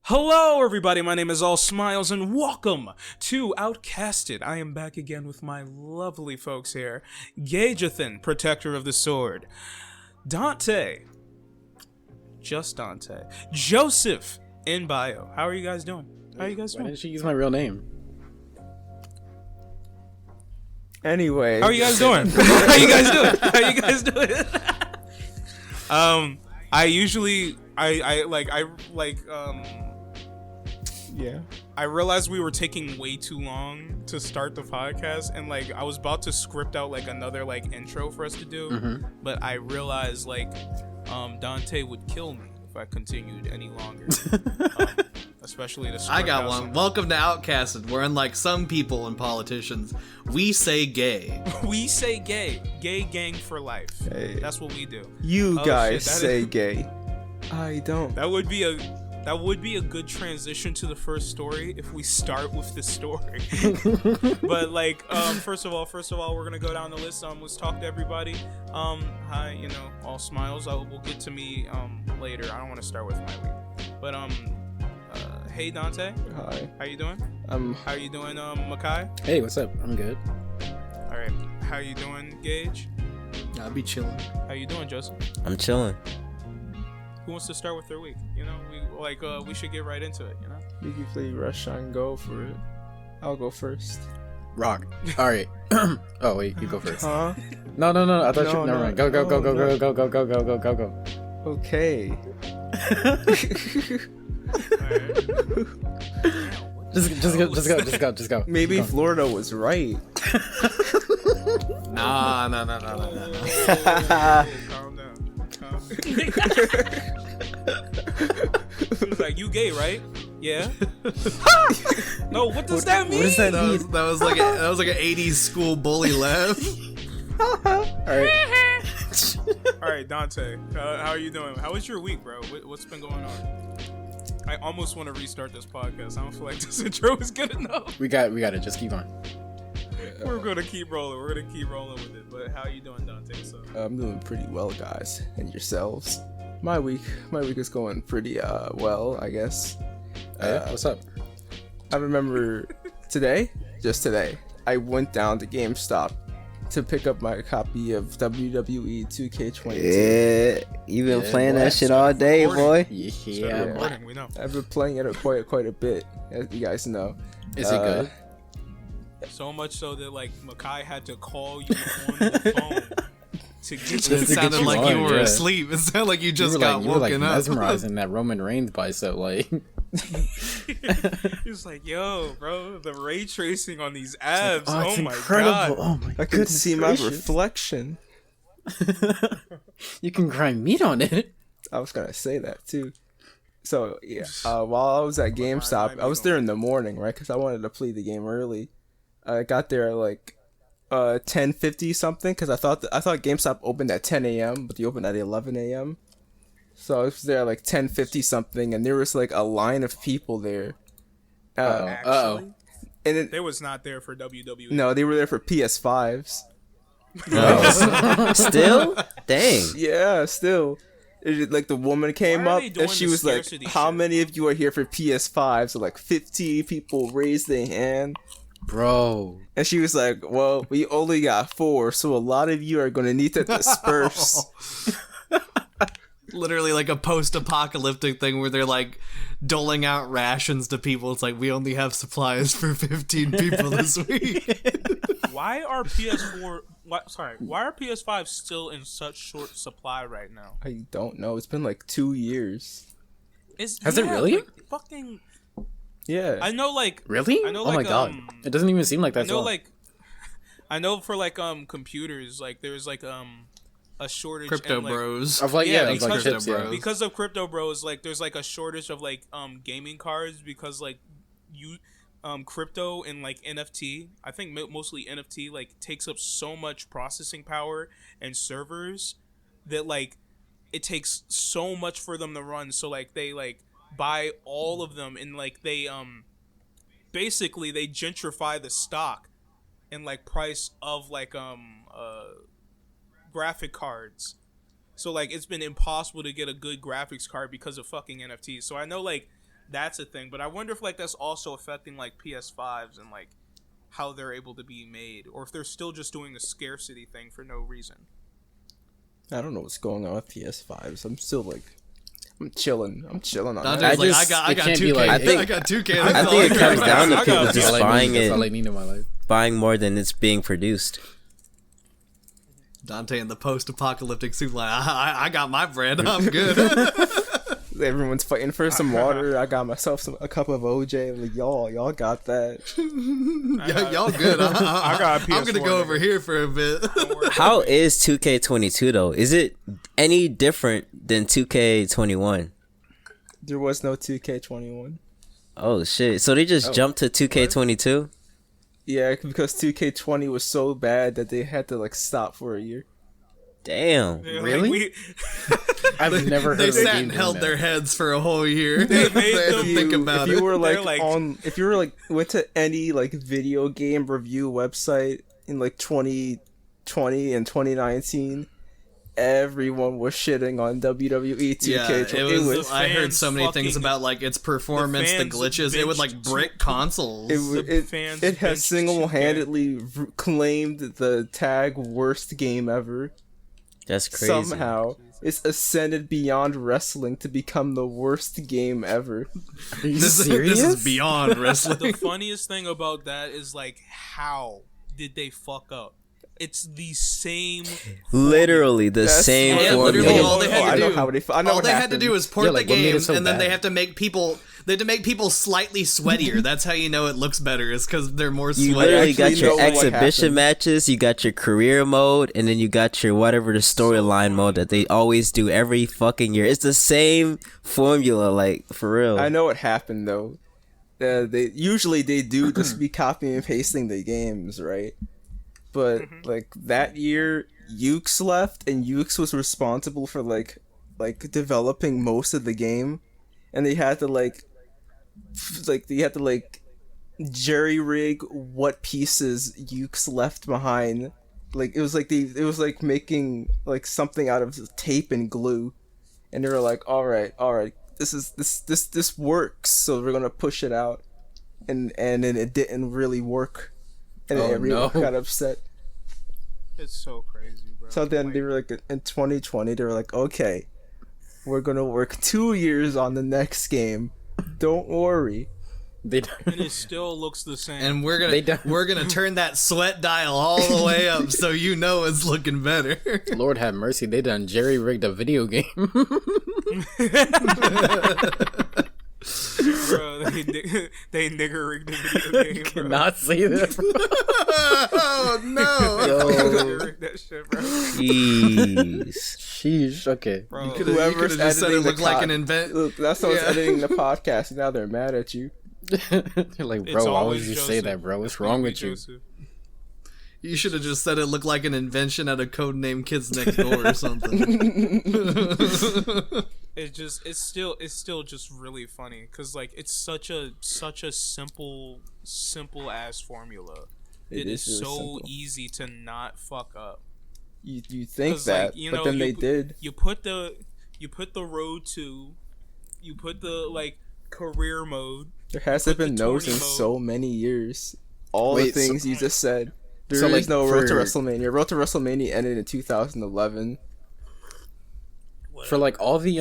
Hello, everybody. My name is All Smiles, and welcome to Outcasted. I am back again with my lovely folks here. Gagethan, Protector of the Sword. Dante. Just Dante. Joseph in bio. How are you guys doing? How are you guys Why doing? didn't you use my real name? Anyway. How are you guys doing? How you guys doing? How you guys doing? Yeah. I realized we were taking way too long to start the podcast, and I was about to script out another intro for us to do, but I realized Dante would kill me if I continued any longer. Especially to I got one. Welcome to Outcasted, where unlike some people and politicians, we say gay. We say gay. Gay gang for life. Hey. That's what we do. You guys say gay. I don't. That would be a good transition to the first story if we start with the story. But first of all, we're gonna go down the list. Let's talk to everybody. Hi, all smiles. We'll get to me later. I don't want to start with my week, but hey Dante. Hi. How you doing? How you doing, Makai? Hey, what's up? I'm good. All right. How you doing, Gage? I'll be chilling. How you doing, Joseph? I'm chilling. Who wants to start with their week? We should get right into it. You can play Rush on Go for it. I'll go first. Rock. All right. Oh wait, you go first. Huh? No. I thought you. Never No, mind. Go. no. Go. Okay. Just go. Maybe Just go. Florida was right. No. Calm down. He's like, you gay, right? Yeah. No, what does that mean? What does that mean? That was like an '80s school bully laugh. All right, Dante. How are you doing? How was your week, bro? What's been going on? I almost want to restart this podcast. I don't feel like this intro is good enough. We got it. Just keep on. We're gonna keep rolling. We're gonna keep rolling with it. But how you doing, Dante? So I'm doing pretty well, guys. And yourselves? My week is going pretty well, I guess. Yeah, what's up? I remember just today, I went down to GameStop to pick up my copy of WWE 2K22. Yeah, you been playing that shit all day, boy. Yeah, recording, we know. I've been playing it quite a bit, as you guys know. Is it good? So much so that Makai had to call you on the phone to get It you. sounded you like on, you were yeah. asleep. It sounded like you just you got were woken up. mesmerizing that Roman Reigns bicep, He's like, yo, bro, the ray tracing on these abs. Oh, it's my incredible. god. Oh my I could see my gracious. reflection. You can grind meat on it. I was gonna say that too. So yeah, while I was at GameStop, I was there in the morning, right? Because I wanted to play the game early. I got there at 10:50 something, because I thought GameStop opened at 10 a.m. but they opened at 11 a.m. So I was there at 10:50 something, and there was a line of people there. Actually, And they was not there for WWE. no, they were there for PS5s. Still? Dang. Yeah, still. The woman came Why are up they doing and she the was like, scarcity how shit? many of you are here for PS5? So 15 people raised their hand. Bro. And she was like, well, we only got 4, so a lot of you are going to need to disperse. Literally like a post-apocalyptic thing where they're doling out rations to people. It's like, we only have supplies for 15 people this week. Why are PS5 still in such short supply right now? I don't know. It's been 2 years. Has it really? Fucking. Yeah. I know, Really? I know, oh my god. It doesn't even seem like I that's know, all. I know for computers, there's a shortage. Crypto and, bros. Of because, chips, yeah. because of crypto bros, there's a shortage of gaming cards because crypto and NFT. I think mostly NFT takes up so much processing power and servers that it takes so much for them to run. So they buy all of them and they basically they gentrify the stock and price of graphic cards. So it's been impossible to get a good graphics card because of fucking NFTs. So I know that's a thing. But I wonder if like that's also affecting like PS5s and like how they're able to be made, or if they're still just doing the scarcity thing for no reason. I don't know what's going on with PS5s. I'm still like, I'm chilling on Dante's that. I got 2K. Like, I got 2K. I think it comes down to I people got- just buying That's all I it, need in my life. buying more than it's being produced. Dante in the post-apocalyptic suit, like, I got my bread. I'm good. Everyone's fighting for some water. I got myself a cup of OJ. I'm like, y'all got that. Y'all good. I got a I'm gonna PS4, go over here for a bit. How is 2K22 though? Is it any different than 2K21? There was no 2K21. Oh shit! So they just jumped to 2K22? Yeah, because 2K20 was so bad that they had to like stop for a year. Damn. Yeah, like, Really? I've never heard They of a sat game and doing held that. their heads for a whole year. They They made had to them- think about if you it. were like, They're like- if you were like went to any like video game review website in like 2020 and 2019, everyone was shitting on WWE 2K. Yeah, it was. The I heard fans so many things fucking- about like its performance, the fans glitches. It would like benched- brick consoles. fans It has benched single-handedly claimed the tag worst game ever. That's crazy. Somehow, it's ascended beyond wrestling to become the worst game ever. Are you this serious? is beyond wrestling. The funniest thing about that is like, how did they fuck up? It's the same. Literally the That's- same Yeah, formula. literally all they had I to know do. how I know all what they had to happened. do is port Yeah, the like, what made it game, so and then they bad? have to make people. They have to make people slightly sweatier. That's how you know it looks better. Is because they're more You sweaty. literally actually got your know what exhibition happened. matches, you got your career mode, and then you got your whatever the storyline mode that they always do every fucking year. It's the same formula, like for real. I know what happened though. They usually do just be copying and pasting the games, right? But like that year, Ukes left, and Ukes was responsible for like developing most of the game, and they had to jerry rig what pieces Ukes left behind. Like it was like making like something out of tape and glue, and they were like, all right, this works, so we're gonna push it out, and then it didn't really work, and Oh, everyone no. got upset. It's so crazy, bro. So then Like, they were like, in 2020, they were like, okay, we're gonna work 2 years on the next game. Don't worry. They and it still looks the same. And we're They gonna don't- turn that sweat dial all the way up, so you know it's looking better. Lord have mercy, they done jerry rigged a video game. Bro, they nigger rigged the video game. Bro. Cannot say that. Oh no! Nigger rigged that shit, bro. Jeez. Sheesh. Okay. Bro. You could Whoever's have just said it editing the looked like pod- an invent. Look, that's how it's Yeah. editing the podcast. Now they're mad at you. They're like, It's bro, why always would you say Joseph. that, bro? What's It's wrong gonna with be you? Joseph. You should have just said it looked like an invention at a codename Kids Next Door or something. It's still just really funny because like it's such a simple ass formula. It It is is really so simple. easy to not fuck up. You think 'Cause, that, like, you but know, then they did. You put the road to, you put the like career mode. There hasn't put been the those in tourney mode. so many years. All Wait, the so- things you just said. There So, is like, no Road to for- WrestleMania. Road to WrestleMania ended in 2011. For like all the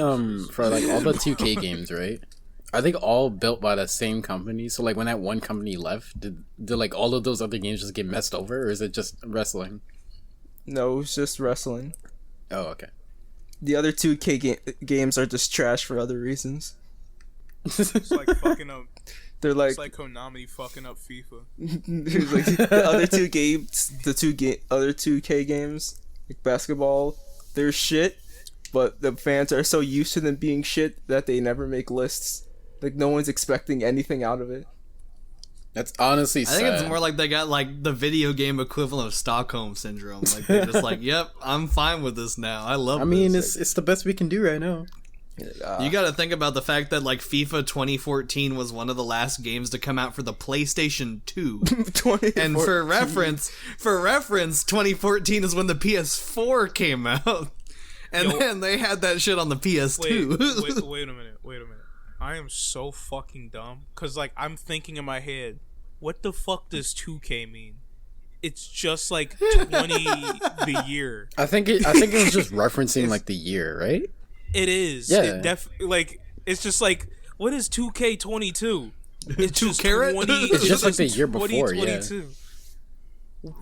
for like all the 2K games, right? Are they all built by the same company? So like when that one company left, did like all of those other games just get messed over, or is it just wrestling? No, it's just wrestling. Oh, okay. The other 2K games are just trash for other reasons. It's like fucking up. They're like, It's like Konami fucking up FIFA. there's like the other two games, other 2K games, like basketball, they're shit, but the fans are so used to them being shit that they never make lists. Like no one's expecting anything out of it. That's honestly I sad. think it's more like they got like the video game equivalent of Stockholm syndrome. Like they're just like, "Yep, I'm fine with this now. I love." I mean, this. it's the best we can do right now. You got to think about the fact that like FIFA 2014 was one of the last games to come out for the PlayStation 2. 20 And for reference, 2014 is when the PS4 came out. And Yo. then they had that shit on the PS2. Wait a minute. I am so fucking dumb. Cause like I'm thinking in my head, what the fuck does 2K mean? It's just like 20 the year. I think it was just referencing like the year, right? It is. Yeah. Like it's just like what is 2K22? It's Two just carat? 20. It's just like the year before, yeah.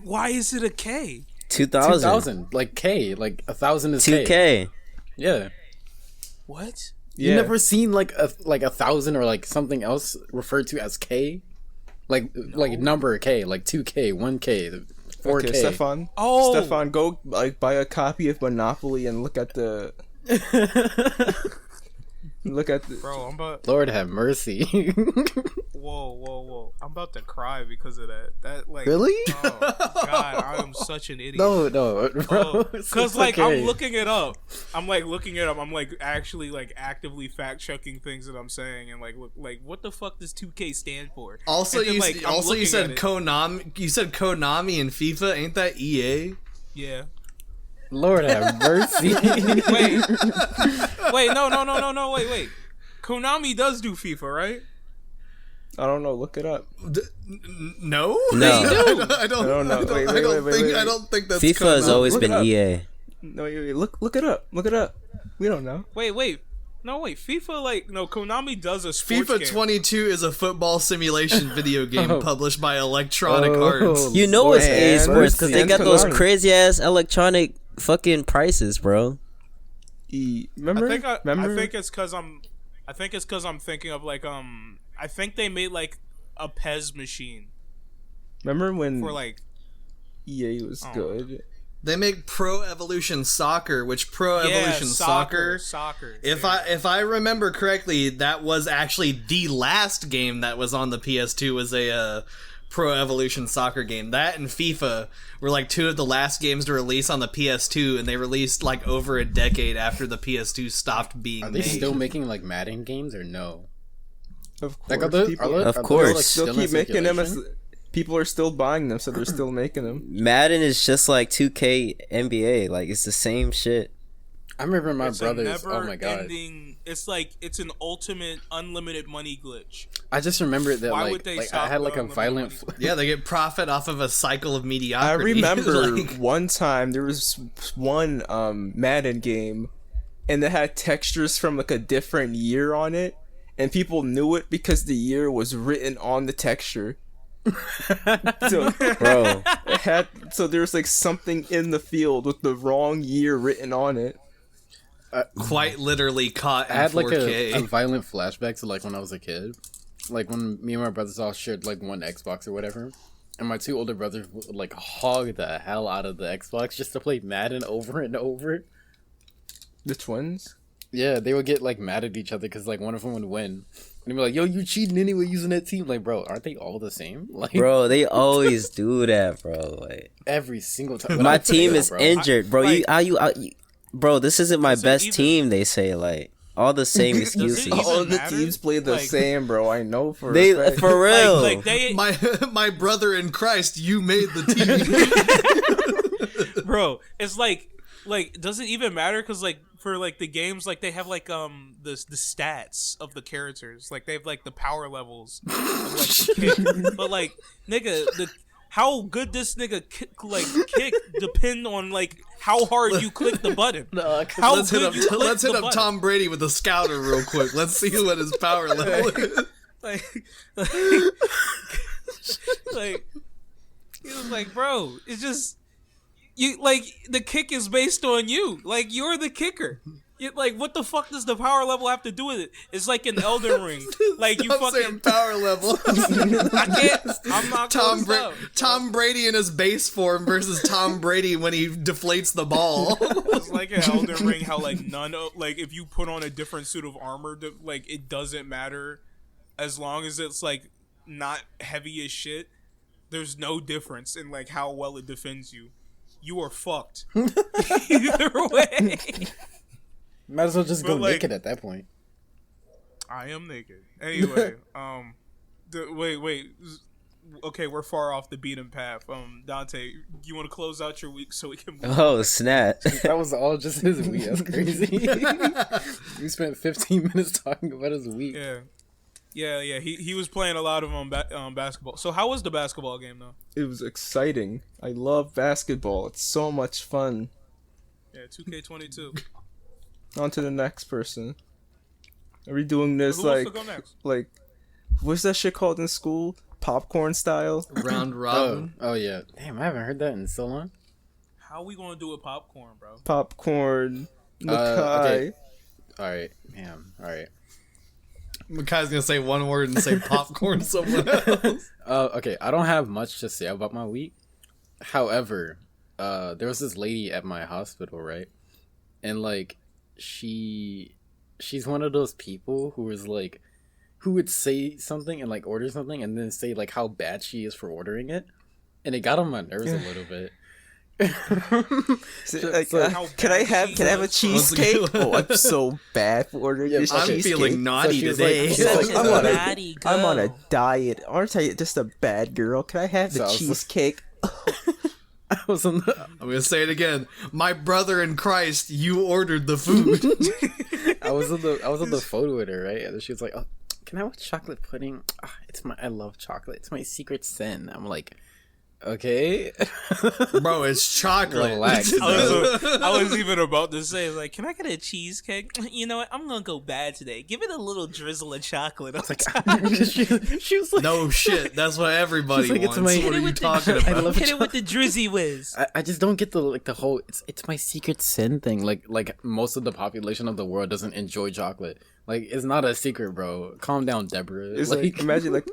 Why is it a K? 2000. 2000, like K, like 1,000 is K. 2K. Yeah. What? You never seen like a 1,000 or like something else referred to as K? Like number K, like 2K, 1K, 4K. Okay, Stefan. Oh. Stefan, go like buy a copy of Monopoly and look at the. Bro, I'm about. Lord have mercy. Whoa! I'm about to cry because of that. That like. Really? Oh God, I am such an idiot. No, bro. Because like okay. I'm looking it up. I'm like actually like actively fact checking things that I'm saying and like what the fuck does 2K stand for? Also, then, you said Konami. You said Konami and FIFA. Ain't that EA? Yeah. Lord have mercy. Wait, no, wait. Konami does do FIFA, right? I don't know. Look it up. No. No. I don't know. I don't think that's FIFA has always Look been it up. EA. No, wait, look it up. Look it up. We don't know. Wait. No, wait. FIFA, like, no, Konami does a sports FIFA game. 22 is a football simulation video game published by Electronic Arts. You know it's EA And Sports because they and got those Konami. crazy ass electronic fucking prices, bro. Remember? I think it's because I'm thinking of like I think they made like a Pez machine Remember when for like EA was good? They make Pro Evolution Soccer, which Pro Evolution Soccer. If I remember correctly, that was actually the last game that was on the PS2 was a Pro Evolution Soccer game. That and FIFA were like two of the last games to release on the PS2, and they released like over a decade after the PS2 stopped being Are they made. still making like Madden games or no? Of course, Like, are those, people, are Of those, course. like, still still keep in making them. circulation? People are still buying them, so they're still making them. Madden is just like 2K NBA. Like it's the same shit. I remember my it's brothers. a never Oh my god! ending. It's like it's an ultimate unlimited money glitch. I just remembered that Why would they I stop had like the a violent. unlimited Yeah, they get profit off of a cycle of I mediocrity. remember Like, one time there was one Madden game, and it had textures from like a different year on it, and people knew it because the year was written on the texture. So Bro. it had there's like something in the field with the wrong year written on it. quite literally caught I in had like 4K. a violent flashback to like when I was a kid, like when me and my brothers all shared like one Xbox or whatever, and my two older brothers would like hog the hell out of the Xbox just to play Madden over and over. The twins. Yeah, they would get like mad at each other because like one of them would win, and they'd be like, "Yo, you cheating anyway using that team?" Like, bro, aren't they all the same? Like, Bro, they always do that, bro. Like every single time. my team is bro. injured, bro. Bro, this isn't my Does it best even- team. They say like all the same Does it excuses. even All the matter? teams play the Like- same, bro. I know for They a fact. for real. Like they, My brother in Christ, you made the team. bro, it's like does it even matter? Because like for like the games, like they have like the stats of the characters, like they have like the power levels of, like, the kick. But like nigga, how good this nigga kick depend on like how hard you click the button. How Let's hit good up, you click let's hit the up button. Tom Brady with a scouter real quick. Let's see what his power level is. Like he was like, bro, it's just you. Like the kick is based on you. Like you're the kicker. Like what the fuck does the power level have to do with it? It's like an Elden Ring. Like you Stop saying fucking. power level. I can't. I'm not. Tom Brady in his base form versus Tom Brady when he deflates the ball. It's like an Elden Ring. How like like if you put on a different suit of armor, like it doesn't matter as long as it's like not heavy as shit. There's no difference in like how well it defends you. You are fucked. Either way. Might as well just But, go like- naked at that point. I am naked. Anyway, wait. okay, we're far off the beaten path. Dante, you want to close out your week so we can move Oh on? snap! That was all just his week. That's crazy. We spent 15 minutes talking about his week. Yeah. He was playing a lot of basketball. So how was the basketball game though? It was exciting. I love basketball. It's so much fun. Yeah, 2K22. On to the next person. Are we doing this Who wants to go next? like what's that shit called in school? Popcorn style? Round robin. Oh yeah. Damn, I haven't heard that in so long. How we gonna do it popcorn, bro? Popcorn. Makai. Okay. All right. Damn. All right. Makai's gonna say one word and say popcorn to someone else. Okay. I don't have much to say about my week. However, there was this lady at my hospital, right? And like, she's one of those people who is like, who would say something and like order something and then say like how bad she is for ordering it, and it got on my nerves a little bit. Can I have a cheesecake? Oh, I'm so bad for ordering this I'm cheesecake. feeling naughty she was today. I'm on a diet. Aren't I just a bad girl? Can I have the cheesecake? I was on the, I'm gonna say it again. My brother in Christ, you ordered the food. I was on the phone with her, right? And she was like, "Oh, can I have chocolate pudding? I love chocolate. It's my secret sin." I'm like, okay, Bro, it's chocolate. relax. I was even about to say, like, can I get a cheesecake? You know what? I'm gonna go bad today. Give it a little drizzle of chocolate on top. she was like, No shit, that's what everybody She's like, it's wants. my- What are you talking I about? love Hit it with the drizzy whiz. I just don't get the whole it's my secret sin thing. Like most of the population of the world doesn't enjoy chocolate. Like, it's not a secret, bro. Calm down, Deborah. It's like imagine like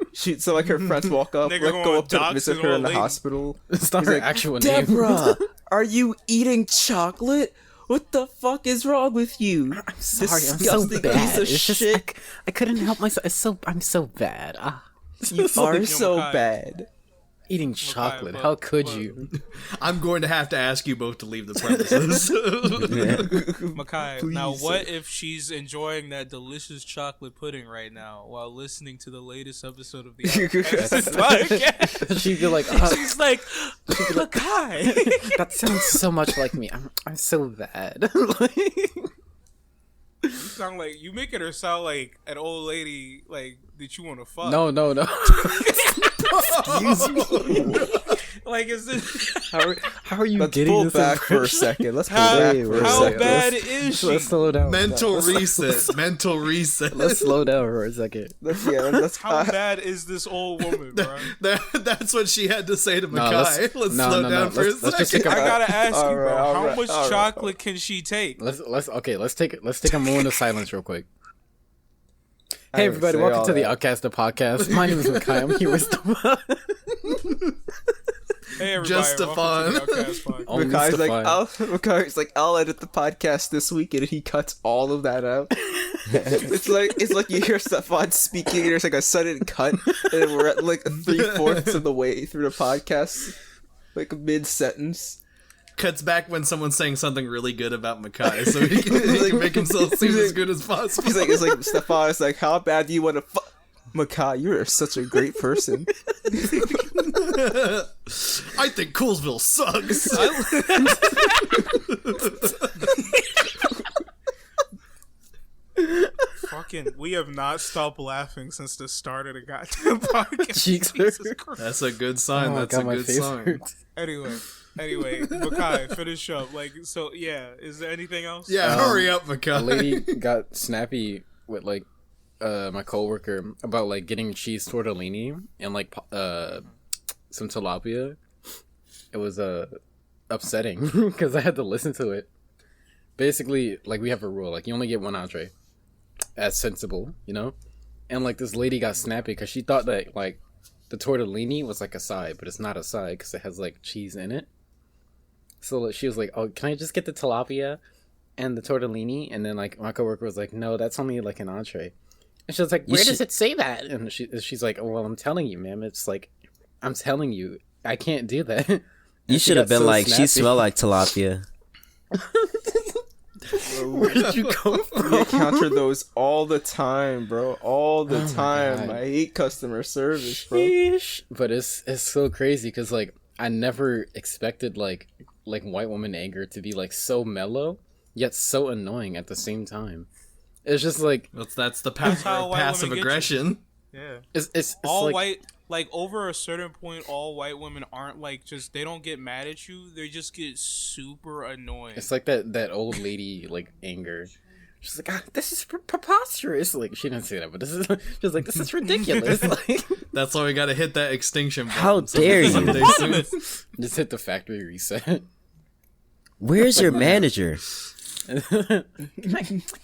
her friends walk up, Nigga like going go up to dox visit an her old in the lady. hospital. it's not He's her like, actual name. Deborah, are you eating chocolate? What the fuck is wrong with you? I'm sorry, I'm so Disgusting bad. piece of It's just shit. I couldn't help myself. I'm so bad. You are so Makai. bad. Eating chocolate. but- How could but- you? I'm going to have to ask you both to leave the premises. Makai, now what if she's enjoying that delicious chocolate pudding right now while listening to the latest episode of the Outcasts podcast? She'd be like, She's like, Makai. that sounds so much like me. I'm so bad. You sound like you making her sound like an old lady, like that you want to fuck. No. Excuse me. Like, is this How are you Let's getting pull this back for a impression? second. Let's pull how, back for a how second. bad is she? Let's slow down. Mental Let's- reset. Mental reset. Let's slow down for a second. Let's How bad is this old woman, bro? That's what she had to say to No, Makai. Let's slow down for a Let's just second. take I a gotta ask you, bro. How alright, much alright. chocolate can she take? let's take a moment of silence real quick. Hey everybody, say welcome all to the that. Outcasted podcast. My name is Makai. I'm here with Stefan. Hey, everybody. Just welcome to Stefan. the Outcast podcast. Only Makai's Stefan. Makai's like, I'll edit the podcast this week, and he cuts all of that out. it's like you hear Stefan speaking, and there's like a sudden cut, and we're at like 3/4 of the way through the podcast, like mid sentence. Cuts back when someone's saying something really good about Makai, so he can like make himself seem as good as possible. It's like Stefan is like, how bad do you want to fuck? Makai, you're such a great person. I think Coolsville sucks. Fucking, we have not stopped laughing since the start of the goddamn podcast. Cheeks Jesus hurt. Christ. That's a good sign. Oh my That's God, a my good face sign. hurts. Anyway, Makai, finish up. Like, so yeah. Is there anything else? Yeah, hurry up, A Makai. lady got snappy with like my coworker about like getting cheese tortellini and like some tilapia. It was upsetting because I had to listen to it. Basically, like, we have a rule, like, you only get one entree. As sensible, you know? And like, this lady got snappy because she thought that like the tortellini was like a side, but it's not a side because it has like cheese in it. So like, she was like, "Oh, can I just get the tilapia and the tortellini?" And then like my coworker was like, "No, that's only like an entree." And she was like, "Where does it say that?" And she's like, "Oh, well, I'm telling you, ma'am. It's like, I'm telling you, I can't do that." You And she should have got been so like, she snappy. smelled like tilapia. Where did you come We from? encounter those all the time, bro. All the Oh my time. God. I hate customer service, bro. Sheesh. But it's so crazy because like I never expected like white woman anger to be like so mellow yet so annoying at the same time. It's just like That's the how white passive women get you. aggression. Yeah. it's All like, white, like over a certain point, all white women aren't like just they don't get mad at you. They just get super annoying. It's like that old lady like anger. She's like, this is preposterous. Like she didn't say that, but this is she's like, this is ridiculous. Like, That's why we gotta hit that extinction button. How dare you? Someday soon. just hit the factory reset. Where's your manager? Can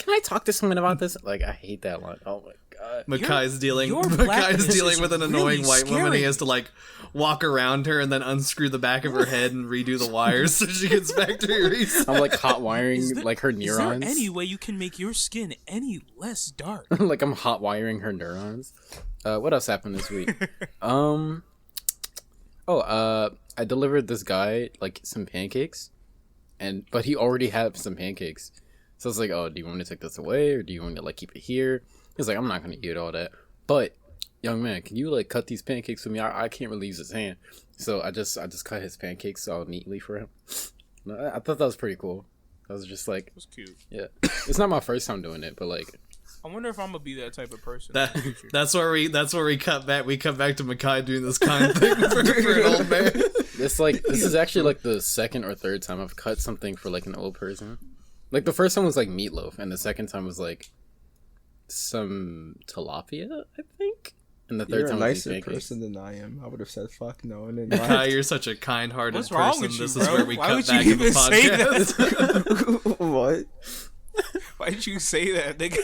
I talk to someone about this? Like, I hate that line. Oh my god. Makai's dealing your blackness dealing is with an really annoying white woman. scary. He has to like walk around her and then unscrew the back of her head and redo the wires so she gets factory reset. I'm like hot wiring Is there- like her Is there neurons. any way you can make your skin any less dark? Like I'm hot wiring her neurons. What else happened this week? I delivered this guy like some pancakes, but he already had some pancakes. So I was like, oh, do you want me to take this away or do you want me to like keep it here? He's like, I'm not gonna eat all that. But young man, can you like cut these pancakes for me? I can't really use his hand. So I just cut his pancakes all neatly for him. I thought that was pretty cool. I was just like, It was cute. yeah. It's not my first time doing it, but like I wonder if I'm gonna be that type of person. That's where we cut back. We cut back to Makai doing this kind thing for an old man. it's like this is actually like the second or third time I've cut something for like an old person. Like the first time was like meatloaf, and the second time was like some tilapia, I think. And the third You're a time was these nicer pancakes. person than I am. I would have said fuck no and then Makai, you're such a kind-hearted What's person. wrong with you, This bro? is where we Why cut would you back in the even say podcast. What? Why'd you say that, nigga?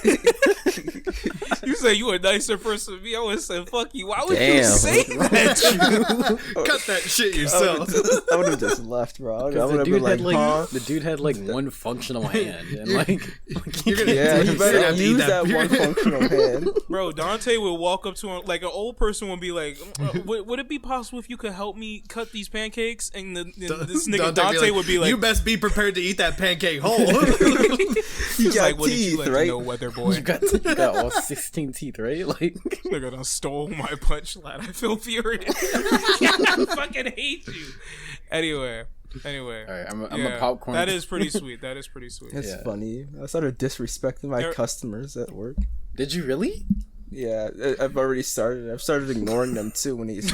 You say you a nicer person than me. I would have said fuck you. Why would you Damn. say that? Cut that shit I yourself. would have just left, bro. I would The have dude been like, had like huh? the dude had like one functional hand, and like You're gonna, Yeah, you're you gonna better have to eat use that you're one gonna- functional hand. Bro, Dante would walk up to him like an old person would be like, would it be possible if you could help me cut these pancakes? And this nigga Dante would be like, you best be prepared to eat that pancake whole. You he's got like, what did you teeth, let right? you know, weather boy? you got all 16 teeth, right? Like Nigga done stole my punchline. I feel furious. I fucking hate you. Anyway. all right, I'm a popcorn. That is pretty sweet. That is pretty sweet. It's Yeah. funny. I started disrespecting my There- customers at work. Did you really? Yeah, I've already started. I've started ignoring them too when he's.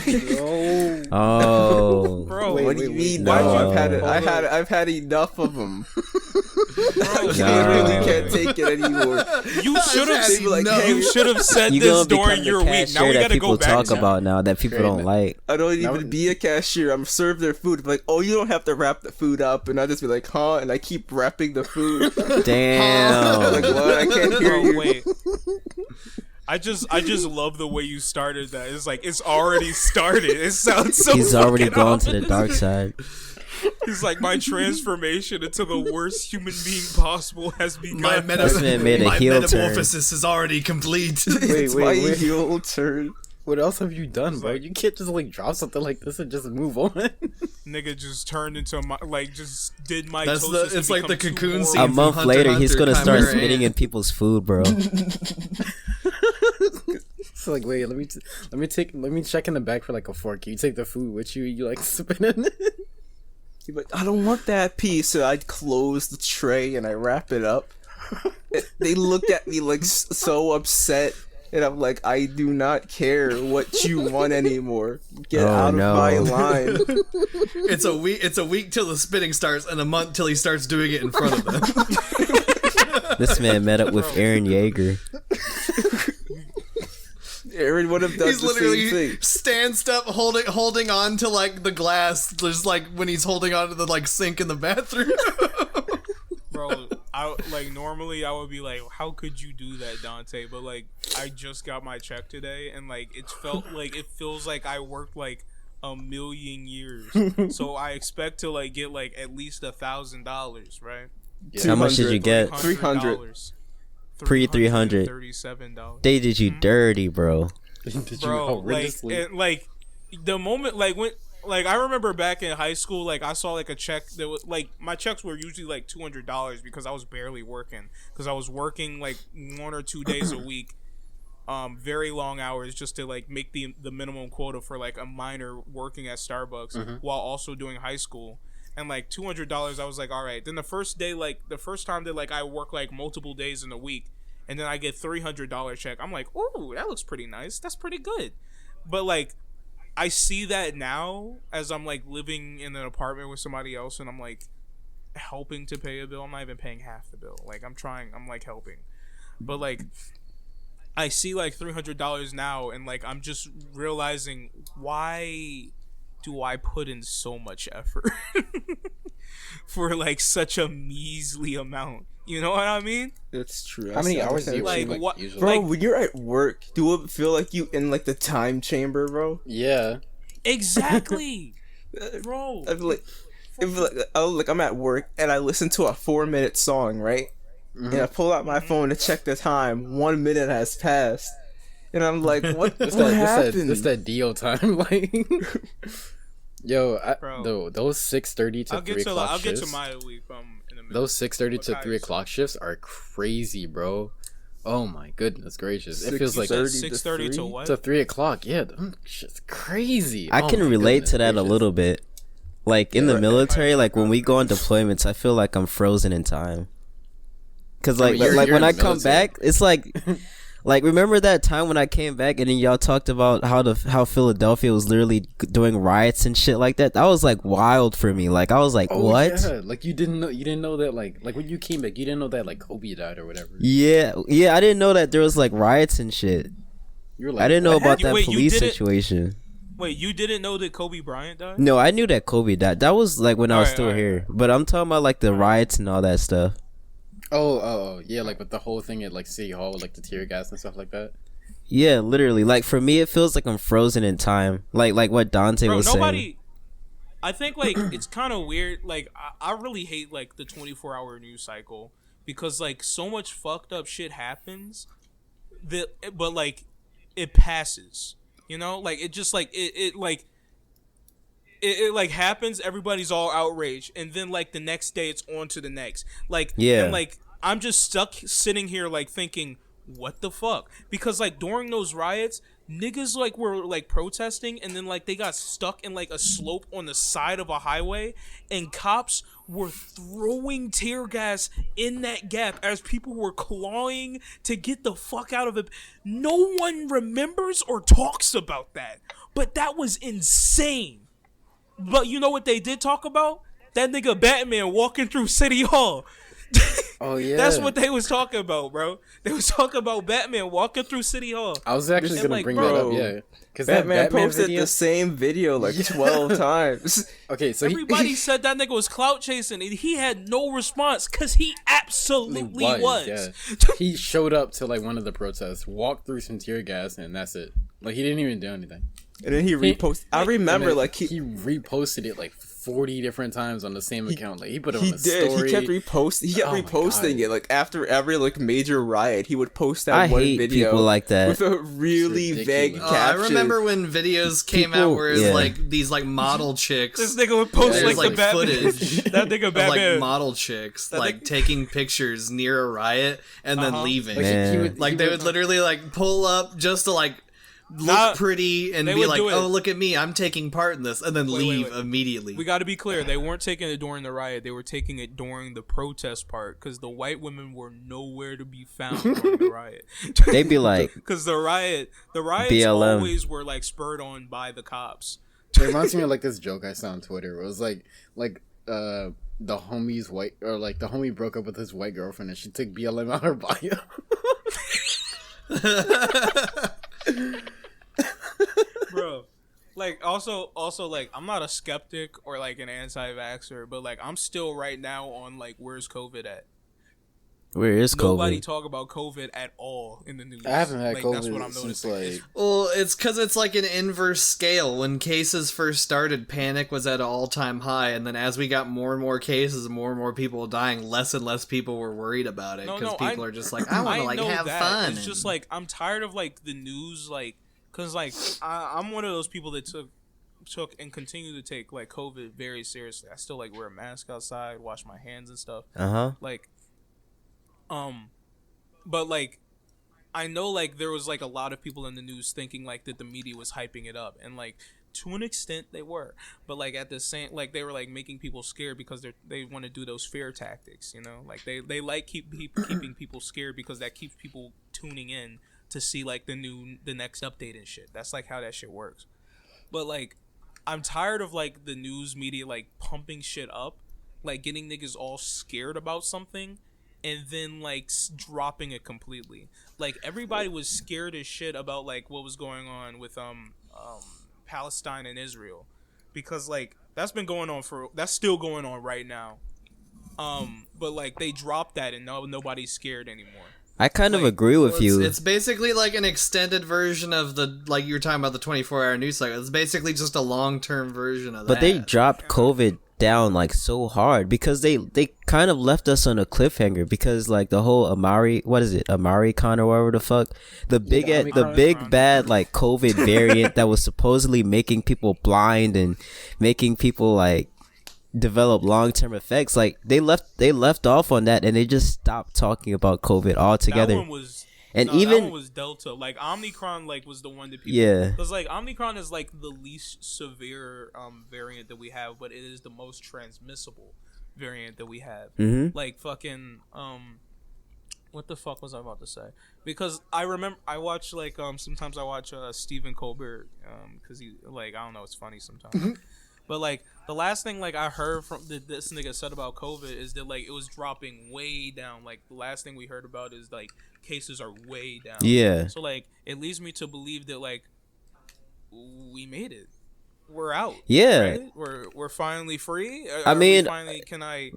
Oh, Bro, What do you mean? wait. No, No. I've had enough of them. I Nah. really can't take it anymore. you should have They be like, hey, you should have said you this gonna become during the your week. Now cashier we that gotta go people back talk to about now that people don't like. I don't Now- even be a cashier. I'm serve their food. Like, oh, you don't have to wrap the food up, and I just be like, huh? And I keep wrapping the food. Like, Damn. what? I can't hear Bro, you. wait. I just love the way you started that. It's like it's already started. It sounds so. He's already fucking gone to the ominous. dark side. It's like my transformation into the worst human being possible has begun. My, This man made a my heel turn. metamorphosis is already complete. It's wait, my wait. heel turn. What else have you done, bro? like- You can't just like drop something like this and just move on. Nigga just turned into my just did my. That's the- it's like the cocoon scene. A from month Hunter later, x he's Hunter, gonna start Chimera spitting Ant. in people's food, bro. It's like, wait, let me check in the back for like a fork. You take the food with you, you like spin it. He's like, I don't want that piece. So I close the tray and I wrap it up. They look at me like so upset. And I'm like, I do not care what you want anymore. Get Oh, out of no. my line. It's a week till the spitting starts, and a month till he starts doing it in front of them. This man met up with Aaron Yeager. Aaron would have done He's the literally same thing. stanced up, holding on to like the glass, just like when he's holding on to the like sink in the bathroom. Bro, I like normally I would be like, how could you do that, Dante? But like, I just got my check today, and like it feels like I worked like a million years. So I expect to like get like at least $1,000, right? How much did you get? $300. Pre-300. $37. They did you dirty, bro. Did you Bro, like, horrendously? like the moment, like when like I remember back in high school, like I saw like a check that was like my checks were usually like $200 because I was barely working because I was working like 1 or 2 days a week, very long hours just to like make the minimum quota for like a minor working at Starbucks while also doing high school. And like $200, I was like, all right. Then the first time that like I work like multiple days in a week, and then I get $300 check. I'm like, ooh, that looks pretty nice. That's pretty good. But like, I see that now as I'm like living in an apartment with somebody else, and I'm like helping to pay a bill. I'm not even paying half the bill. Like I'm trying. I'm like helping, but like I see like $300 now, and like I'm just realizing, why do I put in so much effort for like such a measly amount? You know what I mean? It's true. How many hours do you like, like, what, usually? Bro, like, when you're at work, do it feel like you in like the time chamber, bro? Yeah. exactly, bro. I feel like, I'm at work and I listen to a 4-minute song, right? And I pull out my phone to check the time. 1 minute has passed, and I'm like, "What? What happened?" This that deal time, like. Yo, Bro. those 6:30 to 3 o'clock I'll shifts. get to my week in a minute. Those 6:30 to 3 o'clock shifts are crazy, bro. Oh my goodness gracious! It feels like 6:30 to what? to 3 o'clock. Yeah, shit's crazy. I can relate to that a little bit. Like in the military, like when we go on deployments, I feel like I'm frozen in time. Cause like you're when in I the come military. back, it's like remember that time when I came back and then y'all talked about how Philadelphia was literally doing riots and shit like that. That was like wild for me. Like I was like, what? Yeah. Like you didn't know that like when you came back, you didn't know that like Kobe died or whatever. Yeah, I didn't know that there was like riots and shit. You were like, I didn't know about that Wait, you police didn't- situation. Wait, you didn't know that Kobe Bryant died? No, I knew that Kobe died. That was like when I was Alright, still alright. here. But I'm talking about like the riots and all that stuff. Oh, yeah, like with the whole thing at like City Hall with like the tear gas and stuff like that. Yeah, literally. Like for me, it feels like I'm frozen in time. Like what Dante Bro, was saying. I think like it's kind of weird. Like I really hate like the 24-hour news cycle because like so much fucked up shit happens but like it passes. You know, like it just like it like happens. Everybody's all outraged, and then like the next day it's on to the next. Like Yeah. and like I'm just stuck sitting here like thinking, what the fuck? Because like during those riots, niggas like were like protesting, and then like they got stuck in like a slope on the side of a highway, and cops were throwing tear gas in that gap as people were clawing to get the fuck out of it. No one remembers or talks about that, but that was insane. But you know what they did talk about? That nigga Batman walking through City Hall. Oh yeah, That's what they was talking about, bro. They was talking about Batman walking through City Hall. I was actually And, gonna like, bring bro, that up. Yeah, because Batman that Batman posted video. the same video like 12 times. Okay, so Everybody said that nigga was clout chasing, and he had no response because he absolutely was. Yeah. He showed up to like one of the protests, walked through some tear gas, and that's it. Like he didn't even do anything. And then he reposted. I remember And then like he reposted it like 40 different times on the same account. Like he put it he on a did. story. He kept reposting. He kept Oh my reposting God. it. Like after every like major riot, he would post that I one hate video people like that. with a really It's vague ridiculous. caption. I remember when videos came People- out where it's yeah. like these like model chicks. This nigga would post Yeah, like it's the Batman. footage That nigga of, Batman. like model chicks That like nigga- taking pictures near a riot and then Uh-huh. leaving. Like, Man. Like they would literally like pull up just to like look Nah, pretty and they be would like, do it. "Oh, look at me, I'm taking part in this," and then Wait, leave wait. immediately. We got to be clear. They weren't taking it during the riot. They were taking it during the protest part because the white women were nowhere to be found during the riot. They'd be like, Because the riots BLM. always were like spurred on by the cops. It reminds me of like this joke I saw on Twitter. Where it was like the homie's white or like the homie broke up with his white girlfriend and she took BLM out her bio. Bro, like also like I'm not a skeptic or like an anti-vaxxer, but like I'm still right now on like where's COVID at? where is Nobody COVID? talk about COVID at all in the news. I haven't had like, COVID That's what I'm since noticing. like Well, it's because it's like an inverse scale. When cases first started, panic was at an all-time high, and then as we got more and more cases and more people dying, less and less people were worried about it because people are just like, I want to like know have that. fun. It's just like I'm tired of like the news, like because like I'm one of those people that took took and continue to take like COVID very seriously. I still like wear a mask outside, wash my hands and stuff. Like, but like, I know like there was like a lot of people in the news thinking like that the media was hyping it up, and like to an extent they were, but like at the same, like they were like making people scared because they want to do those fear tactics, you know, like they like keeping people scared because that keeps people tuning in to see like the next update and shit. That's like how that shit works. But like, I'm tired of like the news media like pumping shit up, like getting niggas all scared about something, and then like dropping it completely. Like everybody was scared as shit about like what was going on with Palestine and Israel, because like that's still going on right now. But like they dropped that and nobody's scared anymore. I kind of agree with you. It's basically like an extended version of the, like you were talking about the 24-hour news cycle. It's basically just a long-term version of that. But they dropped COVID down like so hard because they kind of left us on a cliffhanger, because like the whole AmeriCon or whatever the fuck, the big bad like COVID variant that was supposedly making people blind and making people like develop long-term effects, like they left off on that and they just stopped talking about COVID altogether. That one was Delta. Like Omicron like was the one that people, because like Omicron is like the least severe variant that we have, but it is the most transmissible variant that we have. Like fucking what the fuck was I about to say? Because I remember I watch like sometimes I watch Stephen Colbert because he, like, I don't know, it's funny sometimes. But like the last thing like I heard from this nigga said about COVID is that like it was dropping way down. Like the last thing we heard about is like cases are way down. Yeah. So like it leads me to believe that like we made it. We're out. Yeah. Right? We're finally free. I mean,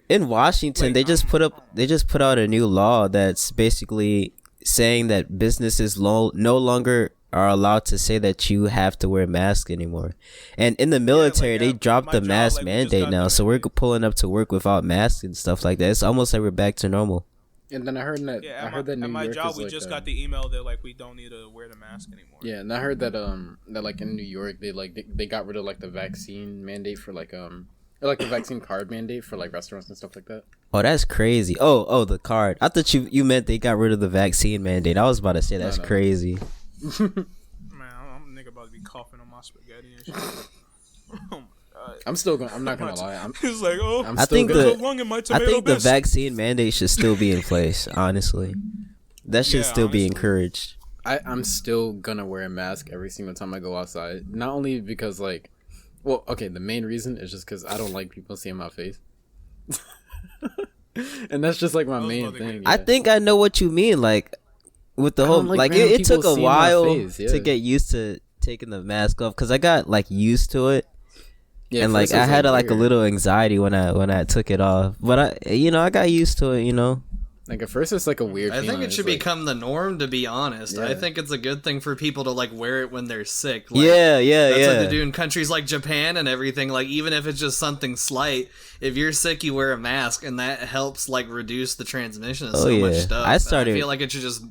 in Washington, like, they just put out a new law that's basically saying that businesses no longer are allowed to say that you have to wear a mask anymore. And in the military, they dropped the mask mandate now, so we're pulling up to work without masks and stuff like that. It's almost like we're back to normal. And then I heard that New my York job, is we like, just got the email that like we don't need to wear the mask anymore. Yeah, and I heard that that like in New York they got rid of like the vaccine mandate for like the vaccine card mandate for like restaurants and stuff like that. Oh, that's crazy. Oh, the card. I thought you meant they got rid of the vaccine mandate. I was about to say that's crazy. Man, I'm nigga about to be coughing on my spaghetti and shit. Oh my god. I'm not gonna lie. It's like, I think the vaccine mandate should still be in place. Honestly, that should still be encouraged. I'm still gonna wear a mask every single time I go outside. Not only because like, well, okay, the main reason is just because I don't like people seeing my face. And that's just like my main thing. Yeah. I think I know what you mean. Like with the whole like it took a while to get used to taking the mask off, because I got like used to it. Yeah, and like I had like a little anxiety when I took it off, but I got used to it. Like at first it's like a weird. I think it should become the norm, to be honest. Yeah. I think it's a good thing for people to like wear it when they're sick. Like, that's what they do in countries like Japan and everything. Like even if it's just something slight, if you're sick, you wear a mask, and that helps like reduce the transmission of so much stuff. I feel like it should just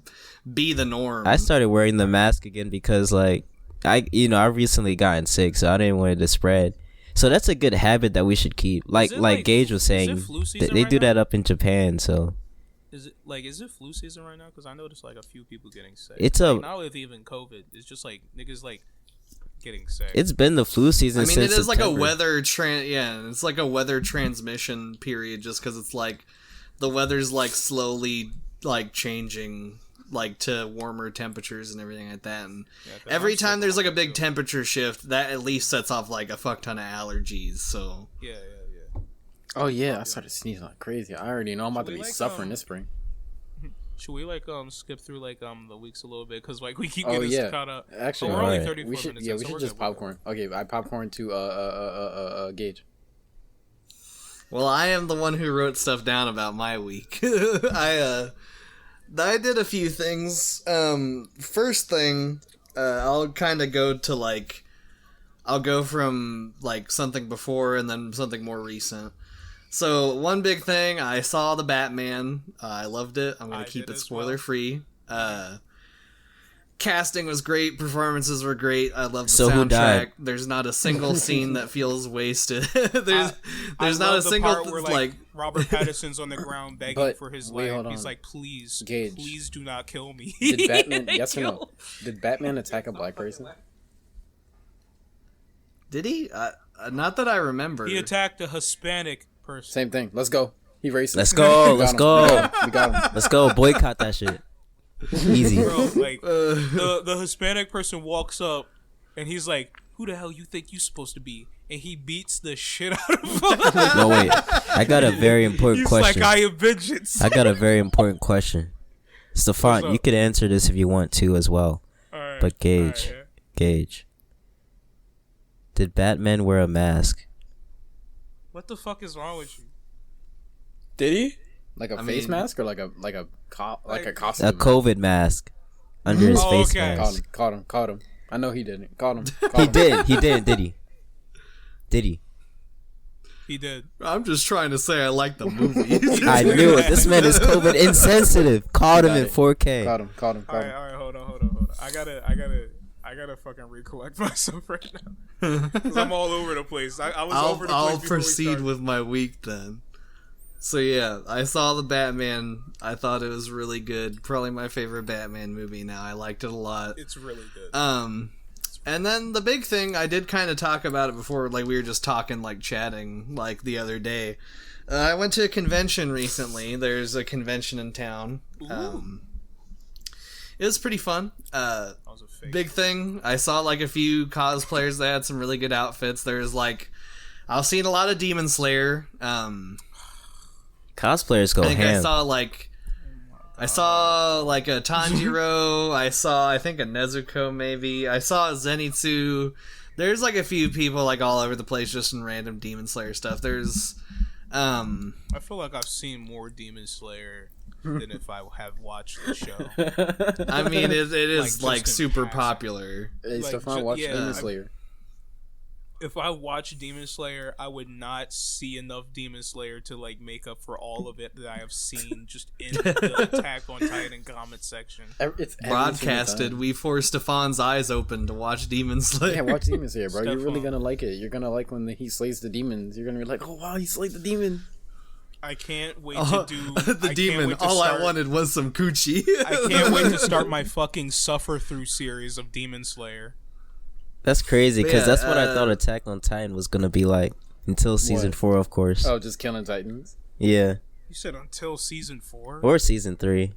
be the norm. I started wearing the mask again because like I recently gotten sick, so I didn't want it to spread. So that's a good habit that we should keep. Like Gage was saying, they do that up in Japan. So is it flu season right now? Because I noticed like a few people getting sick. It's not with even COVID. It's just like niggas like getting sick. It's been the flu season. Since it is September. like a weather it's like a weather transmission period, just because it's like the weather's like slowly like changing like to warmer temperatures and everything like that, and every time there's like a big temperature shift, that at least sets off like a fuck ton of allergies. So yeah. Oh yeah, I started sneezing like crazy. I already know I'm about to be suffering this spring. Should we like skip through like the weeks a little bit, because like we keep getting caught up. Actually, we're only 34 minutes. Yeah, we should just popcorn. Okay, I popcorn to Gage. Well, I am the one who wrote stuff down about my week. I did a few things. First thing, I'll kind of go to like, I'll go from like something before and then something more recent. So one big thing, I saw the Batman. I loved it. I'm gonna keep it spoiler free. casting was great, performances were great. I love the So who died? soundtrack. There's not a single scene that feels wasted. there's not a single part where, like Robert Pattinson's on the ground begging But, for his wait, life. hold He's on. like, please, Gage. please do not kill me. Did Batman? Yes or no? Did Batman attack a black person? Did he? Not that I remember. He attacked a Hispanic person. Same thing. Let's go. He racist. Let's go. Let's go. We got him. Let's go. Boycott that shit. Easy. Bro, like the Hispanic person walks up and he's like, "Who the hell you think you supposed to be?" And he beats the shit out of him. No, wait. I got a very important He's question. like, "I am vengeance." I got a very important question. Stefan, What's up? you could answer this if you want to as well. Alright, But Gage, alright, Gage, did Batman wear a mask? what the fuck is wrong with you? Did he? Like a I face mean- mask or like a Like- costume? A COVID mask under his Oh, face okay. mask. Caught him. I know he didn't. Caught him. He did. He did. Did he? Did he? He did. I'm just trying to say I like the movie. I knew it. This man is COVID insensitive. Caught him Got in it. 4K. Caught him. All right, hold on. I gotta fucking recollect myself right now. 'Cause I'm all over the place. I was over the place. I'll before we proceed started. with my week then. So yeah, I saw the Batman. I thought it was really good. Probably my favorite Batman movie now. I liked it a lot. It's really good. And then the big thing, I did kind of talk about it before, like we were just talking, like chatting, like the other day. I went to a convention recently. There's a convention in town. It was pretty fun. That was a fake. Big thing, I saw like a few cosplayers that had some really good outfits. There's like, I was seeing a lot of Demon Slayer. Cosplayers go I think ham. I saw like a Tanjiro. I saw, I think, a Nezuko maybe. I saw a Zenitsu. There's like a few people like all over the place just in random Demon Slayer stuff. There's I feel like I've seen more Demon Slayer than if I have watched the show. I mean it is just like in super passing. popular. Hey, Like, Stefan, watch yeah, Demon Slayer. If I watched Demon Slayer, I would not see enough Demon Slayer to like make up for all of it that I have seen just in the Attack on Titan comment section. It's every single Broadcasted, time. we forced Stefan's eyes open to watch Demon Slayer. Yeah, watch Demon Slayer, bro. You're really Stefan. gonna like it. You're gonna like when he slays the demons. You're gonna be like, oh wow, he slayed the demon. I can't wait to do the I can't demon. wait to All start, I wanted was some coochie. I can't wait to start my fucking suffer through series of Demon Slayer. That's crazy because Yeah, that's what I thought Attack on Titan was gonna be like until season What? 4, of course. Oh, just killing titans. Yeah, You said until season 4? or season 3.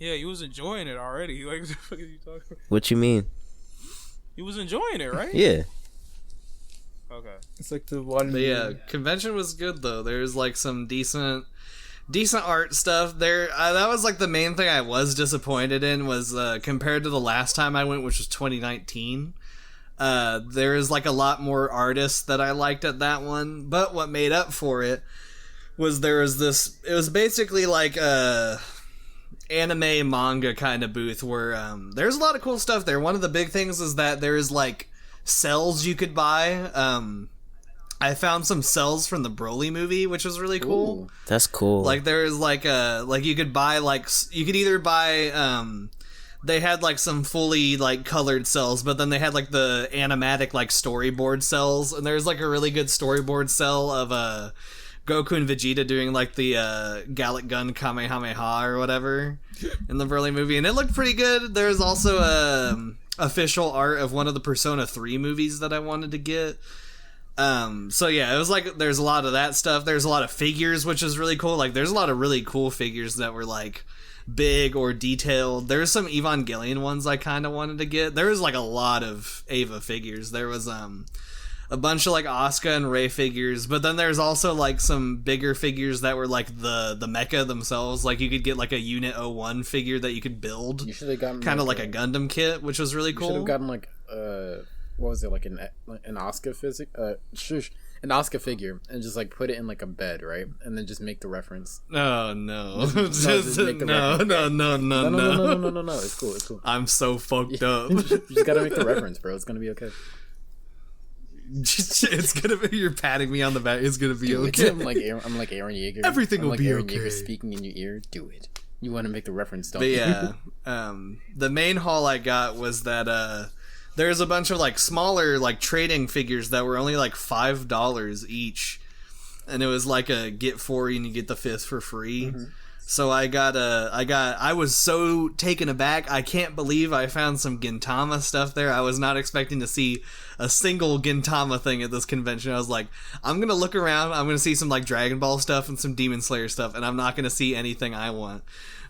Yeah, you was enjoying it already. Like, what the fuck are you talking about? What you mean? You was enjoying it, right? Yeah. Okay. It's like the one. But yeah, convention was good though. There's like some decent art stuff there. That was like the main thing I was disappointed in was compared to the last time I went, which was 2019. There is like a lot more artists that I liked at that one, but what made up for it was there was this. It was basically like a anime manga kind of booth where there's a lot of cool stuff there. One of the big things is that there is like cells you could buy. I found some cells from the Broly movie, which was really cool. Ooh. That's cool. Like there's like you could buy like you could either buy they had like some fully like colored cells, but then they had like the animatic like storyboard cells, and there's like a really good storyboard cell of Goku and Vegeta doing like the Gallic Gun Kamehameha or whatever in the Broly movie, and it looked pretty good. There's also official art of one of the Persona 3 movies that I wanted to get. So yeah, it was like there's a lot of that stuff. There's a lot of figures, which is really cool. Like there's a lot of really cool figures that were like big or detailed. There's some Evangelion ones I kind of wanted to get. There was like a lot of Eva figures. There was a bunch of like Asuka and Rei figures, but then there's also like some bigger figures that were like the mecha themselves. Like you could get like a Unit 01 figure that you could build, You should have gotten kind of like a Gundam kit, which was really You should cool. have gotten like what was it, like an Asuka an Asuka figure, and just like put it in like a bed, right, and then just make the reference. Oh no! just make the reference. No! It's cool. I'm so fucked up. You just gotta make the reference, bro. It's gonna be okay. It's gonna be. You're patting me on the back. It's gonna be Do okay. it. I'm like Aaron Yeager. Everything I'm will like be Aaron okay. Yeager speaking in your ear. Do it. You want to make the reference, don't But you? yeah, the main haul I got was that there's a bunch of like smaller like trading figures that were only like $5 each, and it was like a get 4 and you get the 5th for free. Mm-hmm. So I was so taken aback. I can't believe I found some Gintama stuff there. I was not expecting to see a single Gintama thing at this convention. I was like, I'm going to look around. I'm going to see some like Dragon Ball stuff and some Demon Slayer stuff, and I'm not going to see anything I want.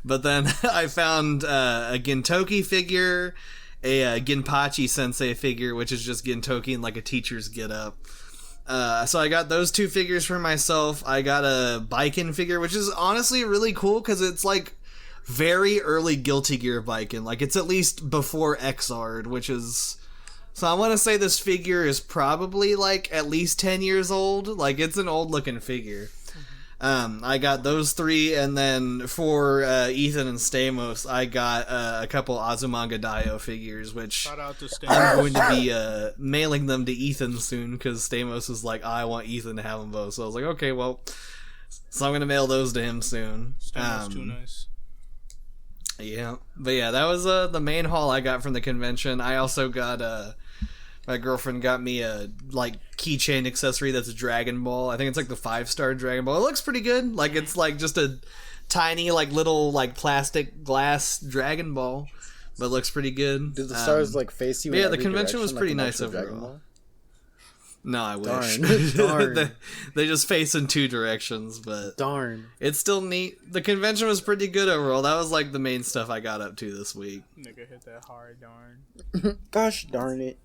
But then I found a Gintoki figure, a Ginpachi Sensei figure, which is just Gintoki in like a teacher's getup. So I got those 2 figures for myself. I got a Baiken figure, which is honestly really cool because it's like very early Guilty Gear Baiken. Like it's at least before Xrd, which is... So I want to say this figure is probably like at least 10 years old. Like it's an old looking figure. I got those 3, and then for Ethan and Stamos, I got a couple Azumanga Daioh figures, which Shout out to I'm going to be mailing them to Ethan soon, because Stamos was like, I want Ethan to have them both. So I was like, okay, well, so I'm going to mail those to him soon. Stamos too nice. Yeah, but yeah, that was the main haul I got from the convention. I also got my girlfriend got me a like keychain accessory that's a Dragon Ball. I think it's like the 5-star Dragon Ball. It looks pretty good. Like it's like just a tiny like little like plastic glass Dragon Ball, but it looks pretty good. Did the stars like face you? Yeah, the convention was pretty nice overall. No, I wish. Darn. They just face in 2 directions, but darn, it's still neat. The convention was pretty good overall. That was like the main stuff I got up to this week. Nigga hit that hard, darn. Gosh darn it.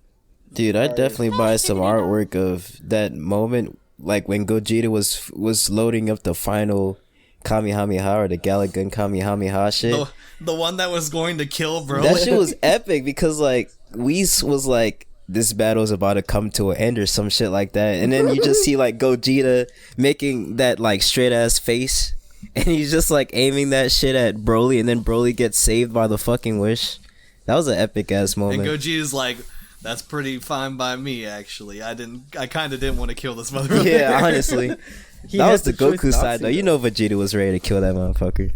Dude, I'd definitely buy some artwork of that moment, like when Gogeta was loading up the final Kamehameha or the Galagun Kamehameha shit. The one that was going to kill Broly. That shit was epic because like Whis was like, this battle's about to come to an end or some shit like that, and then you just see like Gogeta making that like straight ass face, and he's just like aiming that shit at Broly, and then Broly gets saved by the fucking wish. That was an epic ass moment. And Gogeta's like, that's pretty fine by me, actually. I kind of didn't want to kill this motherfucker. Yeah, honestly. That was the Goku side, though. You know Vegeta was ready to kill that motherfucker.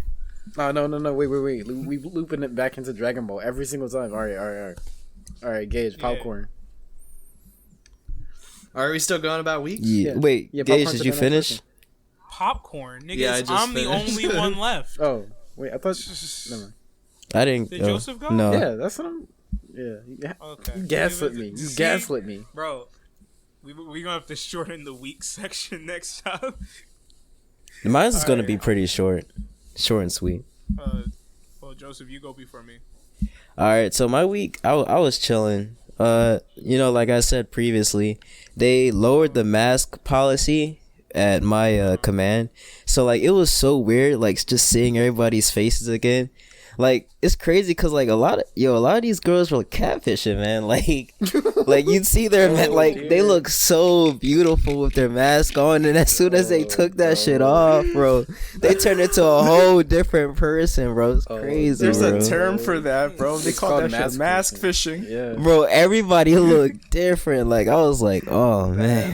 No. Wait. We looping it back into Dragon Ball every single time. All right, Gage, popcorn. Are we still going about weeks? Yeah. Wait, yeah, Gage, did you finish? Popcorn, nigga. Yeah, I'm the only one left. Oh, wait, I thought... Never mind. I didn't... Did Joseph go? No. Yeah, that's what I'm... Yeah. Okay. You gaslit me. You gaslit me. Bro, we gonna have to shorten the week section next time. Mine's is gonna be pretty short. Short and sweet. Well, Joseph, you go before me. Alright, so my week, I was chilling. Like I said previously, they lowered the mask policy at my command. So, like, it was so weird, like, just seeing everybody's faces again. Like, it's crazy because, like, a lot of these girls were catfishing, man. Like you'd see their they look so beautiful with their mask on, and as soon as they took that shit off, bro, they turned into a whole different person, bro. It's crazy. There's bro. a term for that, bro. They call that shit mask fishing. Yeah, bro. Everybody looked different. Like, I was like, oh man.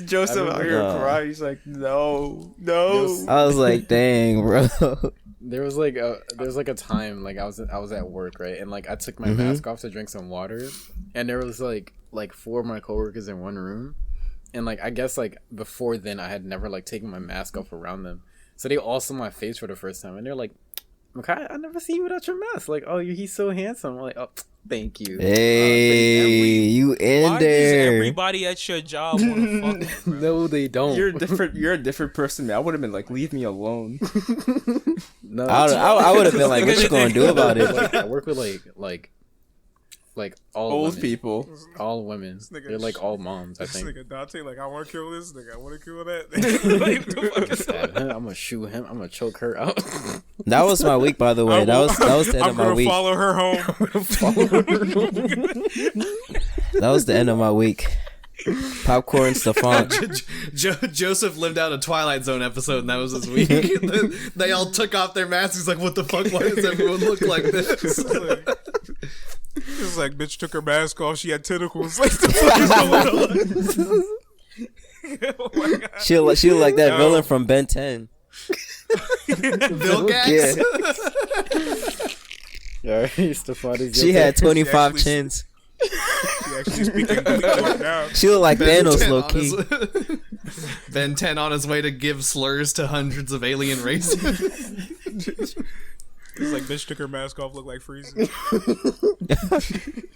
Joseph out here crying. He's like, no. I was like, dang, bro. There was like a time like I was at work, right, and like I took my mask off to drink some water, and there was like 4 of my coworkers in one room, and like I guess like before then I had never like taken my mask off around them, so they all saw my face for the first time, and they're like, "Okay, I never seen you without your mask." Like, "Oh, he's so handsome." I'm like, "Oh, thank you." Hey, you in Why there? does everybody at your job want to fuck you, bro? No, they don't. You're a different person, man. I would have been like, leave me alone. No, I would have been like, "What you gonna do about it?" Like, I work with like all Old women. people, all women. They're like all moms, I think. This nigga Dante, like, I want to kill this nigga. I want to kill that. Like, what the fuck is that? I'm gonna shoot him. I'm gonna choke her out. That was my week, by the way. That was the end of my week. I'm gonna follow her home. That was the end of my week. Popcorn Stefan. Joseph lived out a Twilight Zone episode, and that was his week. They all took off their masks. He's like, what the fuck? Why does everyone look like this? It's like, bitch took her mask off. She had tentacles. Like, the fuck is going on? Oh my God. She looked like that villain from Ben 10. Bill Gates. Alright, Stefani's She had She 25 actually- chins. She actually speaking Greek right now. She looked like Ben Thanos 10 low on key. Ben 10 on his way to give slurs to hundreds of alien races. It's like bitch took her mask off, looked like Frieza.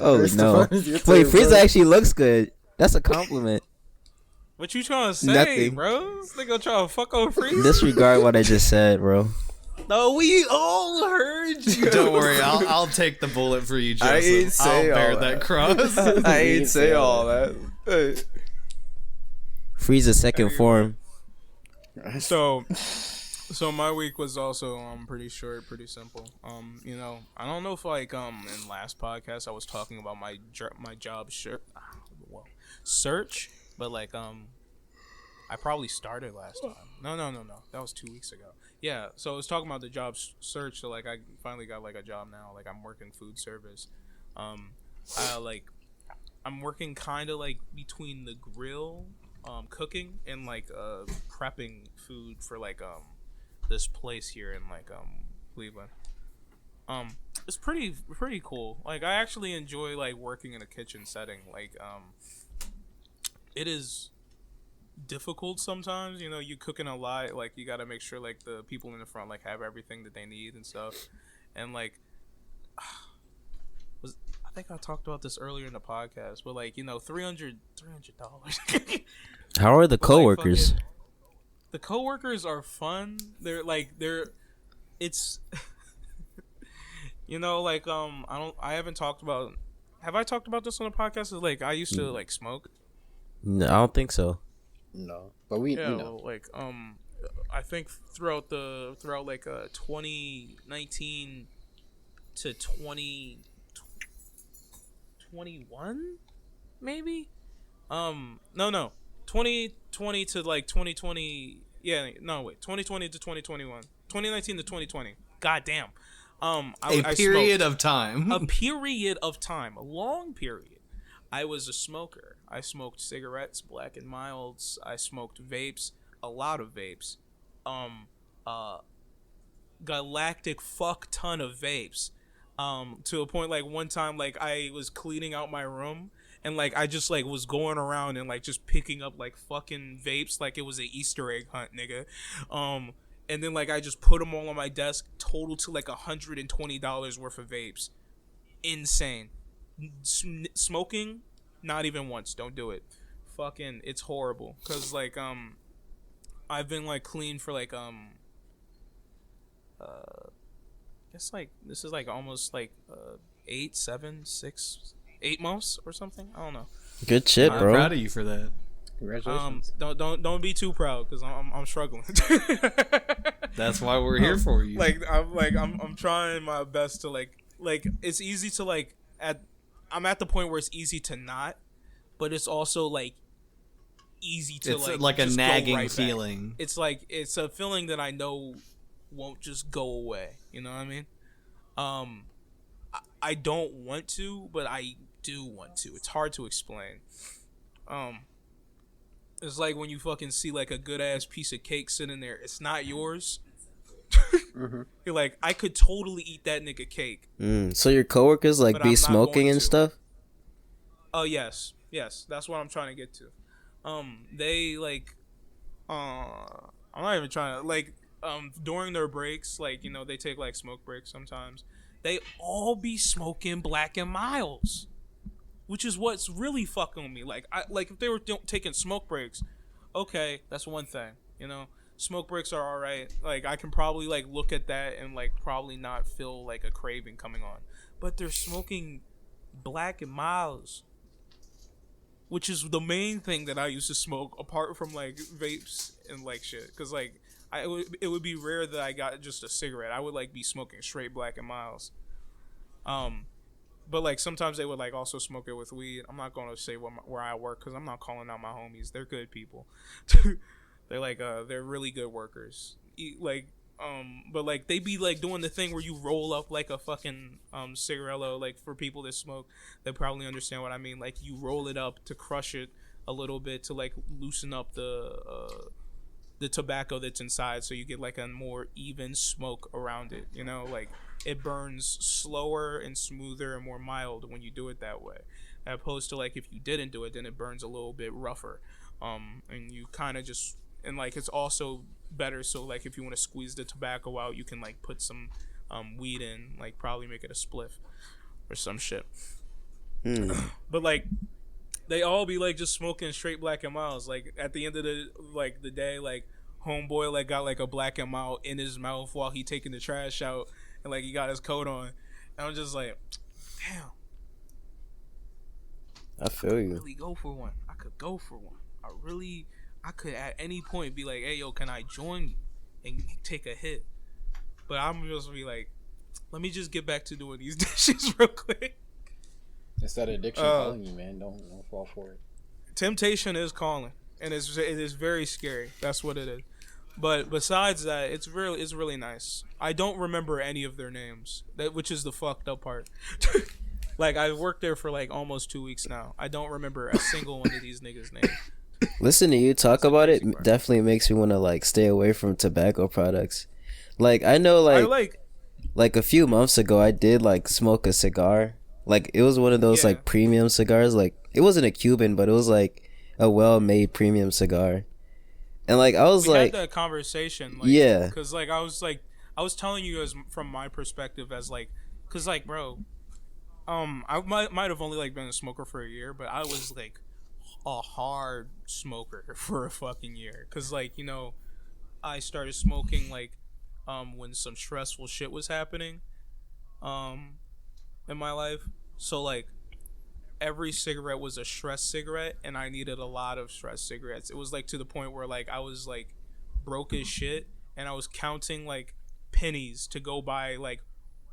Oh no! Stefani's your Wait, turn, Frieza bro. actually looks good. That's a compliment. What you trying to say, Nothing. bro? This nigga trying to fuck over Frieza? Disregard what I just said, bro. No, we all heard you. Don't worry, I'll take the bullet for you, Joseph. I ain't say I'll bear all that that. cross. I ain't say all that. Frieza's second form. So my week was also pretty short, pretty simple. You know, I don't know if like in last podcast I was talking about my job search, but like I probably started last time. No. That was 2 weeks ago. Yeah, so I was talking about the job search. So like I finally got like a job now. Like I'm working food service. I'm working kind of like between the grill, cooking and like prepping food for like this place here in like Cleveland. It's pretty cool. Like I actually enjoy like working in a kitchen setting. Like it is difficult sometimes, you know, you cooking a lot, like you got to make sure like the people in the front like have everything that they need and stuff. And like I think I talked about this earlier in the podcast, but like, you know, $300. How are the But, like, coworkers? fucking- the coworkers are fun. It's you know, like I haven't talked about, have I talked about this on the podcast? It's like I used to like smoke. No, I don't think so. No, but we Yeah, you know. well, like I think throughout like 2019 to 2021 maybe, no 2020 to like 2020, yeah, no wait, 2020 to 2021, 2019 to 2020, god damn. A period of time. A period of time, a long period. I was a smoker. I smoked cigarettes, Black and Milds. I smoked vapes, a lot of vapes. Galactic fuck ton of vapes. To a point like one time like I was cleaning out my room and like I just like was going around and like just picking up like fucking vapes like it was an Easter egg hunt, nigga. And then like I just put them all on my desk, total to like $120 worth of vapes. Insane. Smoking, not even once. Don't do it. Fucking, it's horrible. Cause like I've been like clean for like guess like this is like almost like 8 months or something. I don't know. Good shit, I'm bro. proud of you for that. Congratulations. Don't be too proud because I'm struggling. That's why we're here for you. I'm trying my best to like it's easy to like I'm at the point where it's easy to not, but it's also like easy to it's like a just go nagging right back. feeling. It's like it's a feeling that I know won't just go away. You know what I mean? I don't want to, but I do want to. It's hard to explain. It's like when you fucking see like a good ass piece of cake sitting there. It's not yours. You're like, I could totally eat that nigga cake. So your coworkers like But be I'm not smoking going and to. stuff? Oh yes, that's what I'm trying to get to. They like, I'm not even trying to like, during their breaks, like you know, they take like smoke breaks sometimes. They all be smoking Black and Milds, which is what's really fucking with me. Like, if they were taking smoke breaks, okay, that's one thing. You know, smoke breaks are all right. Like, I can probably like look at that and like probably not feel like a craving coming on. But they're smoking Black and Milds, which is the main thing that I used to smoke apart from like vapes and like shit. Cause like it would be rare that I got just a cigarette. I would like be smoking straight Black and Milds. But like sometimes they would like also smoke it with weed. I'm not gonna say where I work because I'm not calling out my homies. They're good people. They're like they're really good workers. But like they be like doing the thing where you roll up like a fucking cigarello. Like for people that smoke, they probably understand what I mean. Like you roll it up to crush it a little bit to like loosen up the the tobacco that's inside, so you get like a more even smoke around it. You know, like it burns slower and smoother and more mild when you do it that way, as opposed to like if you didn't do it, then it burns a little bit rougher. And you kind of just and like it's also better. So like if you want to squeeze the tobacco out, you can like put some weed in, like probably make it a spliff or some shit. But like they all be like just smoking straight Black and Milds. Like at the end of the day, like homeboy like got like a Black and Mild in his mouth while he taking the trash out, and like he got his coat on. And I'm just like, damn. I feel you. Really go for one. I could go for one. I could at any point be like, hey yo, can I join you and take a hit? But I'm just be like, let me just get back to doing these dishes real quick. It's that addiction calling you, man. Don't fall for it. Temptation is calling, and it is very scary. That's what it is. But besides that, it's really nice. I don't remember any of their names, which is the fucked up part. Like I worked there for like almost 2 weeks now. I don't remember a single one of these niggas' names. Listen to you talk about it definitely makes me want to like stay away from tobacco products. Like I know like a few months ago I did like smoke a cigar. Like it was one of those like premium cigars. Like it wasn't a Cuban, but it was like a well-made premium cigar. And like I was we like had that conversation, like, yeah, because like I was telling you as from my perspective as like, because like bro, I might have only like been a smoker for a year, but I was like a hard smoker for a fucking year, because like you know I started smoking like when some stressful shit was happening in my life, so like every cigarette was a stress cigarette, and I needed a lot of stress cigarettes. It was like to the point where like I was like broke as shit, and I was counting like pennies to go buy like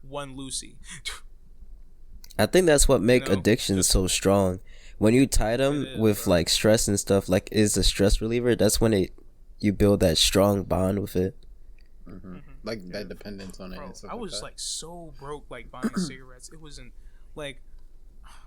one Lucy. I think that's what make You know? addictions so strong. When you tie them with like stress and stuff, like is a stress reliever. That's when you build that strong bond with it. Like that dependence on it. Bro, and stuff I was that. like so broke like buying cigarettes. It wasn't like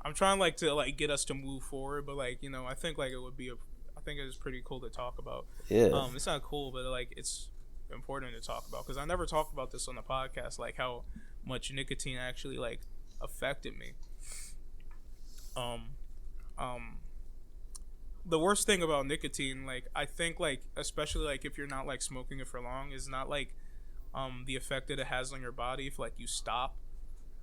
I'm trying like to like get us to move forward, but like you know I think like it would be I think it was pretty cool to talk about. Yeah. It's not cool, but like it's important to talk about, because I never talked about this on the podcast, like how much nicotine actually like affected me. The worst thing about nicotine, like I think like especially like if you're not like smoking it for long, is not like the effect that it has on your body if like you stop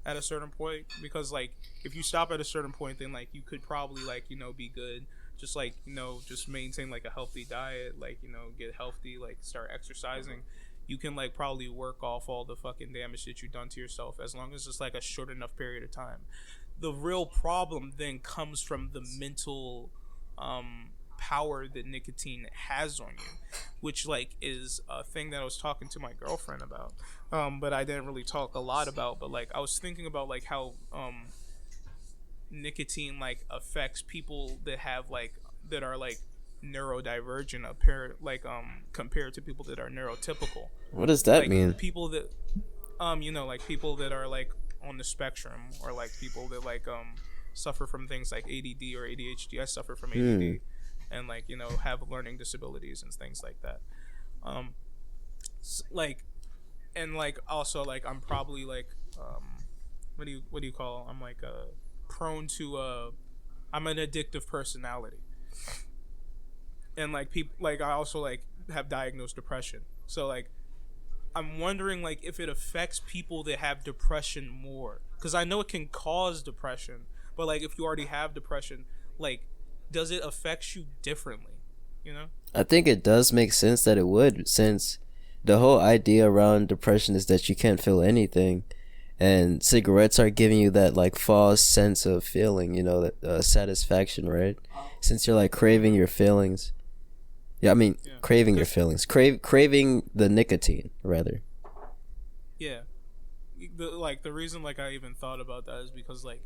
at a certain point, because like if you stop at a certain point, then like you could probably like you know be good, just like you know just maintain like a healthy diet, like you know get healthy, like start exercising. You can like probably work off all the fucking damage that you've done to yourself, as long as it's like a short enough period of time. The real problem then comes from the mental power that nicotine has on you, which like is a thing that I was talking to my girlfriend about, but I didn't really talk a lot about. But like I was thinking about like how nicotine like affects people that have like that are like neurodivergent compared to people that are neurotypical. What does that Like mean? people that you know like people that are like on the spectrum, or like people that like suffer from things like ADD or ADHD. I suffer from ADD, and like you know have learning disabilities and things like that. Like, and like also like I'm probably like what do you call? I'm like prone to I'm an addictive personality, and like people like I also like have diagnosed depression. So like I'm wondering like if it affects people that have depression more, because I know it can cause depression, but like if you already have depression, like does it affect you differently, you know? I think it does make sense that it would, since the whole idea around depression is that you can't feel anything, and cigarettes are giving you that like false sense of feeling, you know, that satisfaction, right? Since you're like craving your feelings. Yeah, I mean, craving your feelings, craving the nicotine rather. Yeah, the reason like I even thought about that is because like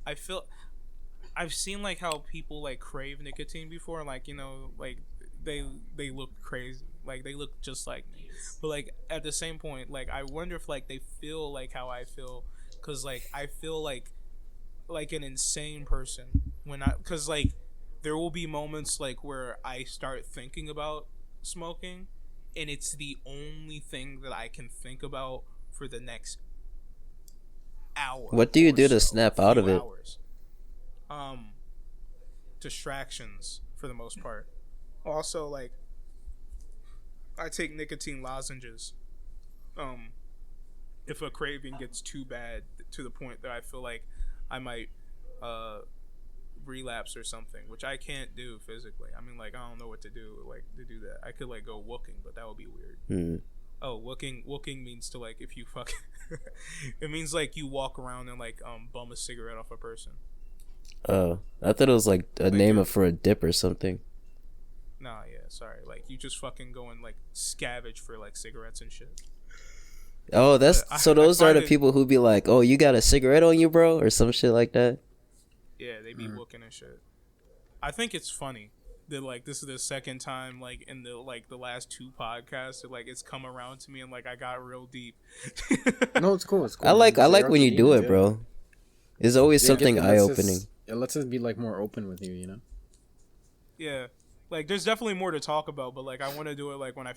I've seen like how people like crave nicotine before, like you know like they look crazy, like they look just like me, but like at the same point like I wonder if like they feel like how I feel, because like I feel like an insane person when I, because like there will be moments like where I start thinking about smoking, and it's the only thing that I can think about for the next hour. What do you do to snap out of it? Hours. Distractions for the most part. Also, like, I take nicotine lozenges. If a craving gets too bad to the point that I feel like I might relapse or something, which I can't do physically. I mean, like, I don't know what to do, like, to do that. I could, like, go wooking, but that would be weird. Oh, wooking means to, like, if you fuck it means like you walk around and like bum a cigarette off a person. Oh, I thought it was like a name for a dip or something. Nah, yeah, sorry. Like, you just fucking go and like scavenge for like cigarettes and shit. Oh, those are the people who be like, "Oh, you got a cigarette on you, bro," or some shit like that. Yeah, they be looking and shit. I think it's funny that like this is the second time like in the last 2 podcasts that like it's come around to me and like I got real deep. No, it's cool. It's cool. I like when you do it, bro. It's always something eye opening. It lets us be like more open with you, you know. Yeah. Like, there's definitely more to talk about, but, like, I want to do it, like, when it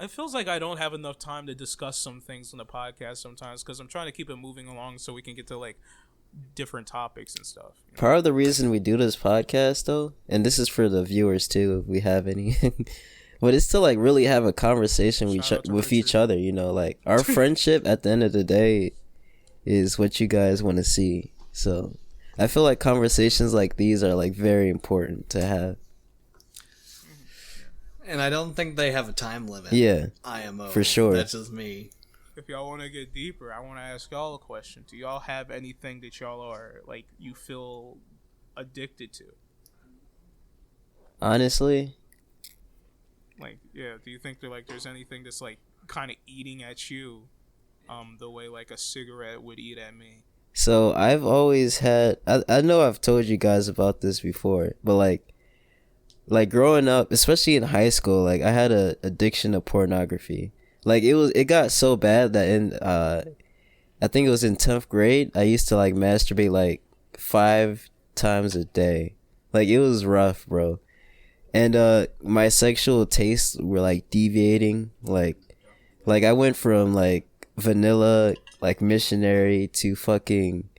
feels like I don't have enough time to discuss some things on the podcast sometimes, because I'm trying to keep it moving along so we can get to, like, different topics and stuff. You know? Part of the reason we do this podcast, though, and this is for the viewers, too, if we have any, but it's to, like, really have a conversation with each other, you know? Like, our friendship, at the end of the day, is what you guys want to see. So, I feel like conversations like these are, like, very important to have. And I don't think they have a time limit. Yeah. IMO. For sure. That's just me. If y'all want to get deeper, I want to ask y'all a question. Do y'all have anything that y'all are, like, you feel addicted to? Honestly? Like, yeah, do you think there's anything that's, like, kind of eating at you the way, like, a cigarette would eat at me? So, I've always had... I know I've told you guys about this before, but, like growing up, especially in high school, like I had a addiction to pornography. Like it got so bad that in I think it was in 10th grade, I used to like masturbate like 5 times a day. Like it was rough, bro. And my sexual tastes were like deviating. Like I went from like vanilla, like missionary to fucking,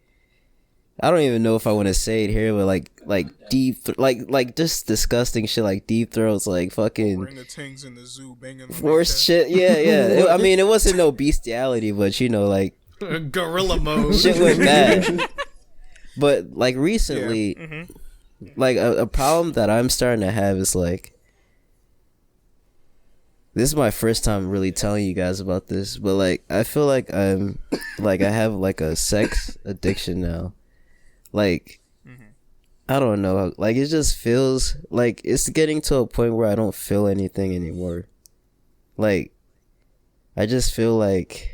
I don't even know if I want to say it here, but like deep, like just disgusting shit, like deep throats, like fucking orangutans in the zoo banging worst shit. Yeah. I mean, it wasn't no bestiality, but you know, like gorilla mode. Shit went bad. But like recently, like a problem that I'm starting to have is like, this is my first time really telling you guys about this, but like I feel like I have like a sex addiction now. Like, I don't know. Like, it just feels like it's getting to a point where I don't feel anything anymore. Like, I just feel like,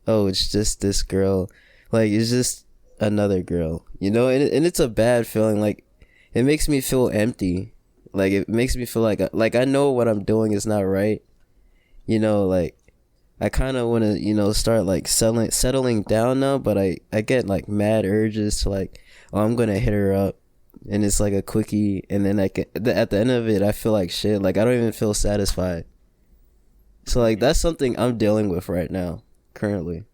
oh, it's just this girl. Like, it's just another girl, you know? And it's a bad feeling. Like, it makes me feel empty. Like, it makes me feel like I know what I'm doing is not right. You know, like, I kind of want to, you know, start, like, settling down now, but I get, like, mad urges to, like, oh, I'm gonna hit her up, and it's like a quickie, and then like at the end of it, I feel like shit. Like I don't even feel satisfied. So like that's something I'm dealing with right now, currently.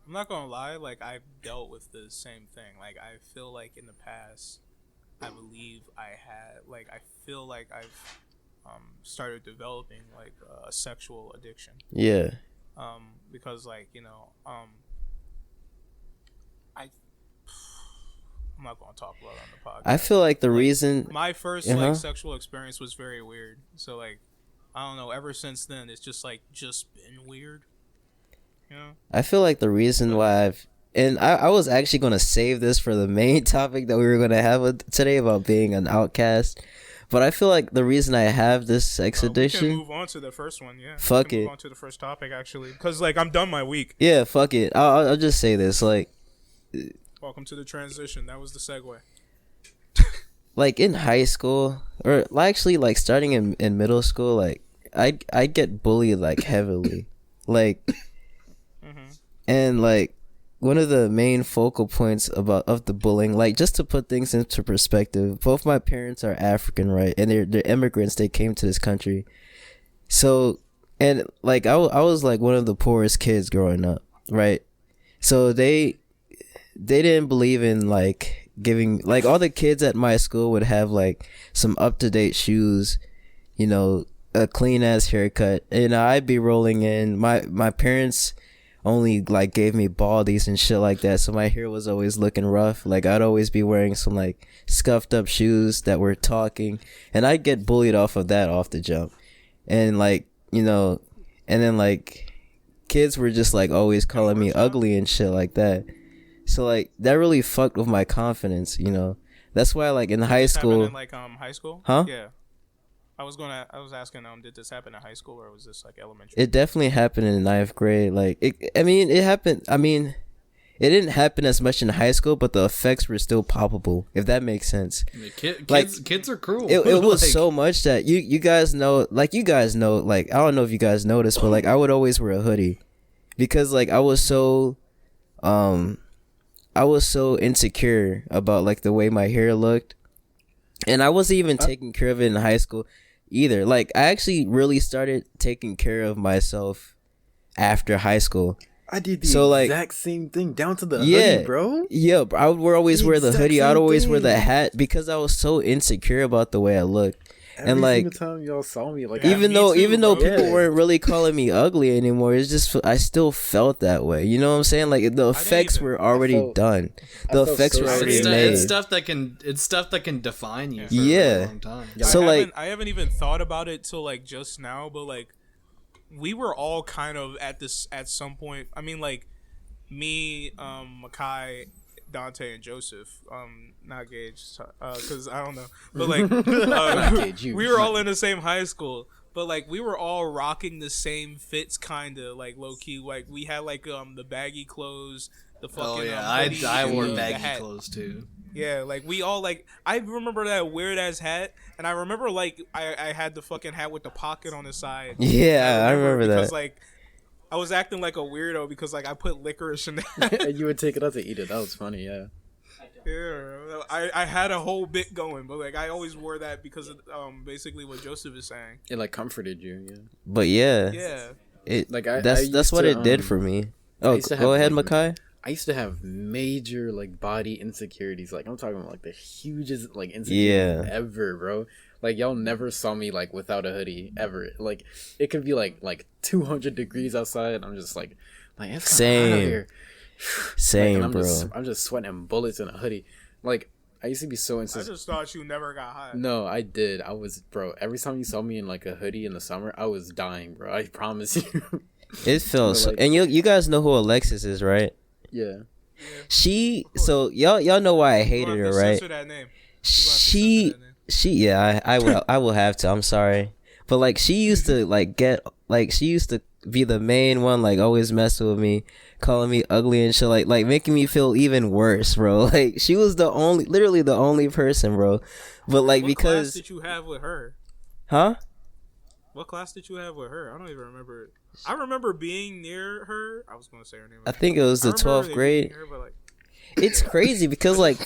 I'm not gonna lie, like I've dealt with the same thing. Like I feel like in the past, I believe I feel like I've started developing like a sexual addiction. Yeah. Because like you know I'm not gonna talk about it on the podcast. I feel like the reason my first like sexual experience was very weird. So like I don't know. Ever since then, it's just been weird. You know. I feel like the reason why I was actually gonna save this for the main topic that we were gonna have today about being an outcast, but I feel like the reason I have this sex addiction. We can move on to the first one. Yeah. Fuck it. Move on to the first topic actually, because like I'm done my week. Yeah. Fuck it. I'll just say this like. Welcome to the transition. That was the segue. Like in high school, or actually like starting in middle school, like I get bullied like heavily, like, and like one of the main focal points of the bullying, like just to put things into perspective, both my parents are African, right? And they're immigrants. They came to this country. So, and like I was like one of the poorest kids growing up, right? So they didn't believe in like giving, like all the kids at my school would have like some up-to-date shoes, you know, a clean ass haircut. And I'd be rolling in. My parents only like gave me baldies and shit like that, so my hair was always looking rough. Like I'd always be wearing some like scuffed up shoes that were talking, and I'd get bullied off of that off the jump. And like, you know, and then like kids were just like always calling me ugly and shit like that. So like that really fucked with my confidence, you know. That's why like in high school, in, like high school, huh? Yeah. I was asking, did this happen in high school or was this like elementary? It definitely happened in ninth grade. Like, it happened. I mean, it didn't happen as much in high school, but the effects were still palpable, if that makes sense. Kids are cruel. It was like, so much that you guys know, like, I don't know if you guys noticed, but like, I would always wear a hoodie because like I was so insecure about like the way my hair looked, and I wasn't even taking care of it in high school either. Like I actually really started taking care of myself after high school. I did the exact same thing down to the hoodie, bro. Yeah, I would always wear the hoodie. I'd always wear the hat because I was so insecure about the way I looked. Every single time y'all saw me, like even though people weren't really calling me ugly anymore, it's just I still felt that way. You know what I'm saying? Like the effects were already done. The effects were already made. It's stuff that can define you. For a long time. So I haven't even thought about it till like just now, but like we were all kind of at some point. I mean, like me, Makai, Dante, and Joseph, not Gage, because I don't know, but like we were all in the same high school, but like we were all rocking the same fits, kind of like low key. Like we had like the baggy clothes, the fucking I wore baggy clothes too. Yeah, like we all like I remember that weird ass hat, and I remember like I had the fucking hat with the pocket on the side. Yeah, I remember that. Because like I was acting like a weirdo because like I put licorice in there. And you would take it out to eat it. That was funny, yeah. Yeah, I had a whole bit going, but like I always wore that because of basically what Joseph is saying. It like comforted you, yeah. But yeah, it like that's what it did for me. Oh, go ahead, Makai. I used to have major like body insecurities. Like I'm talking about like the hugest like insecurities ever, bro. Like y'all never saw me like without a hoodie ever. Like it could be like 200 degrees outside. I'm just like it's same hot out here. Same, like, bro. I'm just sweating bullets in a hoodie. Like I used to be so insecure. I just thought you never got hot. No, I did. I was, bro. Every time you saw me in like a hoodie in the summer, I was dying, bro. I promise you. It feels like, and you guys know who Alexis is, right? Yeah. So y'all know why I hated her, right? That name. She I will have to. I'm sorry, but like she used to she used to be the main one, like always messing with me, calling me ugly and shit, like making me feel even worse, bro. Like she was literally the only person, bro. But like what class did you have with her? Huh? What class did you have with her? I don't even remember it. I remember being near her. I was going to say her name. I think it was the 12th grade. Her, but it's crazy because like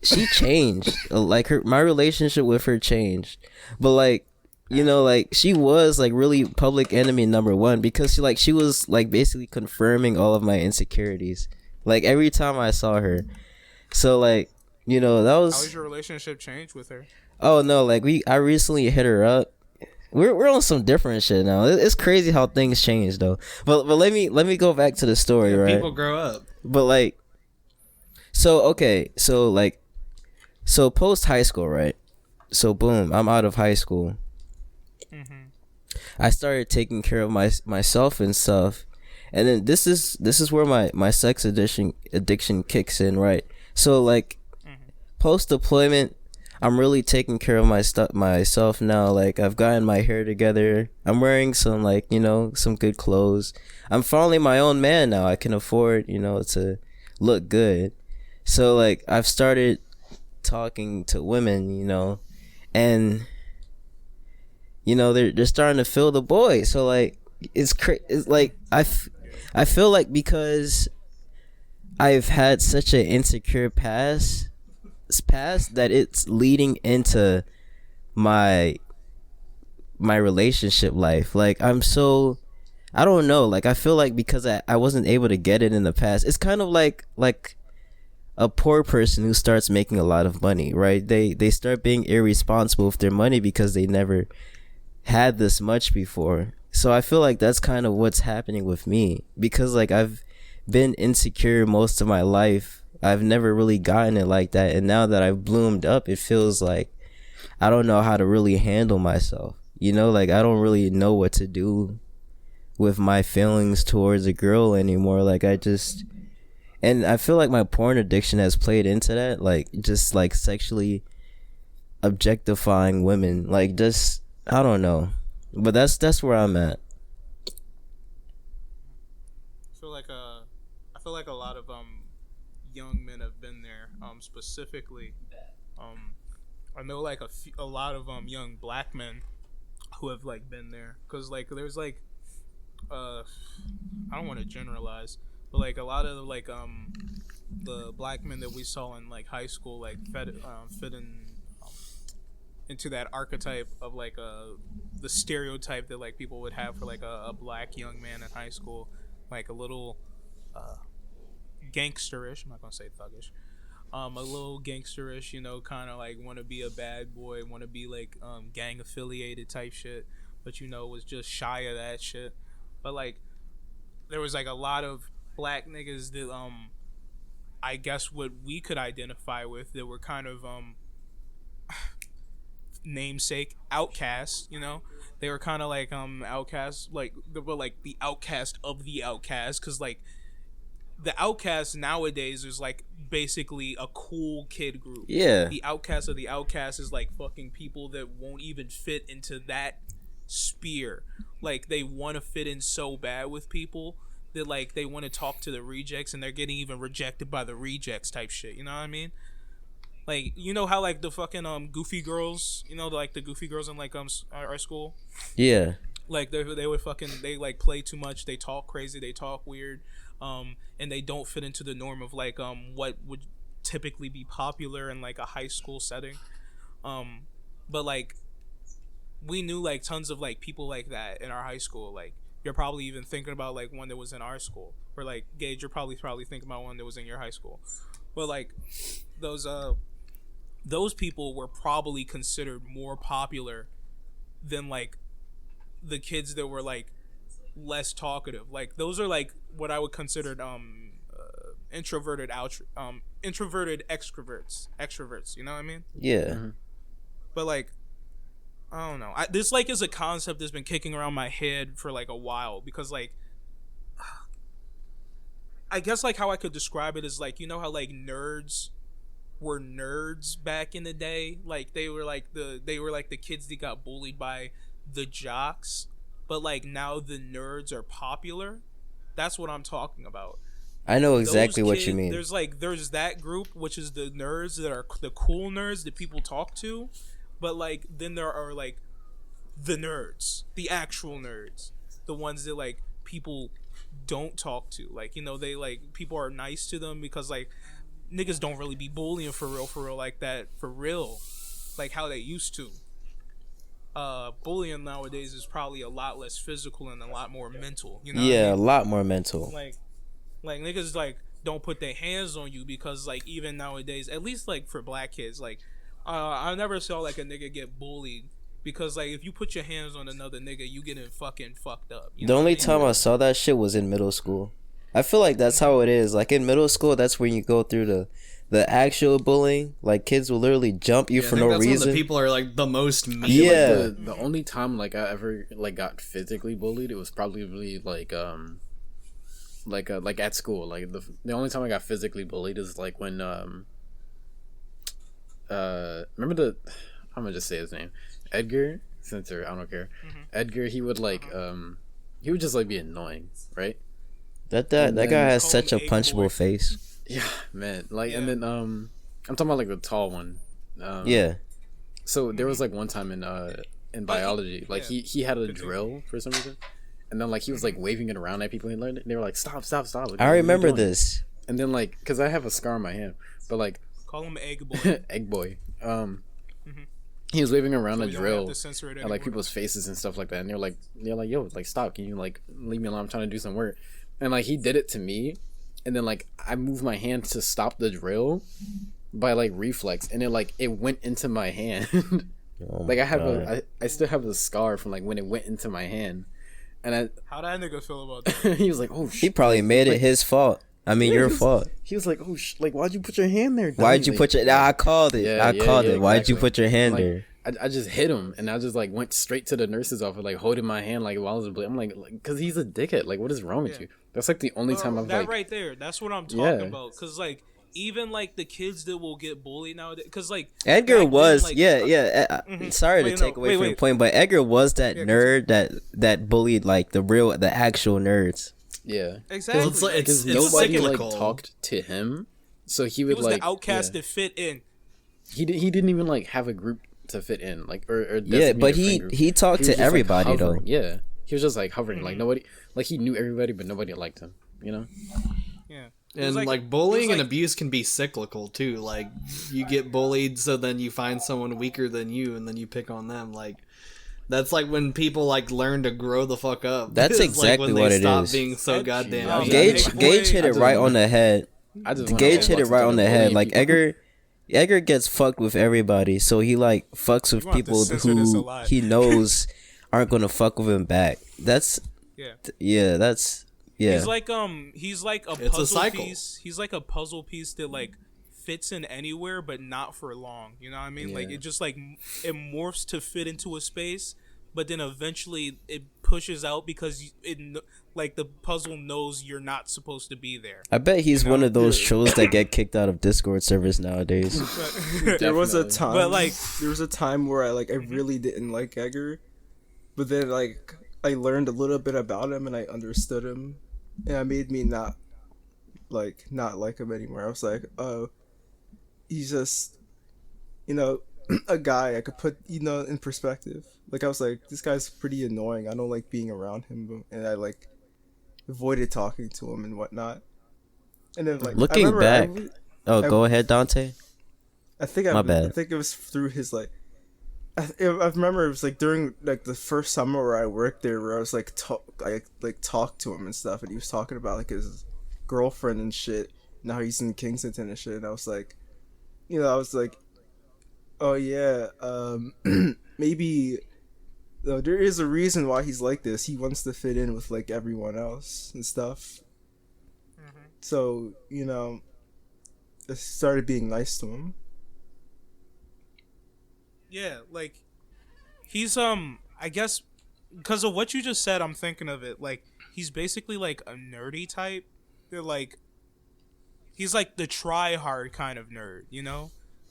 she changed. Like my relationship with her changed. But like, you know, like she was like really public enemy number one because she was like basically confirming all of my insecurities. Like every time I saw her. So like, you know, that was. How was your relationship change with her? Oh no, like I recently hit her up. We're on some different shit now. It's crazy how things change though. But let me go back to the story, right? People grow up. But like, so post high school, right? So boom, I'm out of high school. Mm-hmm. I started taking care of myself and stuff, and then this is where my sex addiction kicks in, right? So like, post deployment, I'm really taking care of myself now. Like I've gotten my hair together. I'm wearing some like, you know, some good clothes. I'm finally my own man now. I can afford, you know, to look good. So like I've started talking to women, you know, and you know they're starting to fill the boy. So like it's like I feel like because I've had such an insecure past that it's leading into my relationship life. Like I don't know, like I feel like because I wasn't able to get it in the past, it's kind of like a poor person who starts making a lot of money, right? They start being irresponsible with their money because they never had this much before. So I feel like that's kind of what's happening with me, because like I've been insecure most of my life. I've never really gotten it like that, and now that I've bloomed up, it feels like I don't know how to really handle myself. You know, like I don't really know what to do with my feelings towards a girl anymore. Like and I feel like my porn addiction has played into that, like just like sexually objectifying women. Like just I don't know, but that's where I'm at. I feel like a lot of young men have been there. Specifically, I know like a lot of young black men who have like been there, because like there's like I don't want to generalize, but like a lot of like the black men that we saw in like high school like fit into that archetype of like the stereotype that like people would have for like a black young man in high school, like a little gangsterish. I'm not gonna say thuggish. A little gangsterish, you know, kind of like want to be a bad boy, want to be like gang affiliated type shit, but you know was just shy of that shit. But like there was like a lot of black niggas that I guess what we could identify with, that were kind of namesake outcasts, you know. They were kind of like outcasts, like they were like the outcast of the outcast, because like the outcasts nowadays is like basically a cool kid group. Yeah. The outcast of the outcast is like fucking people that won't even fit into that sphere. Like they want to fit in so bad with people that like they want to talk to the rejects, and they're getting even rejected by the rejects type shit. You know what I mean? Like, you know how like the fucking goofy girls, you know, like the goofy girls in like our school. Yeah. Like they would fucking, they like play too much, they talk crazy, they talk weird, and they don't fit into the norm of like what would typically be popular in like a high school setting. But like we knew like tons of like people like that in our high school. Like you're probably even thinking about like one that was in our school, or like Gage, you're probably thinking about one that was in your high school. But like those people were probably considered more popular than like the kids that were like less talkative. Like those are like what I would consider introverted extroverts, you know what I mean? Yeah. Mm-hmm. But like I don't know, this like is a concept that's been kicking around my head for like a while, because like I guess like how I could describe it is like, you know how like nerds were nerds back in the day, like they were like the kids that got bullied by the jocks, but like now the nerds are popular. That's what I'm talking about. I know exactly what you mean. There's that group, which is the nerds that are the cool nerds that people talk to, but like then there are like the nerds, the actual nerds, the ones that like people don't talk to. Like, you know, they like people are nice to them because like niggas don't really be bullying for real like that for real, like how they used to. Bullying nowadays is probably a lot less physical and a lot more mental, you know? Yeah, what I mean? a lot more mental. Like niggas like don't put their hands on you, because like even nowadays, at least like for black kids, like I never saw like a nigga get bullied, because like if you put your hands on another nigga, you getting fucking fucked up. The only time I saw that shit was in middle school. I feel like that's how it is. Like in middle school, that's when you go through the actual bullying. Like kids will literally jump you for no reason. When the people are like the most mean. Yeah. Like, the only time like I ever like got physically bullied, it was probably like at school. Like the only time I got physically bullied is like when remember I'm gonna just say his name, Edgar. Censor, I don't care. Mm-hmm. Edgar, he would like he would just like be annoying, right? That guy has such a punchable face. Yeah, man. Like, yeah. And then I'm talking about like the tall one. Yeah. So there was like one time in biology, like he had a drill for some reason, and then like he was like waving it around at people and they were like stop. Like, I remember this. And then like because I have a scar on my hand, but like call him Egg Boy. Egg Boy. He was waving around a drill at like people's faces and stuff like that, and they're like yo, like stop, can you like leave me alone, I'm trying to do some work. And like he did it to me, and then like I moved my hand to stop the drill by like reflex, and it went into my hand. Like I have I still have the scar from like when it went into my hand. And how that nigga feel about that? He was like, oh shit. He probably made it his fault. I mean, your fault. He was like, oh like why'd you put your hand there? Why'd you put your? Nah, I called it. Yeah, I called it. exactly. Why'd you put your hand like, there? I just hit him, and I just like went straight to the nurse's office, like holding my hand like while I was bleeding. I'm like, because he's a dickhead. Like, what is wrong with you? That's like the only time I've that like right there. That's what I'm talking about. Because like even like the kids that will get bullied nowadays. Because like Edgar was then, like, sorry to take away from your point, but Edgar was that nerd that bullied like the actual nerds. Yeah, exactly. It's nobody like talked to him, so he would was like the outcast that fit in. He didn't even like have a group to fit in, like or yeah, but he talked to everybody like, though. Yeah, he was just like hovering, like nobody, like he knew everybody, but nobody liked him. You know. Yeah. And like bullying and abuse can be cyclical too. Like you get bullied, so then you find someone weaker than you, and then you pick on them. Like that's like when people like learn to grow the fuck up. That's exactly like what it stop is. Being so goddamn. Gage hit it right on the head. Gage hit it right on the head. Like Edgar gets fucked with everybody, so he like fucks with people who he knows aren't gonna fuck with him back. That's that's. Yeah. He's like a puzzle piece. He's like a puzzle piece that like fits in anywhere but not for long. You know what I mean? Like it just like it morphs to fit into a space, but then eventually it pushes out because it like the puzzle knows you're not supposed to be there. I bet he's one of those trolls that get kicked out of Discord servers nowadays. There was a time where I really didn't like Edgar, but then like I learned a little bit about him and I understood him. And it made me not like him anymore. I was like, oh, he's just, a guy I could put, in perspective. Like, I was like, this guy's pretty annoying. I don't like being around him. And I, like, avoided talking to him and whatnot. And then, like, looking back. Go ahead, Dante. I think it was through his, like, I remember it was like during like the first summer where I worked there, where I was like talked to him and stuff, and he was talking about like his girlfriend and shit. Now he's in Kingston and shit, and I was like, oh yeah, maybe there is a reason why he's like this. He wants to fit in with like everyone else and stuff. So I started being nice to him. Yeah, like he's I guess because of what you just said, I'm thinking of it. Like he's basically like a nerdy type. They're like he's like the try hard kind of nerd,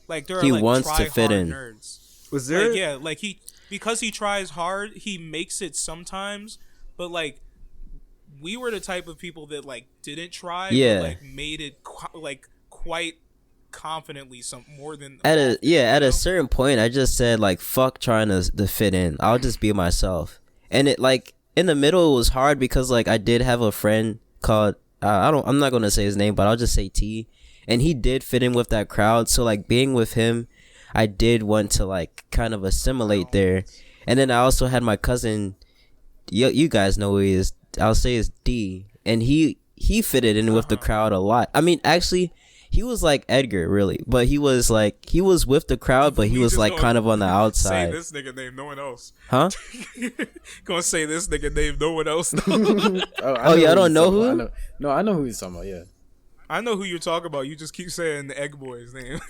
Like there are like wants to fit in. Nerds. Was there? Like because he tries hard, he makes it sometimes. But like we were the type of people that like didn't try, but like made it quite confidently more than at a certain point I just said like fuck trying to fit in, I'll just be myself. And it like in the middle it was hard because like I did have a friend called I'm not gonna say his name, but I'll just say T, and he did fit in with that crowd, so like being with him I did want to like kind of assimilate there. And then I also had my cousin, you guys know who he is, I'll say is D, and he fitted in with the crowd a lot. I mean actually he was like Edgar, really, but he was with the crowd, but he was like kind of on the outside. Say this nigga name, no one else. Huh? Gonna say this nigga name, no one else. I don't know who. I know who he's talking about. Yeah, I know who you're talking about. You just keep saying the Egg Boy's name.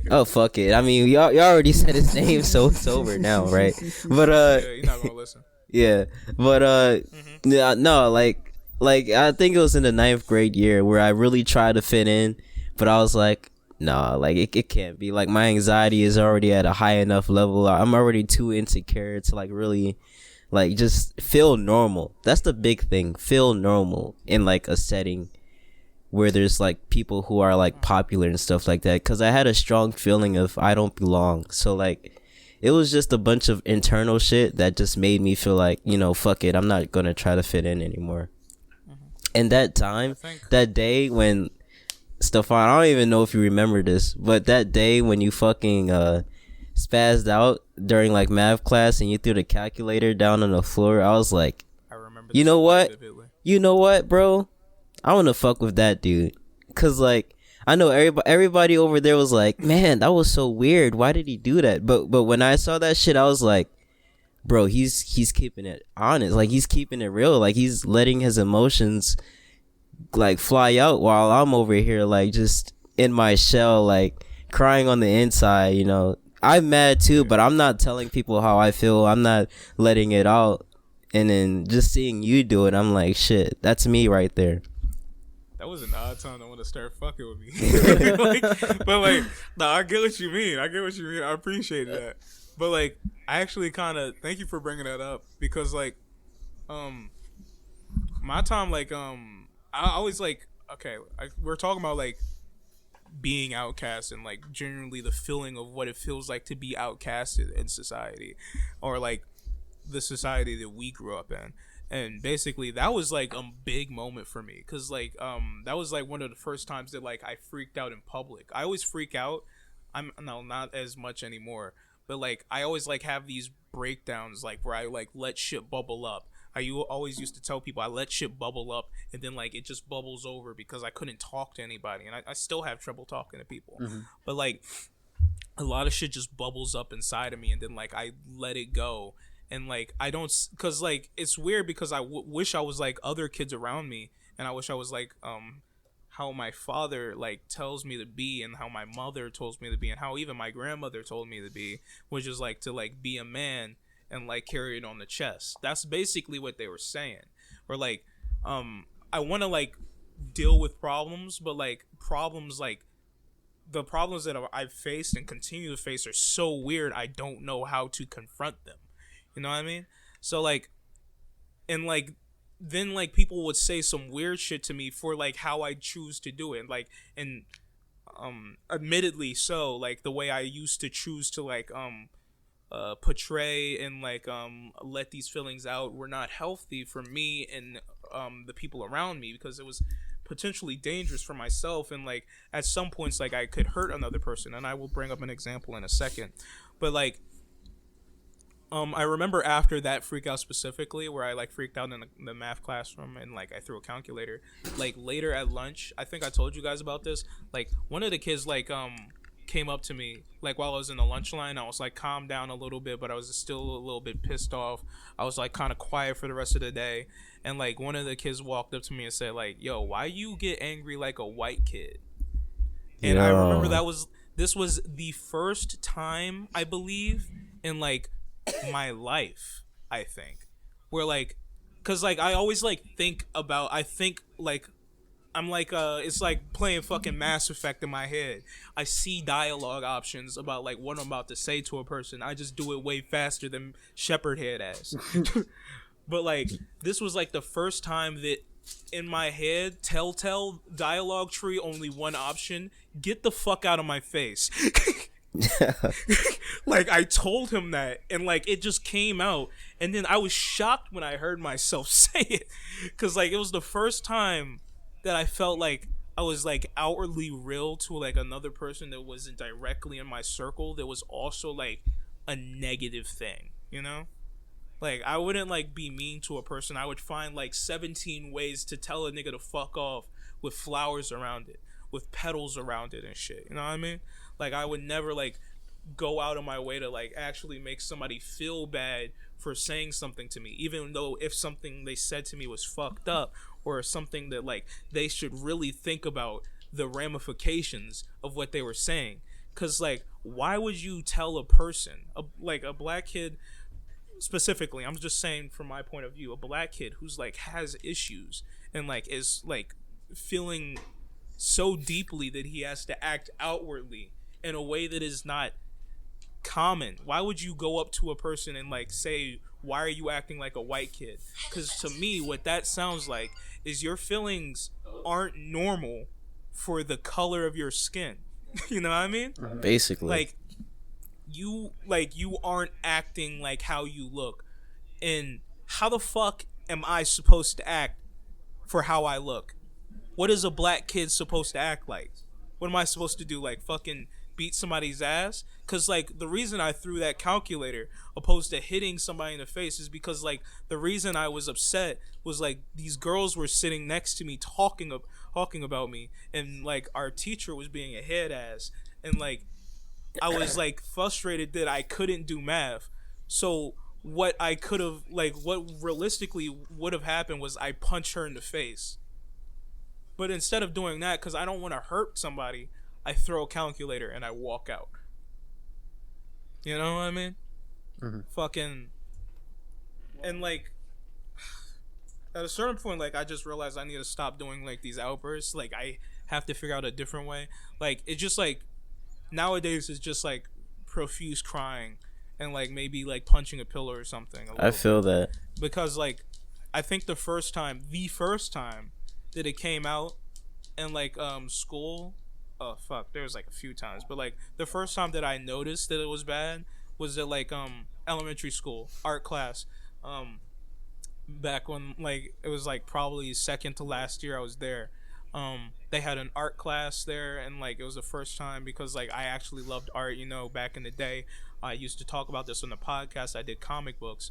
Oh fuck it. I mean, y'all already said his name, so it's over now, right? But yeah, you're not gonna listen. Yeah, but no, like I think it was in the 9th grade year where I really tried to fit in. But I was like, nah, like it can't be. Like my anxiety is already at a high enough level. I'm already too insecure to like really like just feel normal. That's the big thing. Feel normal in like a setting where there's like people who are like popular and stuff like that. Cause I had a strong feeling of I don't belong. So like it was just a bunch of internal shit that just made me feel like, you know, fuck it, I'm not gonna try to fit in anymore. And that time, that day when Stefan, I don't even know if you remember this, but that day when you fucking spazzed out during like math class and you threw the calculator down on the floor, I was like, I remember. You know what? You know what, bro? I want to fuck with that dude, cause like I know everybody over there was like, man, that was so weird. Why did he do that? But when I saw that shit, I was like, bro, he's keeping it honest. Like he's keeping it real. Like he's letting his emotions like fly out while I'm over here like just in my shell, like crying on the inside. You know, I'm mad too, but I'm not telling people how I feel. I'm not letting it out. And then just seeing you do it, I'm like, shit, that's me right there. That was an odd time to want to start fucking with me. But like, no, I get what you mean. I appreciate that. But like, I actually kind of thank you for bringing that up, because like, my time, like, I always like, okay, we're talking about like being outcast and like generally the feeling of what it feels like to be outcasted in society, or like the society that we grew up in. And basically that was like a big moment for me, because like that was like one of the first times that like I freaked out in public. I always freak out. Not as much anymore, but like I always like have these breakdowns like where I like let shit bubble up. Always used to tell people I let shit bubble up, and then like it just bubbles over because I couldn't talk to anybody, and I still have trouble talking to people. But like a lot of shit just bubbles up inside of me, and then like I let it go. And like I don't, cause like it's weird, because I wish I was like other kids around me, and I wish I was like how my father like tells me to be, and how my mother tells me to be, and how even my grandmother told me to be, which is like to like be a man and like carry it on the chest. That's basically what they were saying. Or like I want to like deal with problems, but like problems like the problems that I've faced and continue to face are so weird, I don't know how to confront them. You know what I mean? So like, and like, then like people would say some weird shit to me for like how I choose to do it. And like, and admittedly so, like the way I used to choose to like portray and like let these feelings out were not healthy for me and the people around me, because it was potentially dangerous for myself. And like at some points like I could hurt another person, and I will bring up an example in a second. But like I remember after that freak out specifically, where I like freaked out in the math classroom and like I threw a calculator, like later at lunch, I think I told you guys about this, like one of the kids like came up to me like while I was in the lunch line. I was like calmed down a little bit, but I was still a little bit pissed off. I was like kind of quiet for the rest of the day, and like one of the kids walked up to me and said like, yo, why you get angry like a white kid? And I remember this was the first time, I believe, in like my life, I think, where like, cause like I always like like I'm like it's like playing fucking Mass Effect in my head. I see dialogue options about like what I'm about to say to a person. I just do it way faster than Shepard head ass. But like this was like the first time that in my head, telltale dialogue tree, only one option: get the fuck out of my face. Like I told him that, and like it just came out, and then I was shocked when I heard myself say it, because like it was the first time that I felt like I was like outwardly real to like another person that wasn't directly in my circle, that was also like a negative thing, you know? Like I wouldn't like be mean to a person. I would find like 17 ways to tell a nigga to fuck off, with flowers around it, with petals around it and shit, you know what I mean? Like I would never like go out of my way to like actually make somebody feel bad for saying something to me, even though if something they said to me was fucked up, or something that like they should really think about the ramifications of what they were saying. Cause like, why would you tell a person, like a black kid specifically, I'm just saying from my point of view, a black kid who's like has issues and like is like feeling so deeply that he has to act outwardly in a way that is not common. Why would you go up to a person and like say, why are you acting like a white kid? Because to me what that sounds like is your feelings aren't normal for the color of your skin. You know what I mean? Basically, like you aren't acting like how you look, and how the fuck am I supposed to act for how I look? What is a black kid supposed to act like? What am I supposed to do? Like fucking beat somebody's ass? Cause like the reason I threw that calculator opposed to hitting somebody in the face is because like the reason I was upset was like these girls were sitting next to me talking about me, and like our teacher was being a head ass, and like I was like frustrated that I couldn't do math. So what I could have like what realistically would have happened was I punch her in the face. But instead of doing that, because I don't want to hurt somebody, I throw a calculator and I walk out. You know what I mean? Mm-hmm. Fucking. And like, at a certain point, like, I just realized I need to stop doing like these outbursts. Like, I have to figure out a different way. Like, it's just like, nowadays it's just like profuse crying and like maybe like punching a pillow or something. I feel that. Because like, I think the first time that it came out in like school, oh fuck, there was like a few times, but like the first time that I noticed that it was bad was at like elementary school art class, back when like it was like probably second to last year I was there. They had an art class there, and like it was the first time because like I actually loved art, you know. Back in the day, I used to talk about this on the podcast. I did comic books,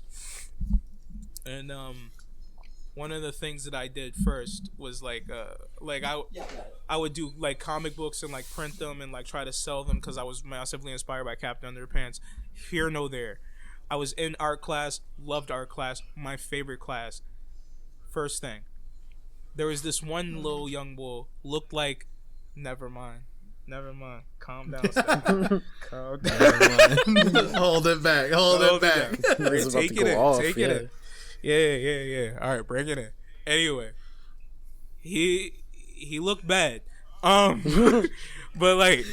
and one of the things that I did first was like I would do like comic books and like print them and like try to sell them because I was massively inspired by Captain Underpants. Here no there, I was in art class, loved art class, my favorite class. First thing, there was this one little young boy, looked like, never mind, calm down, calm down. Hold it back. Take it in. Yeah. All right, bring it in. Anyway, he looked bad. But like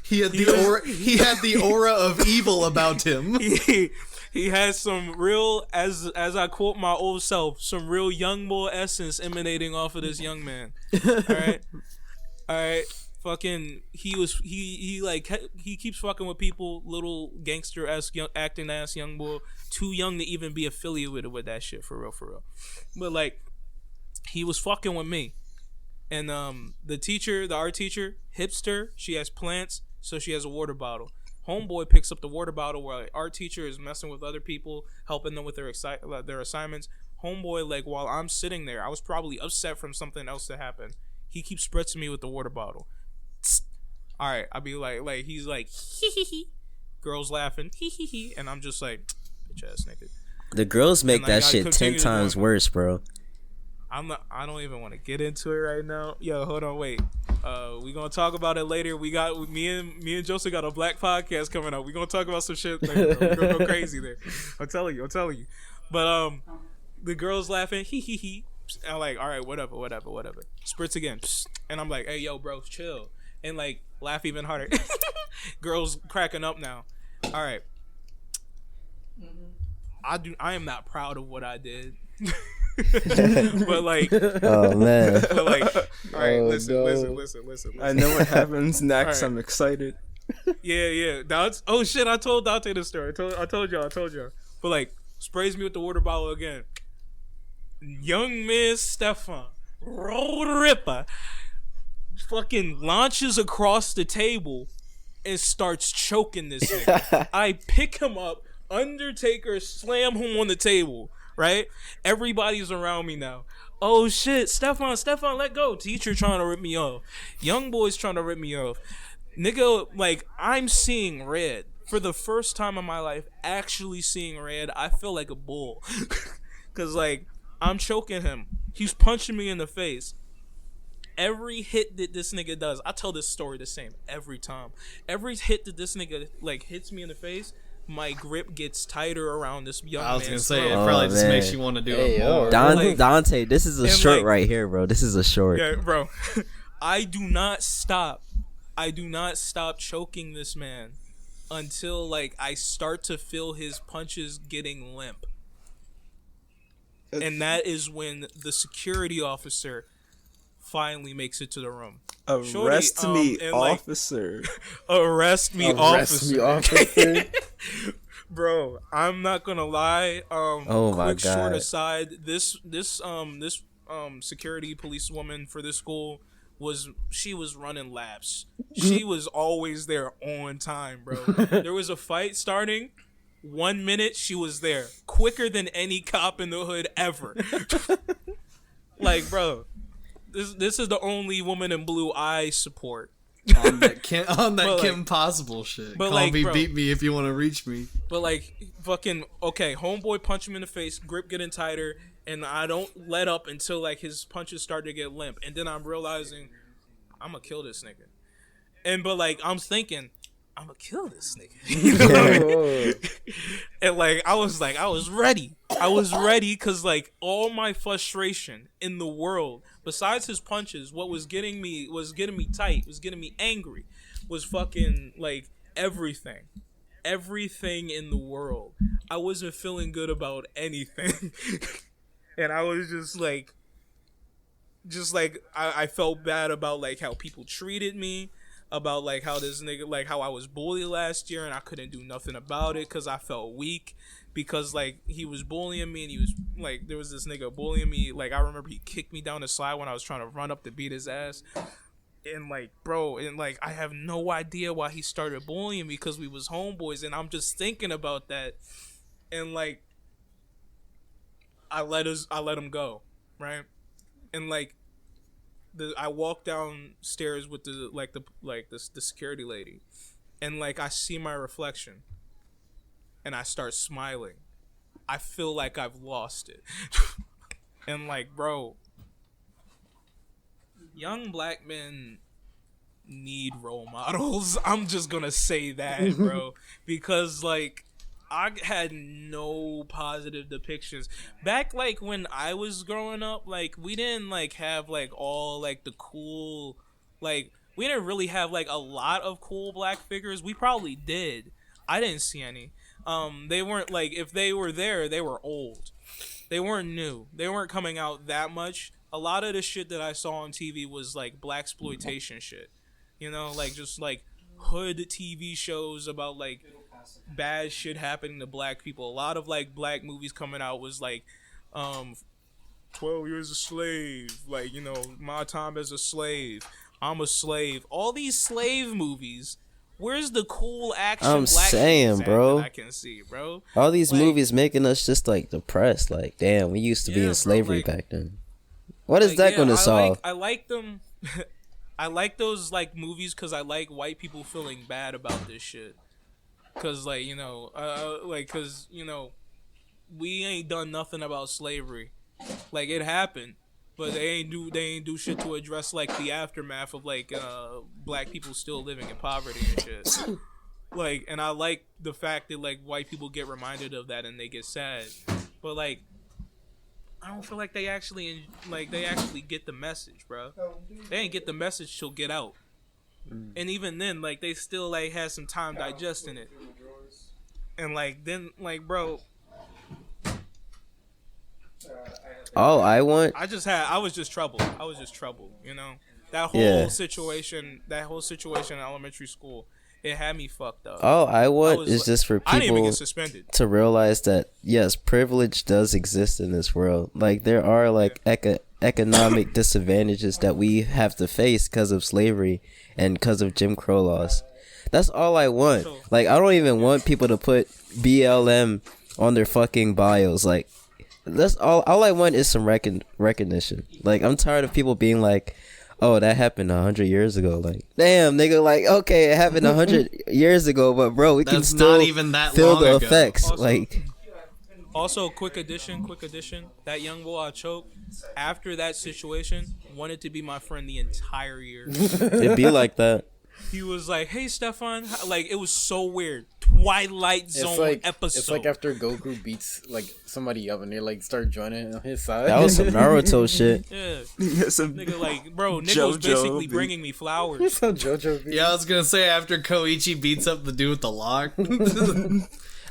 he had the aura of evil about him. He has some real, as I quote my old self, some real young boy essence emanating off of this young man. All right. Fucking, he keeps fucking with people, little gangster-esque, acting ass young boy, too young to even be affiliated with that shit, for real. But like, he was fucking with me, and the art teacher, hipster, she has plants, so she has a water bottle. Homeboy picks up the water bottle while the art teacher is messing with other people, helping them with their assignments. Homeboy, like, while I'm sitting there, I was probably upset from something else that happened. He keeps spritzing me with the water bottle. All right, I'll be like he's like hee hee hee, girls laughing hee hee hee, and I'm just like, bitch ass nigga. The girls make that shit 10 times worse, bro. I don't even want to get into it right now. Yo, hold on, wait. We gonna talk about it later. We got me and Joseph got a black podcast coming up. We gonna talk about some shit later, bro. We gonna go crazy there. I'm telling you. But the girls laughing hee hee hee. I'm like, all right, whatever. Spritz again, and I'm like, hey, yo, bro, chill, and like laugh even harder. Girls cracking up now. All right, I am not proud of what I did. But like, oh man, but like, all right, listen. I know what happens next. Right. I'm excited. Yeah. Oh shit, I told Dante this story. I told y'all. But like, sprays me with the water bottle again. Young Miss Stefan, Road Ripper, fucking launches across the table and starts choking this nigga. I pick him up, Undertaker slam him on the table, right? Everybody's around me now. Oh shit, Stefan, let go. Teacher trying to rip me off. Young boy's trying to rip me off. Nigga, like, I'm seeing red. For the first time in my life, actually seeing red, I feel like a bull. Cause like, I'm choking him. He's punching me in the face. Every hit that this nigga does, I tell this story the same every time. Every hit that this nigga like hits me in the face, my grip gets tighter around this young man. I was gonna say, it probably just makes you want to do it more. Dante, this is a short right here, bro. This is a short. Yeah, bro. I do not stop choking this man until like I start to feel his punches getting limp. And that is when the security officer finally makes it to the room. Arrest me, officer. Arrest me, Arrest me, officer. Bro, I'm not gonna lie. Oh my quick God. short aside, this security police woman for this school was running laps. She was always there on time, bro. There was a fight starting. 1 minute she was there, quicker than any cop in the hood ever. Like, bro, this is the only woman in blue I support. on that Kim Possible shit. But Call like, me, bro, beat me if you want to reach me. But like, fucking okay, homeboy punch him in the face, grip getting tighter, and I don't let up until like his punches start to get limp, and then I'm realizing I'm gonna kill this nigga. But like I'm thinking, I'm gonna kill this nigga. You know what I mean? And like I was ready. I was ready because like all my frustration in the world, besides his punches, what was getting me tight, was getting me angry, was fucking like everything in the world. I wasn't feeling good about anything. And I was just like I felt bad about like how people treated me, about like how this nigga, like how I was bullied last year and I couldn't do nothing about it because I felt weak, because like he was bullying me and he was like, there was this nigga bullying me. Like I remember he kicked me down the slide when I was trying to run up to beat his ass. And like, bro, and like I have no idea why he started bullying me, because we was homeboys, and I'm just thinking about that. And like I let him go, right? And like I walk downstairs with the security lady, and like I see my reflection, and I start smiling. I feel like I've lost it. And like, bro, young black men need role models. I'm just gonna say that, bro, because like I had no positive depictions back like when I was growing up. Like we didn't like have like all like the cool, like we didn't really have like a lot of cool black figures. We probably did. I didn't see any. They weren't like, if they were there, they were old. They weren't new. They weren't coming out that much. A lot of the shit that I saw on TV was like blaxploitation shit. You know, like just like hood TV shows about like bad shit happening to black people. A lot of like black movies coming out was like 12 Years a Slave, like, you know, My Time as a Slave, I'm a Slave. All these slave movies. Where's the cool action? I'm black saying, bro. that I can see, bro. All these like, movies making us just like depressed. Like, damn, we used to be in slavery back then. What is that going to solve? I like them. I like those like movies because I like white people feeling bad about this shit. Cause like, you know, cause you know, we ain't done nothing about slavery. Like it happened, but they ain't do shit to address like the aftermath of like black people still living in poverty and shit. Like, and I like the fact that like white people get reminded of that and they get sad, but like I don't feel like they actually get the message, bro. They ain't get the message till Get Out. And even then, like, they still, like, had some time digesting it. And, like, then, like, bro. I was just troubled. You know? That whole situation in elementary school, it had me fucked up. All I want is just for I didn't even people get suspended. to realize that, yes, privilege does exist in this world. Like, there are, like, economic disadvantages that we have to face because of slavery and because of Jim Crow laws. That's all I want. Like, I don't even want people to put BLM on their fucking bios. Like, that's all I want is some recognition. Like, I'm tired of people being like, oh, that happened 100 years ago. Like, damn, nigga, like, okay, it happened 100 years ago, but bro, we can still not even that feel long the ago. effects. Like, Also, quick addition. That young boy I choked, after that situation, wanted to be my friend the entire year. it'd be like that. He was like, "Hey, Stefan," like it was so weird. Twilight Zone episode. It's like after Goku beats like somebody up and they like start joining on his side. That was some Naruto shit. Yeah, Some nigga, like, bro, nigga was basically bringing me flowers. Some JoJo beat. Yeah, I was gonna say after Koichi beats up the dude with the lock.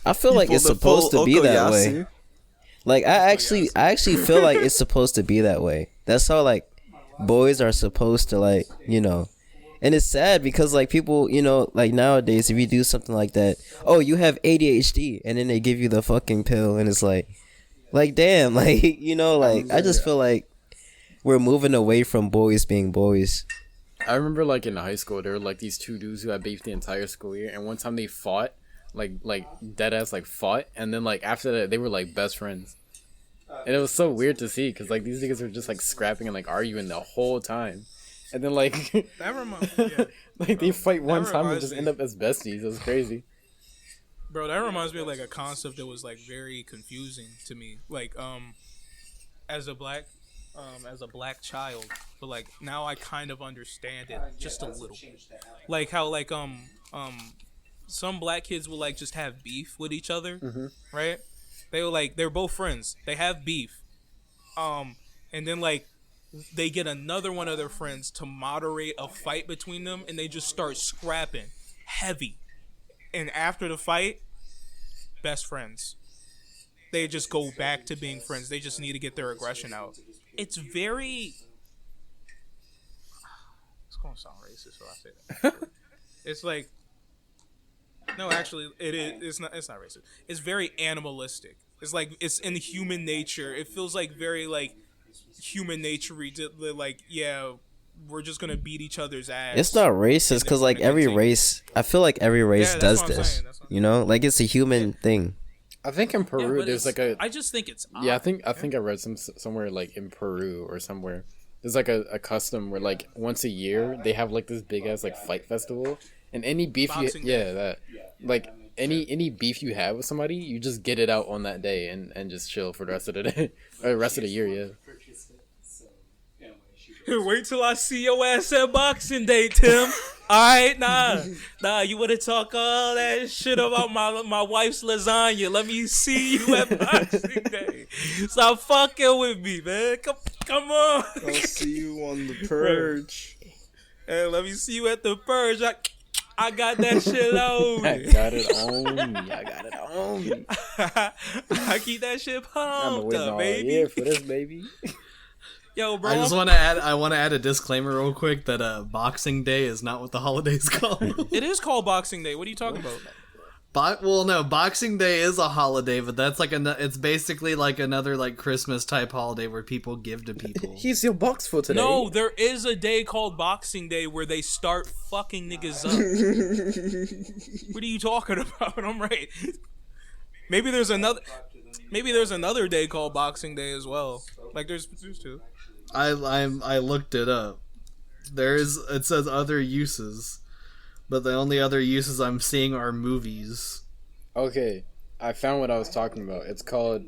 I feel like it's supposed to be that way. Like I actually feel like it's supposed to be that way. That's how like boys are supposed to like, you know. And it's sad because like people, you know, like nowadays if you do something like that, oh, you have ADHD, and then they give you the fucking pill, and it's like damn, like, you know, like I just feel like we're moving away from boys being boys. I remember like in high school there were like these two dudes who had beef the entire school year, and one time they fought, like dead ass like fought, and then like after that they were like best friends. And it was so weird to see because like these niggas were just like scrapping and like arguing the whole time. And then like that reminds yeah. like they fight one time and just end up as besties. It was crazy. Bro, that reminds me of like a concept that was like very confusing to me. Like as a black child, but like now I kind of understand it just a little bit. Like how like some black kids will like just have beef with each other, right? They were like they're both friends. They have beef. And then like they get another one of their friends to moderate a fight between them, and they just start scrapping heavy. And after the fight, best friends. They just go back to being friends. They just need to get their aggression out. It's very... It's going to sound racist if I say that. It's like... No, actually, it is. It's not racist. It's very animalistic. It's like, it's in human nature. It feels like very, like, human nature-y. Like, yeah, we're just going to beat each other's ass. It's not racist, because, like, every race... I feel like every race does this. You know? Like, it's a human thing. I think in Peru there's like a... I just think it's odd. Yeah, I think I read somewhere like in Peru or somewhere. There's like a custom where like once a year they have like this big ass like fight festival, and any beef like any beef you have with somebody, you just get it out on that day and just chill for the rest of the day or the rest of the year. Yeah. Wait till I see your ass at Boxing Day, Tim. Alright, nah, you wanna talk all that shit about my wife's lasagna. Let me see you at Boxing Day. Stop fucking with me, man. Come on. I'll see you on the purge. Hey, let me see you at the purge. I got that shit on. I got it on me. I keep that shit pumped I'm waiting up, all baby. year for this, baby. Yo, bro. I want to add a disclaimer real quick that Boxing Day is not what the holiday's called. It is called Boxing Day. What are you talking about? Well, no, Boxing Day is a holiday, but that's like it's basically like another like Christmas type holiday where people give to people. He's your box for today. No, there is a day called Boxing Day where they start fucking niggas up. What are you talking about? I'm right. Maybe there's another day called Boxing Day as well. Like there's two. I looked it up. It says other uses, but the only other uses I'm seeing are movies. Okay, I found what I was talking about. It's called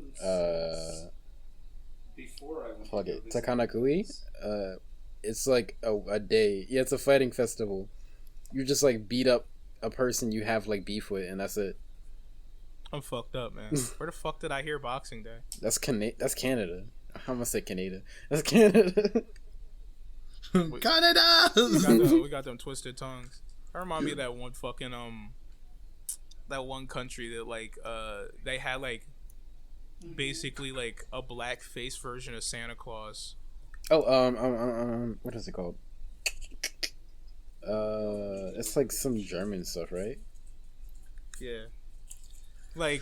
Takanakui. It's like a day. Yeah, it's a fighting festival. You just like beat up a person you have like beef with, and that's it. I'm fucked up, man. Where the fuck did I hear Boxing Day? That's Canada. I'm gonna say Canada. That's Canada. Canada. We got them twisted tongues. That remind me of that one fucking that one country that like they had like basically like a blackface version of Santa Claus. Oh, what is it called? It's like some German stuff, right? Yeah. Like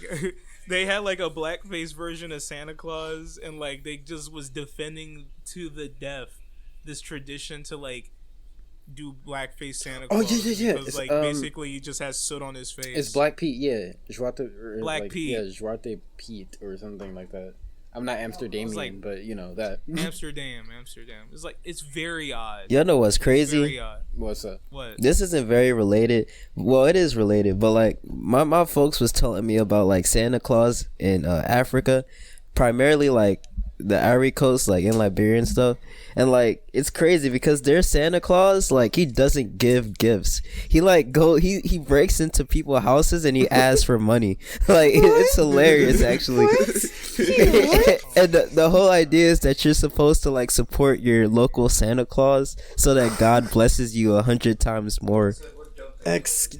they had like a blackface version of Santa Claus, and like they just was defending to the death this tradition to like do blackface Santa Claus. Oh yeah. Because it's, like basically he just has soot on his face. It's Black Pete, yeah. Black like, Pete. Yeah, Zwarte Pete or something like that. I'm not Amsterdamian, like, but you know that. Amsterdam. It's like it's very odd. Y'all know what's crazy? Very odd. What's up? What? This isn't very related. Well, it is related, but like my folks was telling me about like Santa Claus in Africa, primarily like the Ivory Coast, like in Liberia and stuff. And like it's crazy because their Santa Claus, like he doesn't give gifts. He like he breaks into people's houses and he asks for money. Like it's hilarious actually. And the whole idea is that you're supposed to like support your local Santa Claus so that God blesses you 100 times more.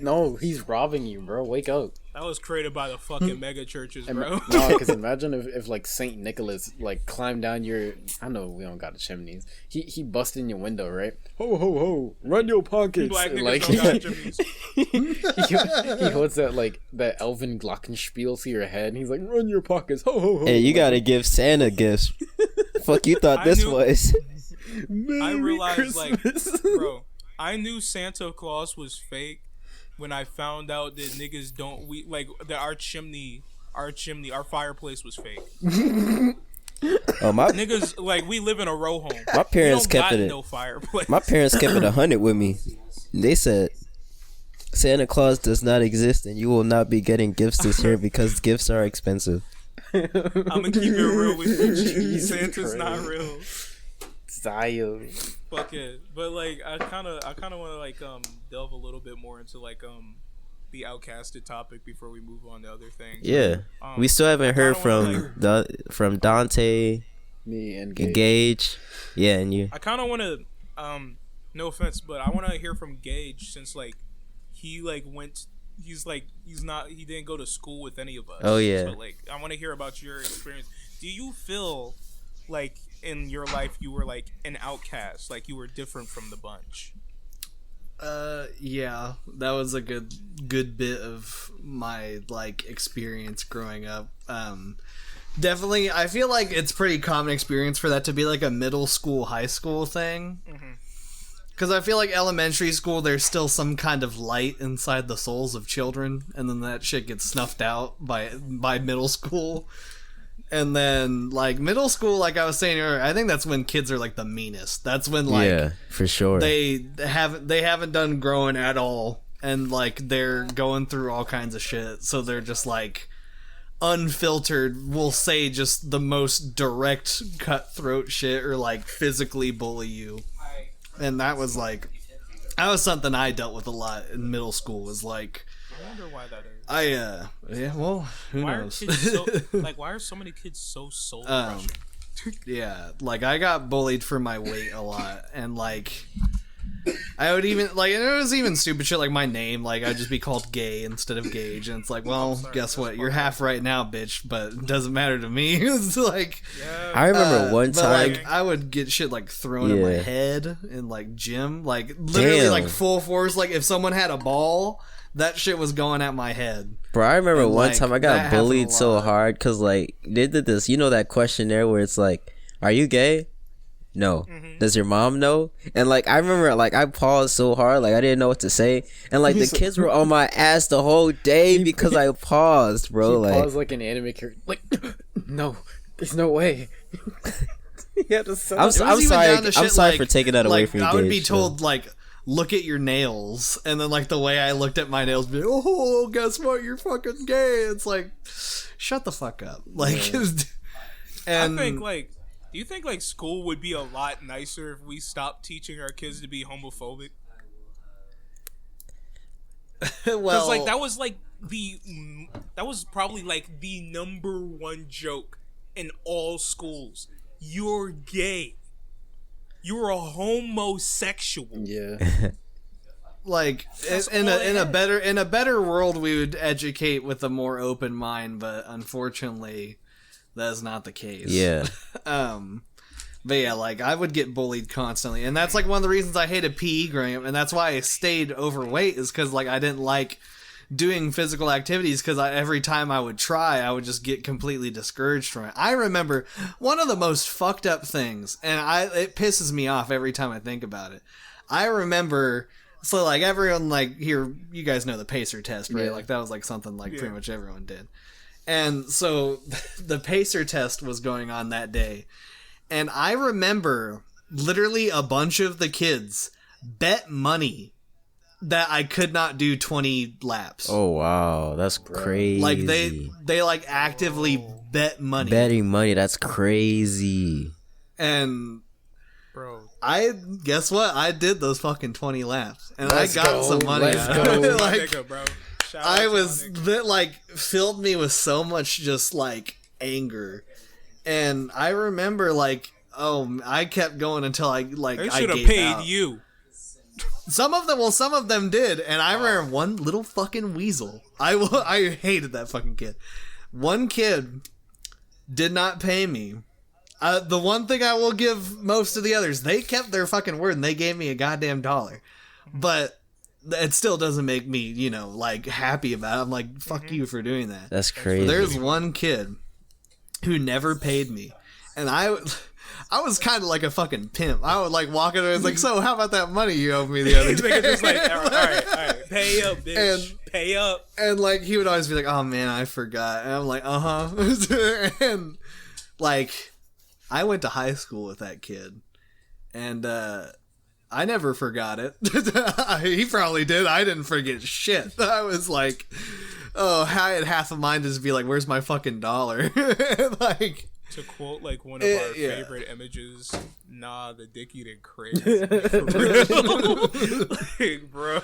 No, he's robbing you, bro. Wake up. That was created by the fucking mega churches, bro. No, because imagine if like Saint Nicholas like climbed down your. I know we don't got the chimneys. He busted in your window, right? Ho ho ho! Run your pockets. Black niggas Like don't got chimneys. he holds that elven glockenspiel to your head, and he's like, "Run your pockets." Ho ho ho! Hey, you gotta give Santa gifts. Fuck you thought this was? I realized, Christmas. Like, bro, I knew Santa Claus was fake when I found out that niggas don't that our fireplace was fake. Oh my niggas, like, we live in a row home. My parents kept it. No fireplace. My parents kept it 100 with me. They said Santa Claus does not exist, and you will not be getting gifts this year because gifts are expensive. I'm gonna keep it real with you, G. Santa's not real. Style. Fuck it. But like, I kind of want to like delve a little bit more into like the Outcasted topic before we move on to other things. Yeah, we still haven't heard from Dante, me and Gage. Yeah, and you. I kind of want to no offense, but I want to hear from Gage since like he like went. He didn't go to school with any of us. Oh yeah. So like, I want to hear about your experience. Do you feel like in your life you were like an outcast, like you were different from the bunch? Yeah, that was a good bit of my like experience growing up. Definitely, I feel like it's pretty common experience for that to be like a middle school, high school thing. Because I feel like elementary school, there's still some kind of light inside the souls of children, and then that shit gets snuffed out by middle school. And then, like, middle school, like I was saying earlier, I think that's when kids are, like, the meanest. That's when, like... Yeah, for sure. They haven't done growing at all. And, like, they're going through all kinds of shit. So they're just, like, unfiltered, we'll say just the most direct cutthroat shit or, like, physically bully you. And that was, like... That was something I dealt with a lot in middle school, was, like... I wonder why that is. Yeah, well, who knows? Why are so many kids so soul crushing? Yeah, like, I got bullied for my weight a lot, and, like, I would even, like, and it was even stupid shit like my name, like, I'd just be called Gay instead of Gage, and it's like, well, guess what, you're half right now, bitch, but it doesn't matter to me. It's like... Yeah. I remember one time... Like, I would get shit, like, thrown in my head in, like, gym, like, literally, like, full force, like, if someone had a ball... That shit was going at my head. Bro, I remember and, one like, time I got bullied so hard because, like, they did this. You know that questionnaire where it's like, are you gay? No. Mm-hmm. Does your mom know? And, like, I remember, like, I paused so hard, like, I didn't know what to say. And, like, the kids were on my ass the whole day because I paused, bro. He paused like an anime character. Like, no, there's no way. I'm sorry for taking that away from you, I would be told, like, look at your nails, and then like the way I looked at my nails, be like, oh, guess what? You're fucking gay. It's like, shut the fuck up. Like, yeah. And I think like, do you think like school would be a lot nicer if we stopped teaching our kids to be homophobic? Well, like that was probably like the number one joke in all schools. You're gay. You're a homosexual. Yeah. Like in a better world, we would educate with a more open mind, but unfortunately, that's not the case. Yeah. But yeah, like I would get bullied constantly, and that's like one of the reasons I hated PE growing up, and that's why I stayed overweight, is because like I didn't like doing physical activities, because every time I would try, I would just get completely discouraged from it. I remember one of the most fucked up things, and it pisses me off every time I think about it. I remember, so like everyone, like here, you guys know the pacer test, right? Yeah. Like that was like something like pretty much everyone did. And so the pacer test was going on that day, and I remember literally a bunch of the kids bet money that I could not do 20 laps. Oh wow, that's crazy. Like they like actively bet money. Betting money, that's crazy. And bro, I guess what? I did those fucking 20 laps, and I got some money. Like, bro. I was that like filled me with so much just like anger, and I remember like I kept going until I like they I should have gave paid out. you. Some of them did, and I remember one little fucking weasel. I hated that fucking kid. One kid did not pay me. The one thing I will give most of the others, they kept their fucking word and they gave me a goddamn $1. But it still doesn't make me, like, happy about it. I'm like, fuck you for doing that. That's crazy. There's one kid who never paid me, and I was kind of like a fucking pimp. I would like walk in there and like, so how about that money you owed me the other day? Just like, all right, pay up, bitch, pay up. And like he would always be like, oh man, I forgot. And I'm like, and like I went to high school with that kid, and I never forgot it. He probably did. I didn't forget shit. I was like, oh, I had half of mine just be like, where's my fucking $1? Like. To quote like one of our favorite images, nah, the dick eating crazy. For real. Like, bro.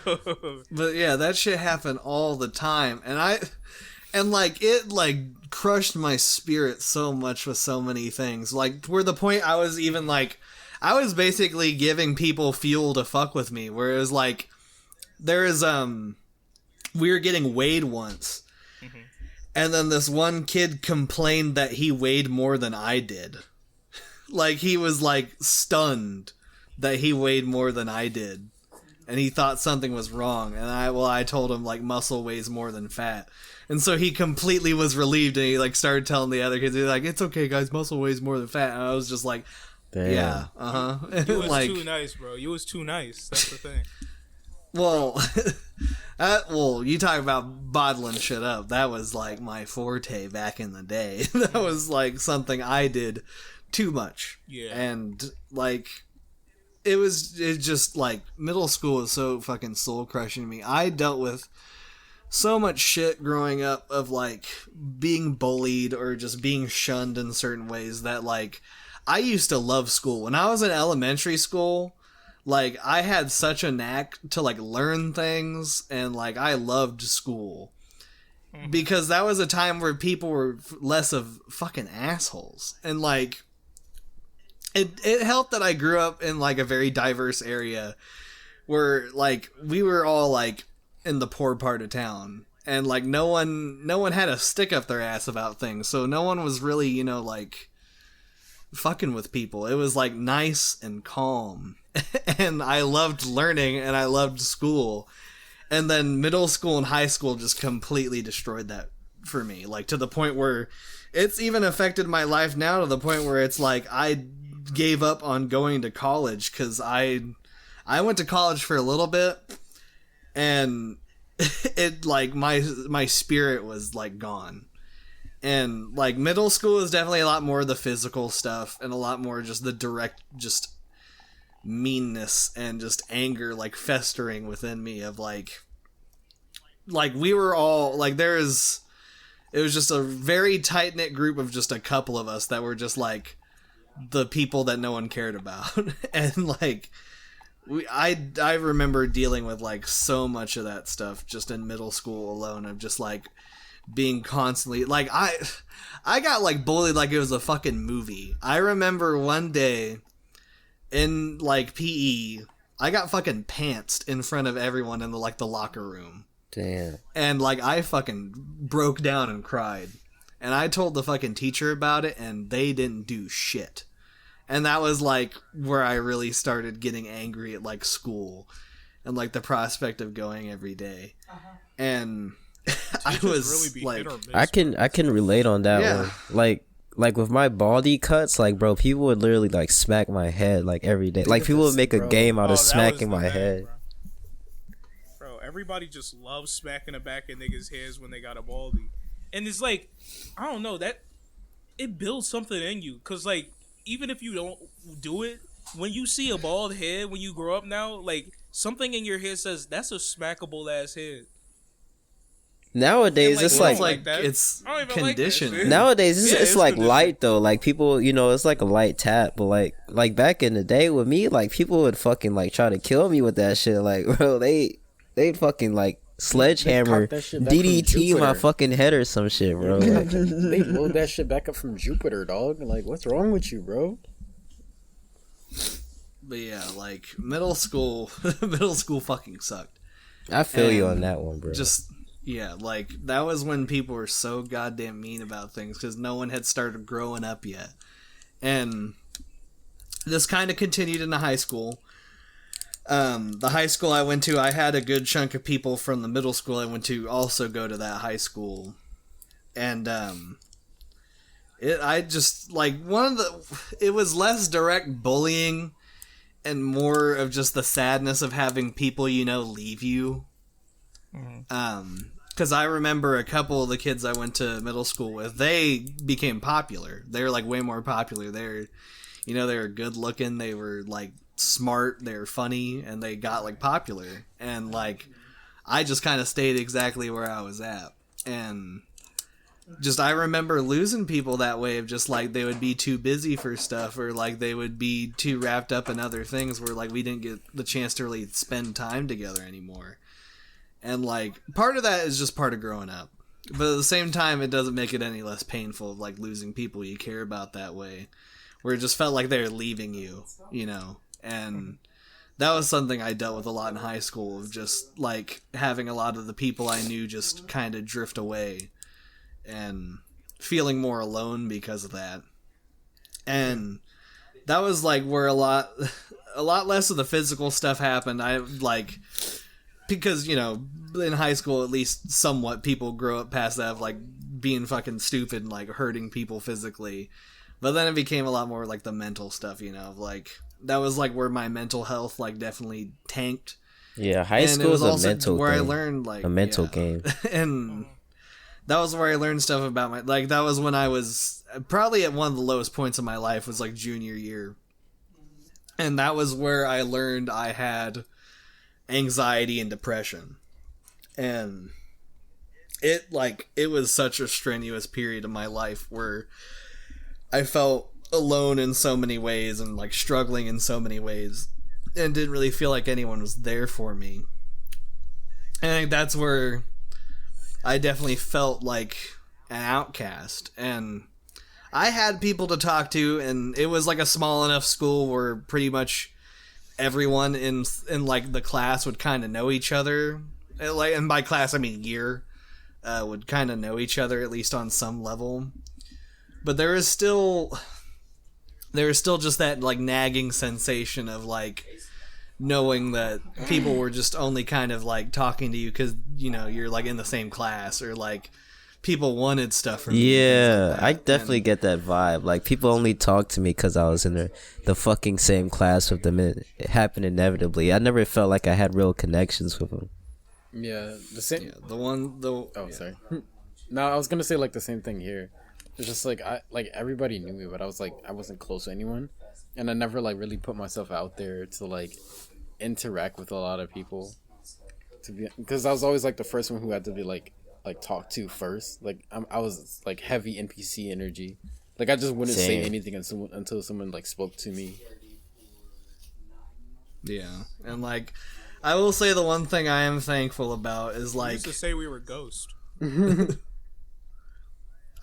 But yeah, that shit happened all the time. And like it like crushed my spirit so much with so many things. Like where the point I was even like I was basically giving people fuel to fuck with me. Where it was like there is we were getting weighed once. And then this one kid complained that he weighed more than I did. Like, he was, like, stunned that he weighed more than I did. And he thought something was wrong. And I told him, like, muscle weighs more than fat. And so he completely was relieved, and he, like, started telling the other kids, like, it's okay, guys, muscle weighs more than fat. And I was just like, damn. Yeah, You was like, too nice, bro. You was too nice. That's the thing. Well, you talk about bottling shit up. That was like my forte back in the day. That was like something I did too much. Yeah. And like, it just like middle school was so fucking soul crushing to me. I dealt with so much shit growing up of like being bullied or just being shunned in certain ways that like I used to love school. When I was in elementary school, like, I had such a knack to, like, learn things, and, like, I loved school. Because that was a time where people were less of fucking assholes. And, like, it helped that I grew up in, like, a very diverse area where, like, we were all, like, in the poor part of town. And, like, no one had a stick up their ass about things. So no one was really, like, fucking with people. It was, like, nice and calm. And I loved learning and I loved school. And then middle school and high school just completely destroyed that for me. Like to the point where it's even affected my life now, to the point where it's like I gave up on going to college because I went to college for a little bit and it like my spirit was like gone. And like middle school is definitely a lot more of the physical stuff and a lot more just the direct just meanness and just anger like festering within me of like we were all like it was just a very tight-knit group of just a couple of us that were just like the people that no one cared about. And like I remember dealing with like so much of that stuff just in middle school alone, of just like being constantly like I got like bullied like it was a fucking movie. I remember one day in like PE, I got fucking pantsed in front of everyone in the locker room. Damn. And like I fucking broke down and cried. And I told the fucking teacher about it and they didn't do shit. And that was like where I really started getting angry at like school and like the prospect of going every day. And I was really like I can relate on that one. Like with my baldy cuts, like bro, people would literally like smack my head like every day. Like people would make a game out of smacking my head. Bro, everybody just loves smacking the back of niggas' heads when they got a baldy, and it's like I don't know, that it builds something in you, cause like even if you don't do it, when you see a bald head when you grow up now, like something in your head says that's a smackable ass head. Nowadays, it's like it's conditioned. Like nowadays, it's like light though. Like people, it's like a light tap. But like back in the day with me, like people would fucking like try to kill me with that shit. Like bro, they fucking like sledgehammer DDT my fucking head or some shit, bro. Like, they load that shit back up from Jupiter, dog. Like, what's wrong with you, bro? But yeah, like middle school, middle school fucking sucked. I feel you on that one, bro. Just yeah, like that was when people were so goddamn mean about things because no one had started growing up yet, and this kind of continued into high school. The high school I went to, I had a good chunk of people from the middle school I went to also go to that high school, and I just like it was less direct bullying and more of just the sadness of having people leave you. Because I remember a couple of the kids I went to middle school with, they became popular. They were like way more popular. They were good looking. They were like smart. They were funny, and they got like popular. And like, I just kind of stayed exactly where I was at. And just I remember losing people that way of just like they would be too busy for stuff, or like they would be too wrapped up in other things where like we didn't get the chance to really spend time together anymore. And like part of that is just part of growing up, but at the same time it doesn't make it any less painful of like losing people you care about that way, where it just felt like they're leaving you, and that was something I dealt with a lot in high school, of just like having a lot of the people I knew just kind of drift away and feeling more alone because of that. And that was like where a lot less of the physical stuff happened. I like, because in high school at least somewhat people grow up past that of like being fucking stupid and like hurting people physically, but then it became a lot more like the mental stuff, of like that was like where my mental health like definitely tanked. Yeah, high school is a mental where thing. I learned like a mental game. And that was where I learned stuff about that was when I was probably at one of the lowest points of my life, was like junior year. And that was where I learned I had anxiety and depression. And it was such a strenuous period of my life where I felt alone in so many ways and like struggling in so many ways and didn't really feel like anyone was there for me. And I think that's where I definitely felt like an outcast, and I had people to talk to, and it was like a small enough school where pretty much everyone in like the class would kind of know each other. And by class I mean year, would kind of know each other at least on some level. But there was still just that like nagging sensation of like knowing that people were just only kind of like talking to you because you're like in the same class, or like people wanted stuff from you. Yeah, like I definitely get that vibe. Like people only talk to me because I was in the fucking same class with them. It happened inevitably. I never felt like I had real connections with them. Yeah, the same. Yeah, Sorry. No, I was gonna say like the same thing here. It's just like everybody knew me, but I wasn't close to anyone, and I never like really put myself out there to like interact with a lot of people, because I was always like the first one who had to be like talked to first. Like I was like heavy NPC energy. Like I just wouldn't say anything until someone like spoke to me. Yeah, and like I will say the one thing I am thankful about is like, used to say we were Ghost.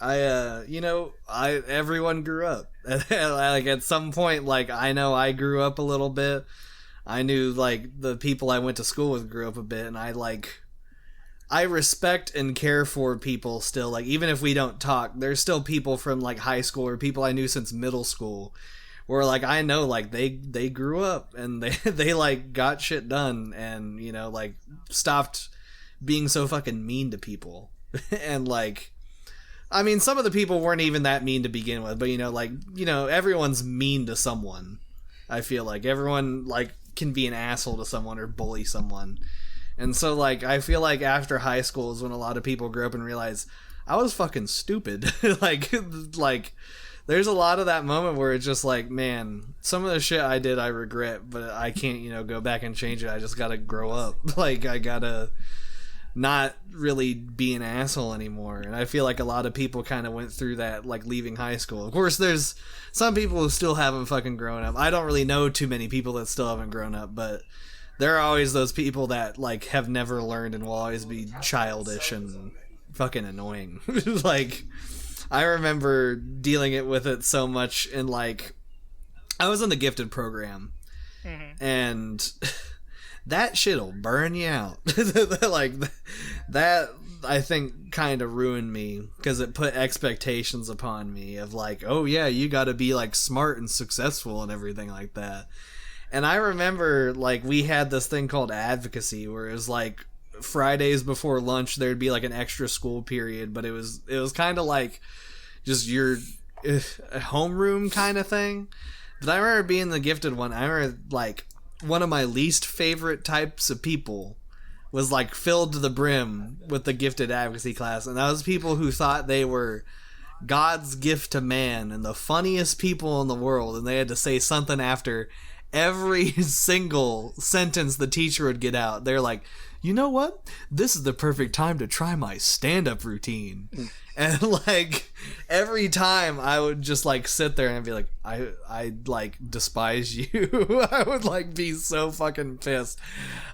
Everyone grew up. Like at some point, like I know I grew up a little bit. I knew like the people I went to school with grew up a bit, and I respect and care for people still. Like even if we don't talk, there's still people from like high school or people I knew since middle school where like I know like they grew up and they like got shit done, and like stopped being so fucking mean to people. And like, I mean, some of the people weren't even that mean to begin with, but everyone's mean to someone. I feel like everyone like can be an asshole to someone or bully someone. And so like I feel like after high school is when a lot of people grow up and realize I was fucking stupid. like there's a lot of that moment where it's just like, man, some of the shit I did I regret, but I can't go back and change it. I just gotta grow up. Like I gotta not really be an asshole anymore. And I feel like a lot of people kind of went through that, like leaving high school. Of course there's some people who still haven't fucking grown up. I don't really know too many people that still haven't grown up, but there are always those people that like have never learned and will always be childish and fucking annoying. Like I remember dealing with it so much, and like I was in the gifted program, and that shit'll burn you out. Like that, I think, kind of ruined me because it put expectations upon me of like, oh yeah, you got to be like smart and successful and everything like that. And I remember like we had this thing called advocacy where it was like Fridays before lunch there'd be like an extra school period, but it was kind of like just your homeroom kind of thing. But I remember being the gifted one. I remember like one of my least favorite types of people was like filled to the brim with the gifted advocacy class, and that was people who thought they were God's gift to man and the funniest people in the world, and they had to say something after every single sentence the teacher would get out. They're like, you know what? This is the perfect time to try my stand-up routine. And like every time I would just like sit there and I'd be like, I like despise you. I would like be so fucking pissed.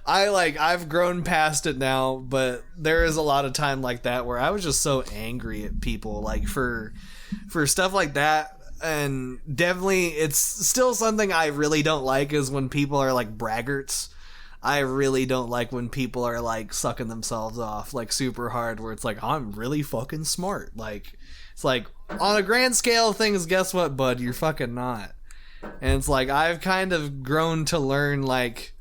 I've grown past it now, but there is a lot of time like that where I was just so angry at people like for stuff like that. And definitely it's still something I really don't like is when people are like braggarts. I really don't like when people are like sucking themselves off like super hard where it's like, I'm really fucking smart. Like it's like on a grand scale of things, guess what, bud, you're fucking not. And it's like I've kind of grown to learn like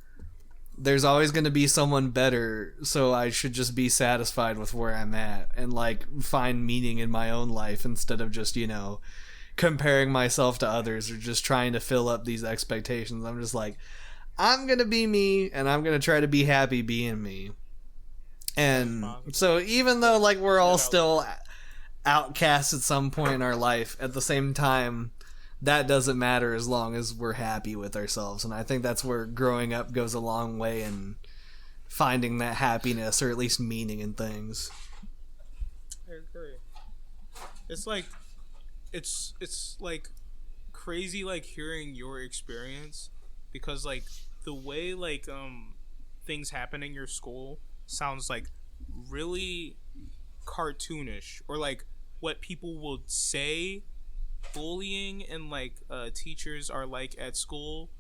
there's always going to be someone better, so I should just be satisfied with where I'm at and like find meaning in my own life instead of just, you know, comparing myself to others or just trying to fill up these expectations. I'm just like, I'm going to be me, and I'm going to try to be happy being me. And so even though, like, we're all still outcasts at some point in our life, at the same time, that doesn't matter as long as we're happy with ourselves. And I think that's where growing up goes a long way in finding that happiness, or at least meaning in things. I agree. It's like, it's like crazy, like, hearing your experience, because, like, the way like things happen in your school sounds like really cartoonish, or like what people will say bullying and like teachers are like at school,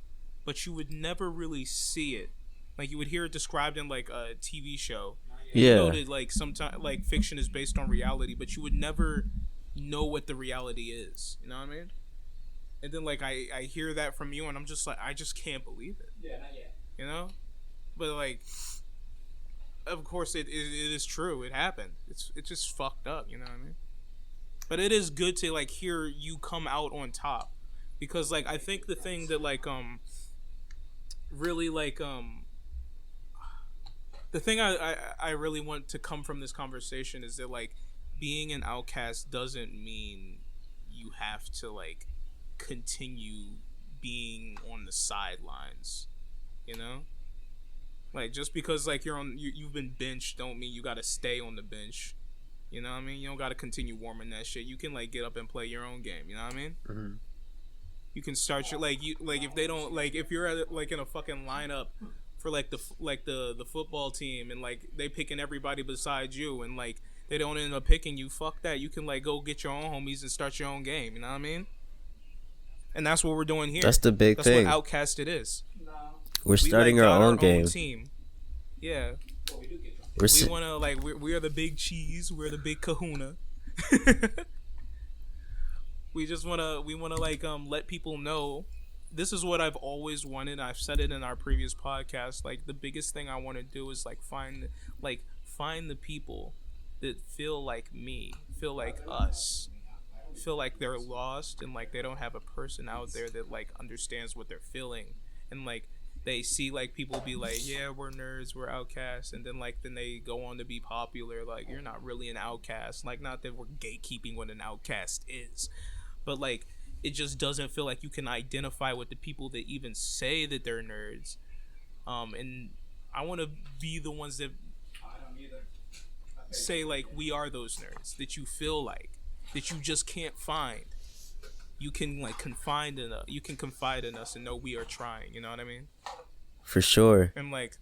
but you would never really see it. Like you would hear it described in like a TV show. Yeah. You know that like sometimes like fiction is based on reality, but you would never know what the reality is. You know what I mean? And then like I hear that from you, and I'm just like, I just can't believe it. Yeah, not yet. You know, but like, of course it is true. It happened. It's just fucked up. You know what I mean? But it is good to like hear you come out on top, because like I think the thing that like really like the thing I really want to come from this conversation is that like being an outcast doesn't mean you have to like continue being on the sidelines, you know? Like just because like you've been benched don't mean you gotta stay on the bench. You know what I mean? You don't gotta continue warming that shit. You can like get up and play your own game. You know what I mean? Mm-hmm. You can start your like if they don't like if you're at, like in a fucking lineup for like the football team, and like they picking everybody besides you, and like they don't end up picking you. Fuck that. You can like go get your own homies and start your own game. You know what I mean? And that's what we're doing here. That's the big thing. That's what Outcasted is. We're starting our own game. Team. Yeah. We wanna like we are the big cheese. We're the big Kahuna. we wanna like let people know this is what I've always wanted. I've said it in our previous podcast. Like the biggest thing I want to do is like find the people that feel like me, feel like us. Feel like they're lost and like they don't have a person out there that like understands what they're feeling, and like they see like people be like, yeah, we're nerds, we're outcasts, and then they go on to be popular. Like, you're not really an outcast. Like, not that we're gatekeeping what an outcast is, but like it just doesn't feel like you can identify with the people that even say that they're nerds. And I want to be the ones that say like we are those nerds that you feel like, that you just can't find. You can like confide in us and know we are trying. You know what I mean? For sure. And like,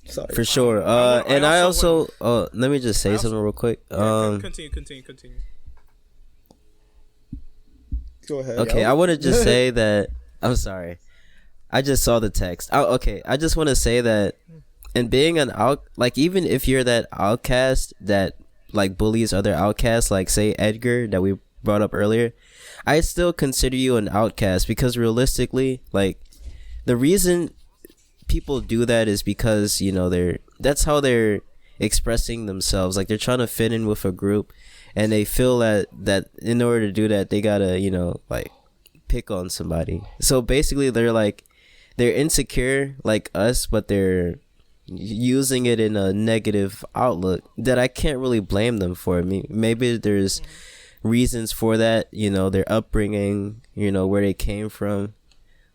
sorry. For sure. I also let me just say something real quick. Continue. Go ahead. Okay, I want to just say that. I'm sorry. I just saw the text. Okay, I just want to say that, and being an like even if you're that outcast that like bullies other outcasts, like say Edgar that we brought up earlier, I still consider you an outcast because realistically, like the reason people do that is because that's how they're expressing themselves. Like they're trying to fit in with a group, and they feel that in order to do that, they gotta like pick on somebody. So basically, they're insecure like us, but they're using it in a negative outlook that I can't really blame them for. I mean, maybe there's reasons for that, their upbringing, where they came from.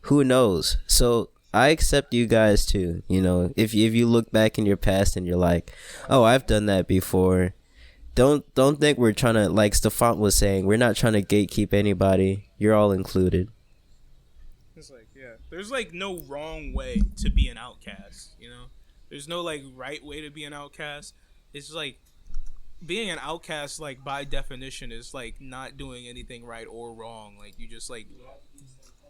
Who knows? So I accept you guys too. If you look back in your past and you're like, oh, I've done that before. Don't think we're trying to, like Stefan was saying, we're not trying to gatekeep anybody. You're all included. It's like, yeah, there's like no wrong way to be an outcast. There's no like right way to be an outcast. It's like being an outcast, like by definition, is like not doing anything right or wrong. Like you just like,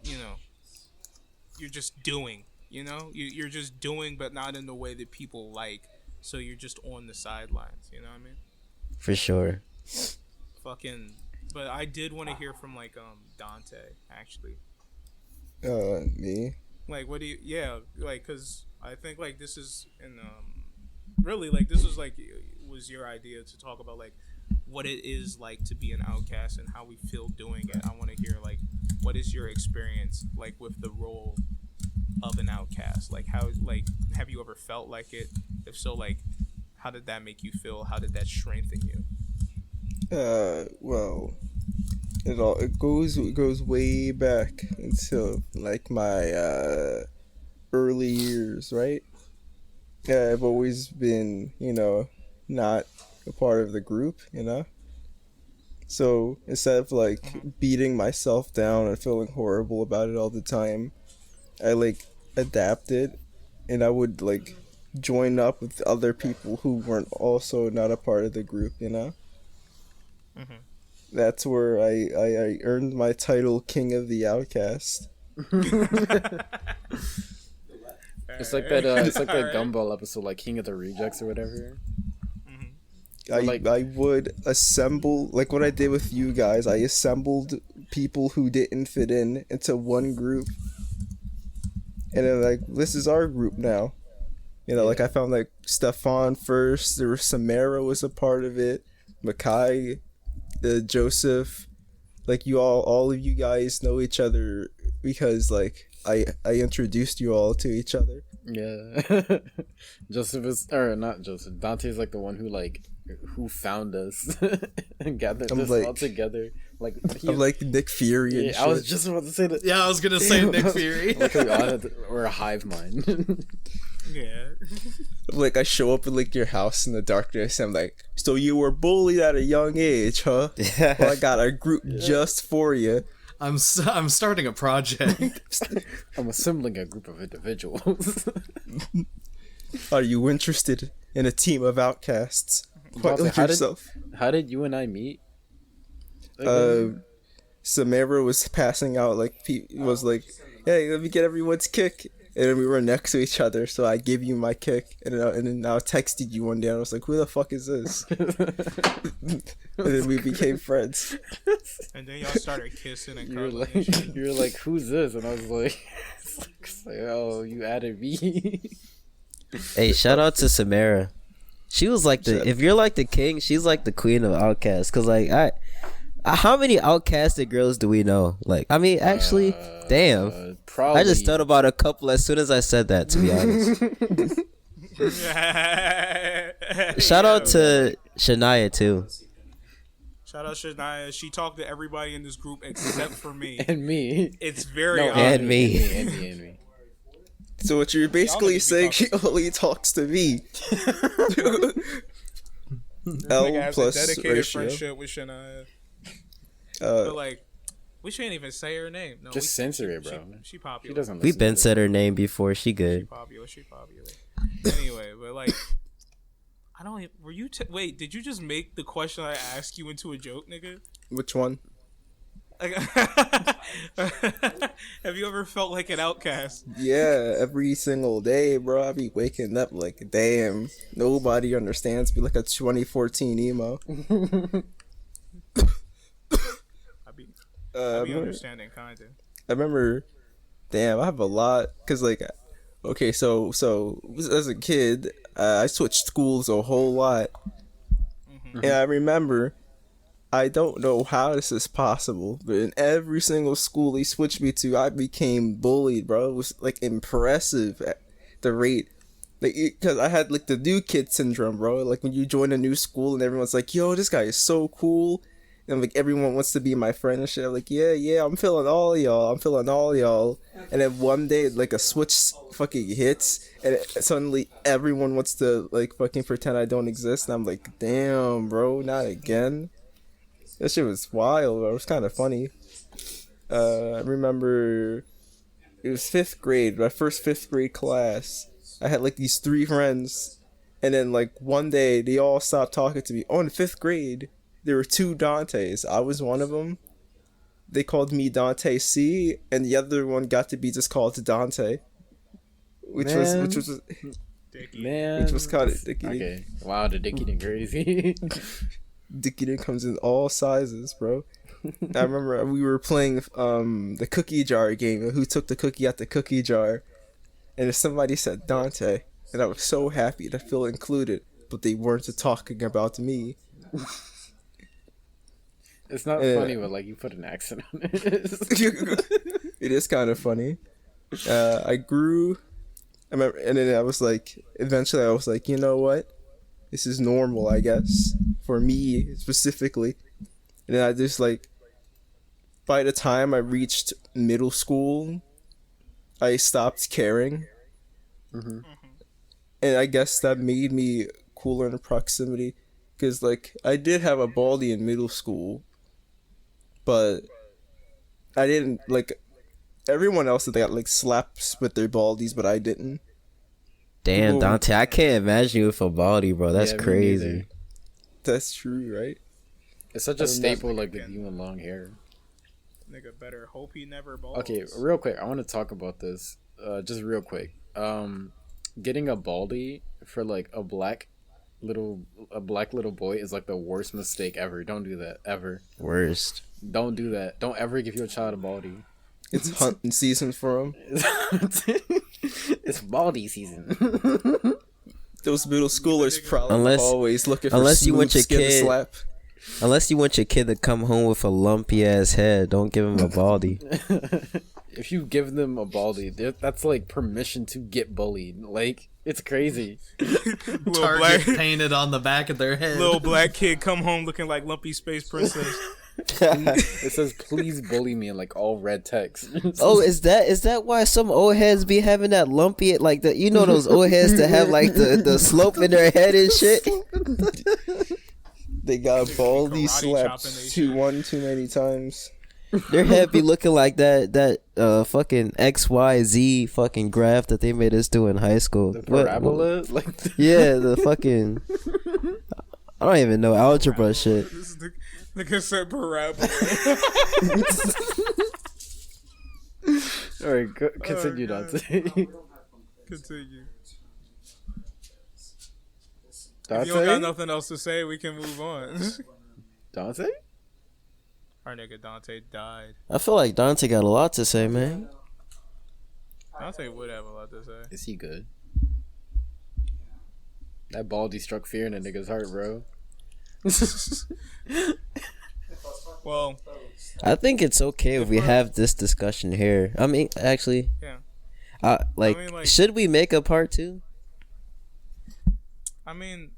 you're just doing. You're just doing, but not in the way that people like. So you're just on the sidelines. You know what I mean? For sure. Fucking. But I did want to hear from like Dante actually. Me. Like, what do you? Yeah, like, cause I think like this is really like this was like was your idea to talk about like what it is like to be an outcast and how we feel doing it. I want to hear like what is your experience like with the role of an outcast? Like how like have you ever felt like it? If so, like how did that make you feel? How did that strengthen you? Well, it goes way back into like my early years, right? Yeah, I've always been, not a part of the group, So instead of like beating myself down and feeling horrible about it all the time, I like adapted, and I would like join up with other people who weren't also not a part of the group, Mm-hmm. That's where I earned my title King of the Outcast. It's like that. It's like that Gumball episode, like King of the Rejects or whatever. I would assemble, like what I did with you guys. I assembled people who didn't fit in into one group, and then like this is our group now. Like I found like Stefan first. There was Samara was a part of it. Makai, Joseph, like you all of you guys know each other because like I introduced you all to each other. Yeah. Joseph is, or not Joseph, Dante's like the one who found us and gathered us all together. Like I'm like Nick Fury and shit. I was just about to say that. Yeah, I was gonna say Nick Fury. Like we're a hive mind. Yeah. Like I show up at like your house in the darkness and I'm like, so you were bullied at a young age, huh? Yeah. Well, I got a group just for you. I'm starting a project. I'm assembling a group of individuals. Are you interested in a team of outcasts? Quite like yourself. How did you and I meet? Samara was passing out like was like, hey, let me get everyone's kick. And then we were next to each other, so I gave you my kick, and then I texted you one day, and I was like, "Who the fuck is this?" And then we became friends. And then y'all started kissing and cuddling. You were like, "Who's this?" And I was like, "Oh, you added me." Hey, shout out to Samara. She was like if you're like the king, she's like the queen of outcasts. Cause like how many outcasted girls do we know? Like, I mean, actually, damn. Probably. I just thought about a couple as soon as I said that, to be honest. Shout out to Shania, too. Shout out Shania. She talked to everybody in this group except for me. And me. It's very obvious. And me. And me. So what you're basically saying, she only talks to me. L has plus a dedicated ratio. friendship with Shania. But like, we shouldn't even say her name. No, just censor it, bro. She popular. She doesn't. We've been said her name before. She good. She popular. Anyway, but like, I don't. Were you? Wait, did you just make the question I asked you into a joke, nigga? Which one? Like, have you ever felt like an outcast? Yeah, every single day, bro. I be waking up like, damn, nobody understands me, like a 2014 emo. I be I understanding, kinda. remember, damn, I have a lot, cause like, okay, so as a kid, I switched schools a whole lot, and I remember, I don't know how this is possible, but in every single school they switched me to, I became bullied, bro. It was like impressive at the rate. Like, because I had like the new kid syndrome, bro. Like when you join a new school and everyone's like, "Yo, this guy is so cool," and like everyone wants to be my friend and shit. I'm like, yeah, I'm feeling all y'all. I'm feeling all y'all. And then one day, like a switch fucking hits, and suddenly everyone wants to like fucking pretend I don't exist. And I'm like, damn, bro, not again. That shit was wild, bro. It was kind of funny. I remember it was fifth grade, my first fifth grade class. I had like these three friends, and then like one day they all stopped talking to me. Oh, in fifth grade, there were two Dantes. I was one of them. They called me Dante C, and the other one got to be just called Dante, which was Man, which was kind of dicky. Okay, wow, the dicky and crazy. Dicky comes in all sizes, bro. I remember we were playing the cookie jar game. Who took the cookie out the cookie jar? And if somebody said Dante, and I was so happy to feel included, but they weren't talking about me. It's not funny, but like you put an accent on it. It is kind of funny. I grew. I remember, and then I was like, eventually I was like, you know what? This is normal, I guess, for me specifically. And then I just like, by the time I reached middle school, I stopped caring. Mm-hmm. And I guess that made me cooler in proximity. Because, like, I did have a baldy in middle school, but I didn't, like, everyone else that got, like, slaps with their baldies, but I didn't. Damn, People, Dante, I can't imagine you with a baldy, bro. That's crazy. That's true, right? It's such a staple, like with you and long hair. Nigga better hope he never balls. Okay, real quick, I want to talk about this. Just real quick. Getting a baldy for like a black little boy is like the worst mistake ever. Don't do that ever. Worst. Don't do that. Don't ever give your child a baldy. It's hunting season for him. It's baldy season. Those middle schoolers probably always looking for unless you want your skin to kid slap. Unless you want your kid to come home with a lumpy ass head, don't give him a baldy. If you give them a baldy, that's like permission to get bullied. Like, it's crazy. Target painted on the back of their head. Little black kid come home looking like Lumpy Space Princess. It says, "Please bully me" in like all red text. Oh, is that why some old heads be having that lumpy, like the, you know, those old heads that have like the slope in their head and shit? They got baldy slaps too many times. Their head be looking like that fucking XYZ fucking graph that they made us do in high school. The parabola? Yeah, the fucking, I don't even know algebra shit. This is the cassette parabola. Alright, continue, Dante. Continue. Dante? If you don't got nothing else to say, we can move on. Dante? Our nigga Dante died. I feel like Dante got a lot to say, man. Dante would have a lot to say. Is he good? That baldy struck fear in a nigga's heart, bro. Well, I think it's okay if we have this discussion here. I mean, actually, yeah. Should we make a part 2? I mean,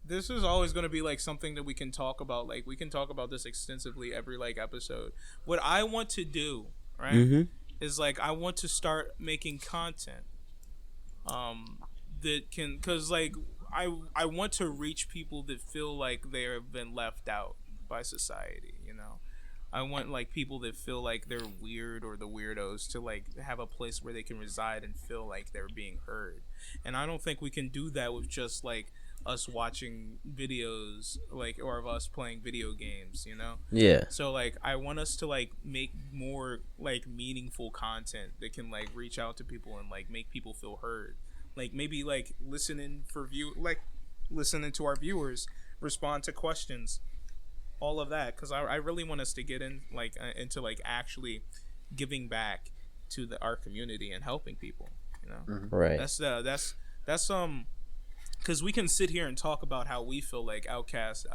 this is always going to be like something that we can talk about. Like, we can talk about this extensively every like episode. What I want to do, right, is like I want to start making content that can, because like I want to reach people that feel like they have been left out by society, you know. I want like people that feel like they're weird or the weirdos to like have a place where they can reside and feel like they're being heard. And I don't think we can do that with just like us watching videos like or of us playing video games, you know? Yeah. So like I want us to like make more like meaningful content that can like reach out to people and like make people feel heard. Like maybe like listening to our viewers, respond to questions, all of that, because I really want us to get in like into like actually giving back to our community and helping people, you know. Right. That's because we can sit here and talk about how we feel like outcast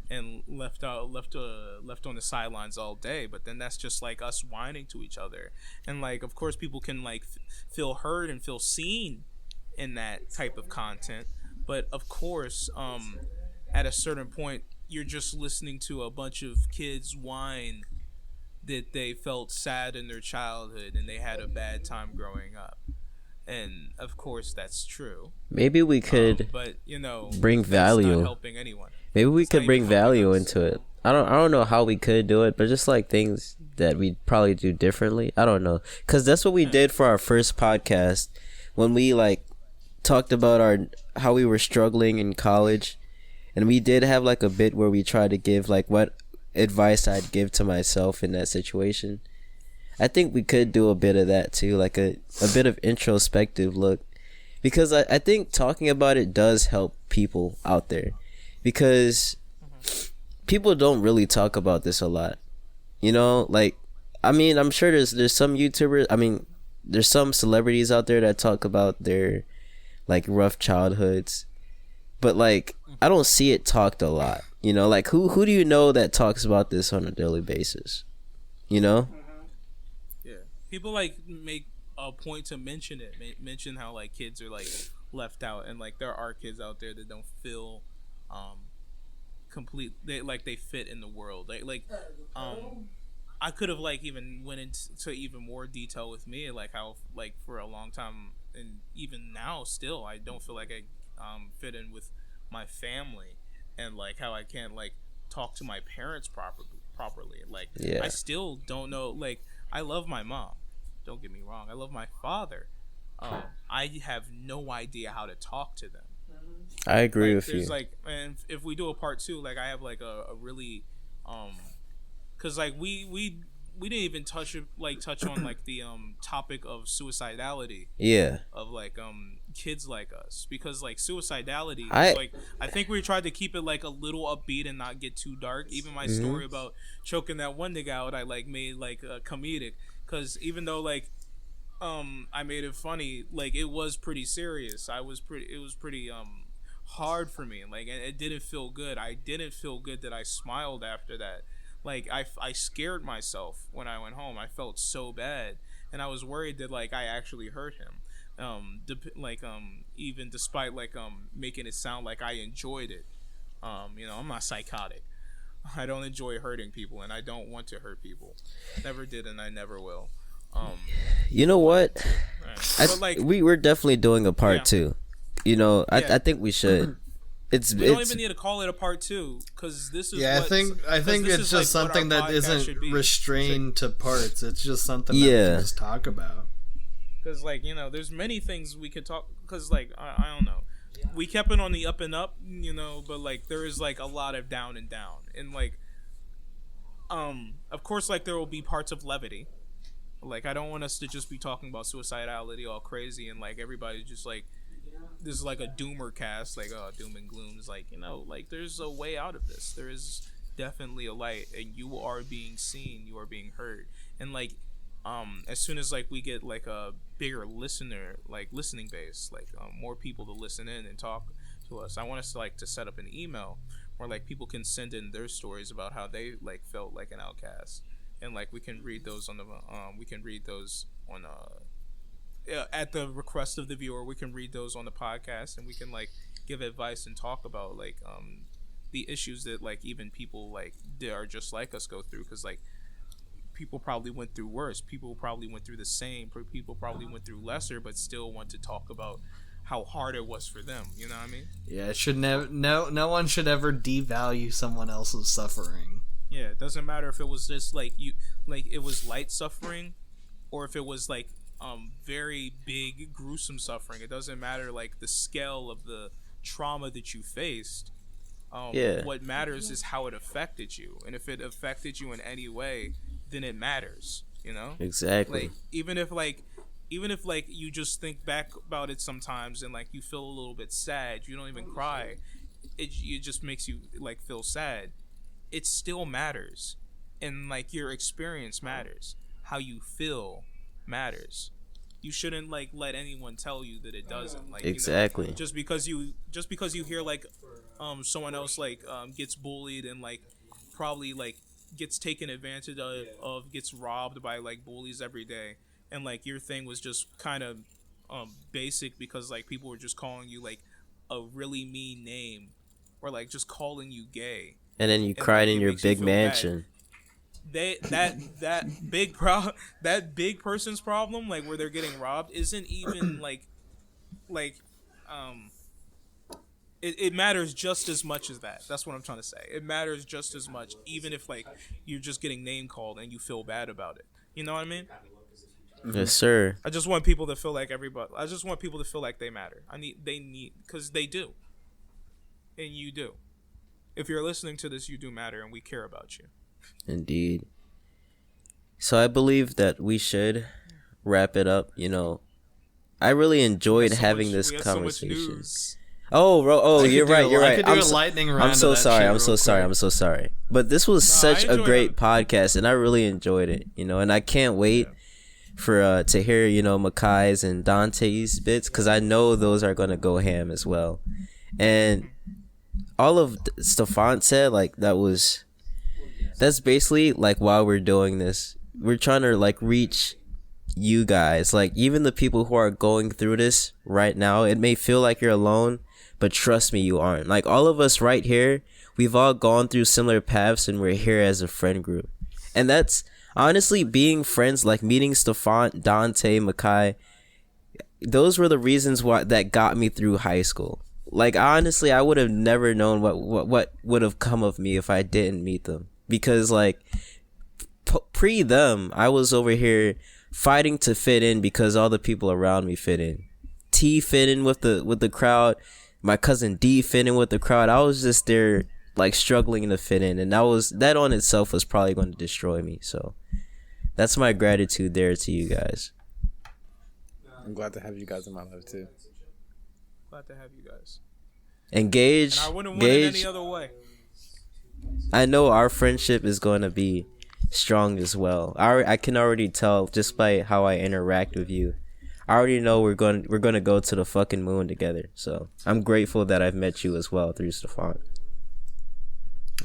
and left on the sidelines all day, but then that's just like us whining to each other. And like of course people can like feel heard and feel seen in that type of content, but of course at a certain point you're just listening to a bunch of kids whine that they felt sad in their childhood and they had a bad time growing up. And of course that's true. Maybe we could but you know, bring value. not helping anyone. Maybe we could bring value into it. I don't know how we could do it, but just like things that we'd probably do differently. I don't know, cuz that's what we did for our first podcast when we like talked about how we were struggling in college. And we did have like a bit where we tried to give like what advice I'd give to myself in that situation. I think we could do a bit of that too, like a bit of introspective look, because I think talking about it does help people out there, because people don't really talk about this a lot, you know. Like, I mean, I'm sure there's some YouTubers, I mean, there's some celebrities out there that talk about their like rough childhoods, but like I don't see it talked a lot, you know. Like who do you know that talks about this on a daily basis, you know? Yeah, people like make a point to mention it, mention how like kids are like left out, and like there are kids out there that don't feel complete, they fit in the world. I could have like even went into even more detail with me, like how like for a long time and even now still I don't feel like I fit in with my family, and like how I can't like talk to my parents properly. Like I still don't know, like I love my mom, don't get me wrong, I love my father. I have no idea how to talk to them. I agree like, with you. Like, and if we do a part 2, like I have like a really because like we didn't even touch on like the topic of suicidality. Yeah. Of like kids like us, because like suicidality like I think we tried to keep it like a little upbeat and not get too dark. Even my story about choking that one nigga out, I like made like comedic, because even though like I made it funny, like it was pretty serious. It was pretty hard for me, like it didn't feel good. I didn't feel good that I smiled after that. Like I scared myself when I went home. I felt so bad, and I was worried that like I actually hurt him. Even despite like making it sound like I enjoyed it. You know, I'm not psychotic. I don't enjoy hurting people, and I don't want to hurt people. Never did, and I never will. You know what? Like, we're definitely doing a part 2. You know, I think we should. We don't even need to call it a part 2, because this is. Yeah, I think it's just like something that isn't restrained to parts. It's just something that we can just talk about. Because like, you know, there's many things we could talk. Because like I don't know, we kept it on the up and up, you know, but like there is like a lot of down and down, and like of course like there will be parts of levity. Like I don't want us to just be talking about suicidality all crazy and like everybody just like this is like a doomer cast, like doom and gloom. Is like, you know, like there's a way out of this. There is definitely a light, and you are being seen, you are being heard. And like as soon as like we get like a bigger listening base, like more people to listen in and talk to us, I want us to like to set up an email where like people can send in their stories about how they like felt like an outcast, and like we can read those on the at the request of the viewer. We can read those on the podcast, and we can like give advice and talk about like the issues that like even people like that are just like us go through, because like people probably went through worse, people probably went through the same, people probably went through lesser, but still want to talk about how hard it was for them, you know what I mean? Yeah, it should no one should ever devalue someone else's suffering. Yeah, it doesn't matter if it was just like it was light suffering, or if it was very big gruesome suffering. It doesn't matter like the scale of the trauma that you faced. What matters is how it affected you, and if it affected you in any way, then it matters. You know, exactly. Like even if you just think back about it sometimes and like you feel a little bit sad, you don't even cry. It just makes you like feel sad. It still matters, and like your experience matters. How you feel matters. You shouldn't like let anyone tell you that it doesn't. Like exactly. You know, just because you hear like someone else like gets bullied and like probably like gets taken advantage of gets robbed by like bullies every day, and like your thing was just kind of basic because like people were just calling you like a really mean name or like just calling you gay, and then you cried in your big mansion. That big person's problem, like where they're getting robbed, isn't even it matters just as much as that. That's what I'm trying to say. It matters just as much, even if like you're just getting name called and you feel bad about it. You know what I mean? Yes, sir. I just want people to feel like I just want people to feel like they matter. Because they do, and you do. If you're listening to this, you do matter, and we care about you. Indeed. So I believe that we should wrap it up. You know, I really enjoyed having this conversation. You're right. I could do a lightning round. I'm so sorry. But this was such a great podcast, and I really enjoyed it. You know, and I can't wait for to hear Makai's and Dante's bits, because I know those are gonna go ham as well. And all of Stefan said, like, that's basically like why we're doing this. We're trying to like reach you guys, like even the people who are going through this right now. It may feel like you're alone, but trust me, you aren't. Like all of us right here, we've all gone through similar paths, and we're here as a friend group. And that's honestly being friends, like meeting Stefan, Dante, Makai. Those were the reasons why that got me through high school. Like honestly, I would have never known what would have come of me if I didn't meet them. Because like pre them, I was over here fighting to fit in because all the people around me fit in. T fit in with the crowd. My cousin D fit in with the crowd. I was just there like struggling to fit in, and that on itself was probably going to destroy me. So that's my gratitude there to you guys. I'm glad to have you guys in my life too. Glad to have you guys. Engage. And I wouldn't want it any other way. I know our friendship is going to be strong as well. I can already tell just by how I interact with you. I already know we're going to go to the fucking moon together. So I'm grateful that I've met you as well through Stefan.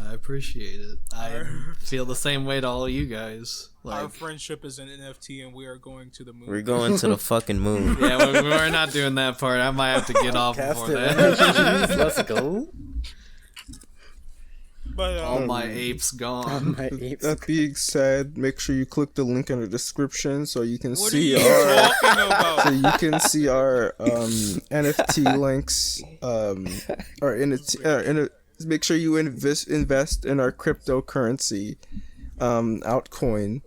I appreciate it. I feel the same way to all you guys. Like, our friendship is an NFT, and we are going to the moon. We're going to the fucking moon. Yeah, we're not doing that part. I might have to get off before that. Let's go. But, all my apes gone. That being said, make sure you click the link in the description so you can see our NFT links. Make sure you invest in our cryptocurrency, Outcoin.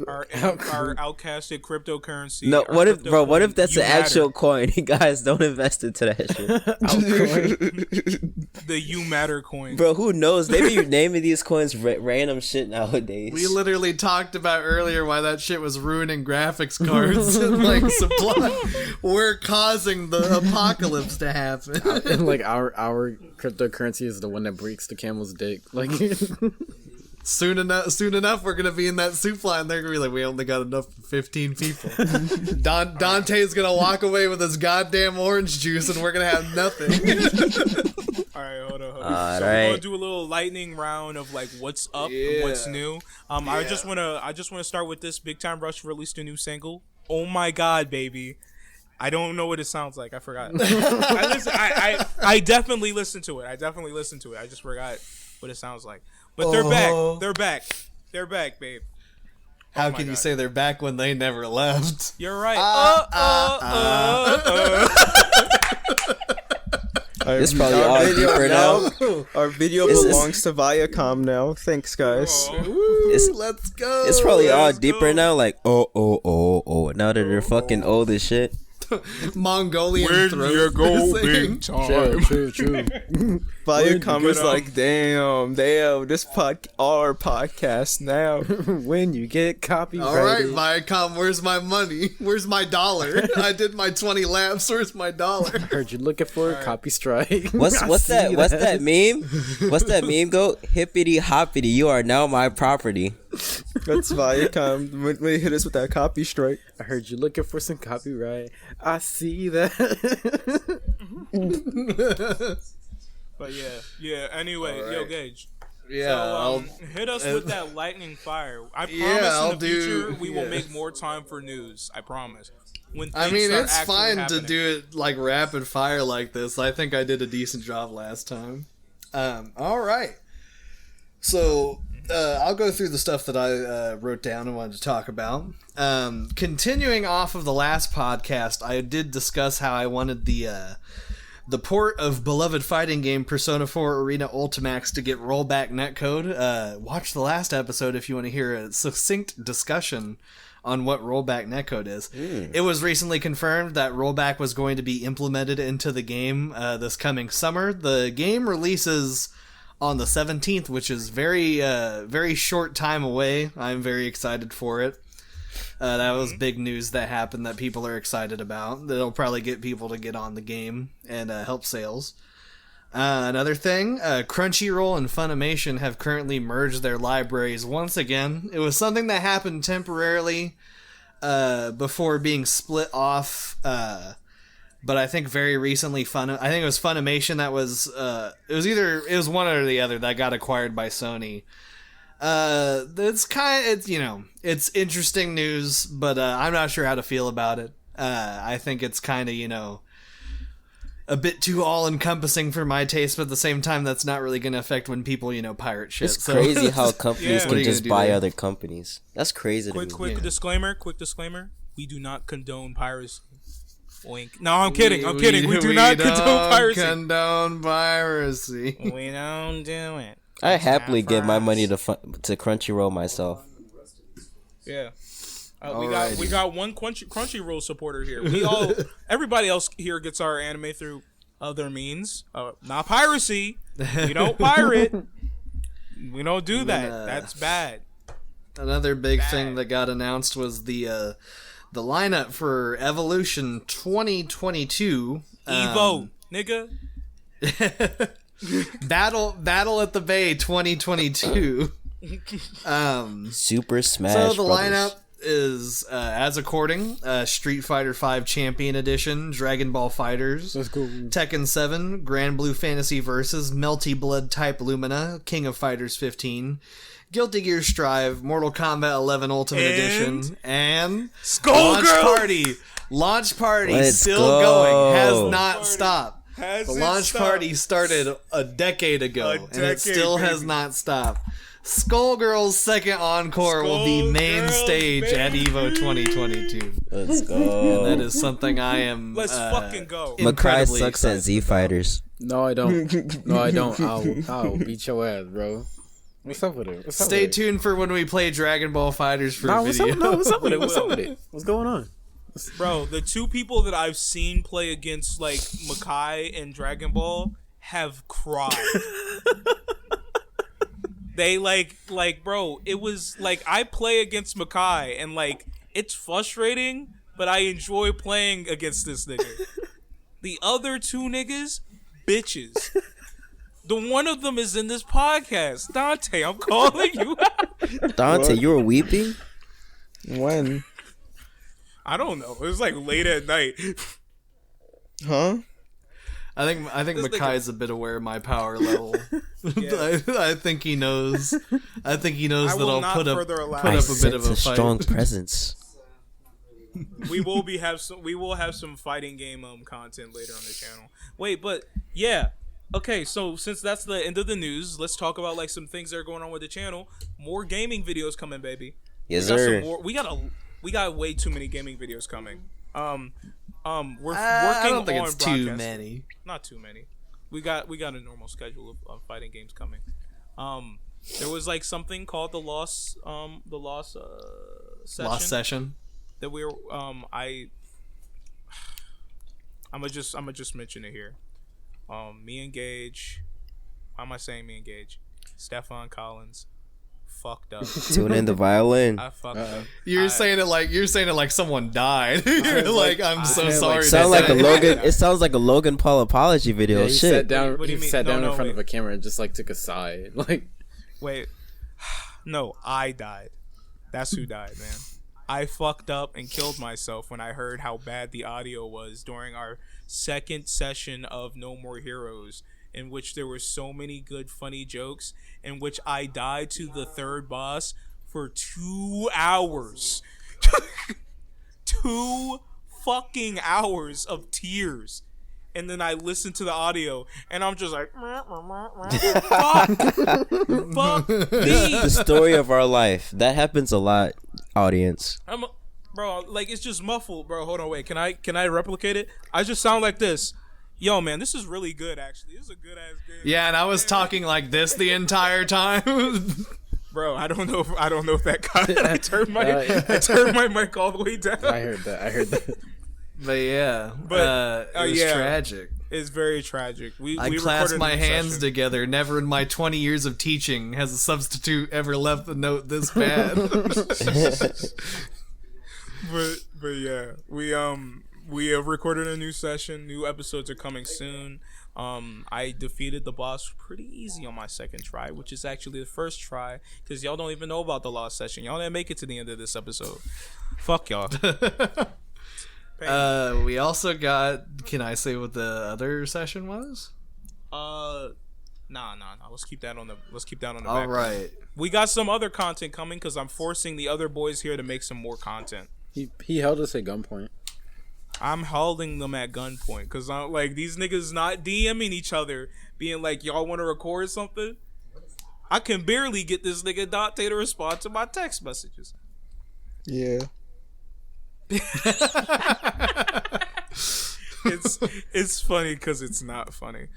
Our outcasted cryptocurrency. No, what if that's the actual coin? You guys don't invest into that shit. The You Matter coin. Bro, who knows? They be naming these coins random shit nowadays. We literally talked about earlier why that shit was ruining graphics cards and like supply. We're causing the apocalypse to happen. And like our cryptocurrency is the one that breaks the camel's dick. Like Soon enough, we're gonna be in that soup line. They're gonna be like, we only got enough for 15 people. Dante's gonna walk away with his goddamn orange juice, and we're gonna have nothing. All right, hold on. All so right. we're gonna do a little lightning round of like what's up, and what's new. I just wanna start with this. Big Time Rush released a new single. Oh my god, baby! I don't know what it sounds like. I forgot. I definitely listened to it. I just forgot what it sounds like. But they're back. They're back, babe. How can you say they're back when they never left? You're right. It's probably all deeper now. Our video belongs to Viacom now. Thanks, guys. Let's go. It's probably all deeper now. Like now that they're fucking old as shit. Mongolian when throat you go singing. big time. True. Viacom was like, damn, this all our podcasts now. When you get copyrighted. All right, Viacom, where's my money? Where's my dollar? I did my 20 laps. Where's my dollar? Heard you looking for a copy strike. What's that? What's that meme? What's that meme go? Hippity hoppity, you are now my property. That's Viacom when they hit us with that copy strike. I heard you looking for some copyright. I see that. But yeah. Anyway, All yo, right. Gage. Yeah, So, hit us with that lightning fire. I promise I'll in the future we will yeah. make more time for news. I promise. When I things mean, start it's actually fine happening. to do it like rapid fire like this. I think I did a decent job last time. All right. So I'll go through the stuff that I wrote down and wanted to talk about. Continuing off of the last podcast, I did discuss how I wanted the port of beloved fighting game Persona 4 Arena Ultimax to get rollback netcode. Watch the last episode if you want to hear a succinct discussion on what rollback netcode is. It was recently confirmed that rollback was going to be implemented into the game this coming summer. The game releases on the 17th, which is very short time away. I'm very excited for it. That was big news that happened that people are excited about. That'll probably get people to get on the game and help sales. Another thing, Crunchyroll and Funimation have currently merged their libraries once again. It was something that happened temporarily before being split off. But I think very recently, I think it was Funimation that was. It was one or the other that got acquired by Sony. It's interesting news, but I'm not sure how to feel about it. I think it's kind of a bit too all-encompassing for my taste, but at the same time, that's not really going to affect when people pirate shit. It's crazy how companies Yeah. can just buy other companies. That's crazy to me. Quick disclaimer. We do not condone piracy. Wink. No, I'm kidding. We do not condone piracy. Condone piracy. We don't do it. I happily give my money to Crunchyroll myself. Yeah. We Alrighty. got one Crunchyroll supporter here. Everybody else here gets our anime through other means. Not piracy. We don't pirate. We don't do that. That's bad. Another big thing that got announced was the lineup for Evolution 2022. Evo, nigga. Battle at the Bay 2022. Super Smash So the Brothers. lineup is as according: Street Fighter V Champion Edition, Dragon Ball Fighters, Let's go. Tekken 7, Grand Blue Fantasy Versus, Melty Blood Type Lumina, King of Fighters 15, Guilty Gear Strive, Mortal Kombat 11 Ultimate Edition, and Skullgirls! Launch Party Let's still go. going, has not stopped. The Hasn't launch stopped. party started a decade ago, and it decade, still has baby. not stopped. Skullgirls' second encore will be main Skullgirls, stage at baby. EVO 2022. Let's go. And that is something I am. Let's fucking go. Makai incredibly sucks at excited Z Fighters. No, I don't. No, I don't. I'll beat your ass, bro. What's up with it? Stay tuned for when we play Dragon Ball Fighters for a What's video. up? No, what's up with it? We What's up will. with it? What's going on? Bro, the two people that I've seen play against Makai and Dragon Ball have cried. They bro, it was I play against Makai and it's frustrating, but I enjoy playing against this nigga. The other two niggas, bitches. The one of them is in this podcast. Dante, I'm calling you out. Dante, you were weeping? When? I don't know. It was late at night. Huh? I think This Makai's a bit aware of my power level. Yeah. I think he knows. I think he knows I that will I'll not put up further allow- put I up a bit of sense a fight. strong presence. We will have some fighting game content later on the channel. Wait, but yeah. Okay, so since that's the end of the news, let's talk about some things that are going on with the channel. More gaming videos coming, baby. Yes, we got sir. some more. We got way too many gaming videos coming. We're working I don't think on it's too broadcasting. many. Not too many. We got a normal schedule of fighting games coming. There was something called the loss session Lost session. that we were I'm gonna just mention it here. Me and Gage. Why am I saying me and Gage? Stefan Collins fucked up. Tune in the violin. I fucked up. You're saying it like someone died. You're like, I'm so sorry. Sound like a Logan. It sounds like a Logan Paul apology video. Yeah, he Shit. sat down. Wait, he sat down in front wait. of a camera and just like took a sigh. Like, Wait. No, I died. That's who died, man. I fucked up and killed myself when I heard how bad the audio was during our second session of No More Heroes, in which there were so many good funny jokes, in which I died to the third boss for 2 hours. 2 fucking hours of tears. And then I listened to the audio, and I'm just like, fuck me. The story of our life. That happens a lot, audience. Bro, like, it's just muffled, bro. Hold on, wait. Can I replicate it? I just sound like this. Yo, man, this is really good, actually. This is a good ass game. Yeah, and I was talking like this the entire time. Bro, I don't know if that got. I turned my mic all the way down. I heard that. But yeah, it was tragic. It's very tragic. I clasped my hands together. Never in my 20 years of teaching has a substitute ever left a note this bad. but yeah, we have recorded a new session. New episodes are coming soon. I defeated the boss pretty easy on my second try, which is actually the first try, because y'all don't even know about the lost session. Y'all didn't make it to the end of this episode. Fuck y'all. We also got. Can I say what the other session was? Nah. Let's keep that on the. All back. right. We got some other content coming because I'm forcing the other boys here to make some more content. He held us at gunpoint. I'm holding them at gunpoint because I'm like, these niggas not DMing each other, being like, y'all want to record something? I can barely get this nigga Dante to respond to my text messages. Yeah. It's funny because it's not funny.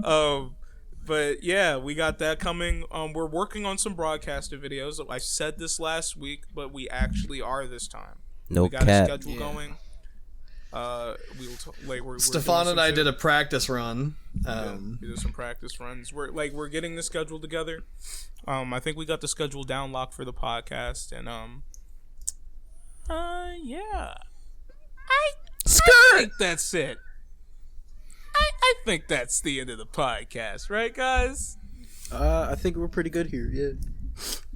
But yeah, we got that coming. We're working on some broadcaster videos. I said this last week, but we actually are this time. No we got cap. a schedule going. We're Stefan and I did a practice run. We did some practice runs. We're getting the schedule together. I think we got the schedule down locked for the podcast, and yeah. I think that's it. I think that's the end of the podcast, right, guys? I think we're pretty good here. Yeah.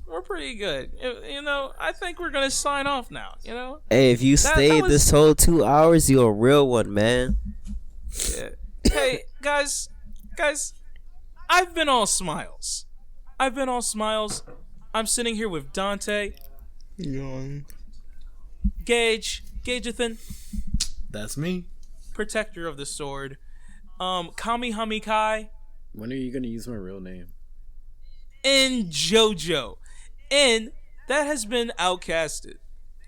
We're pretty good. You know, I think we're gonna sign off now. You know. Hey, if you stayed this whole 2 hours, you're a real one, man. Yeah. Hey, guys, I've been all smiles. I'm sitting here with Dante, Gagethan, That's me. protector of the sword, Kamihamikai, When are you gonna use my real name? and JoJo. And that has been Outcasted.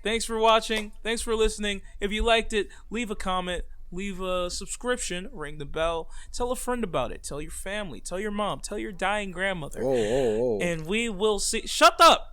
Thanks for watching. Thanks for listening. If you liked it, leave a comment, leave a subscription, ring the bell, tell a friend about it, tell your family, tell your mom, tell your dying grandmother. Oh. And we will see. Shut up!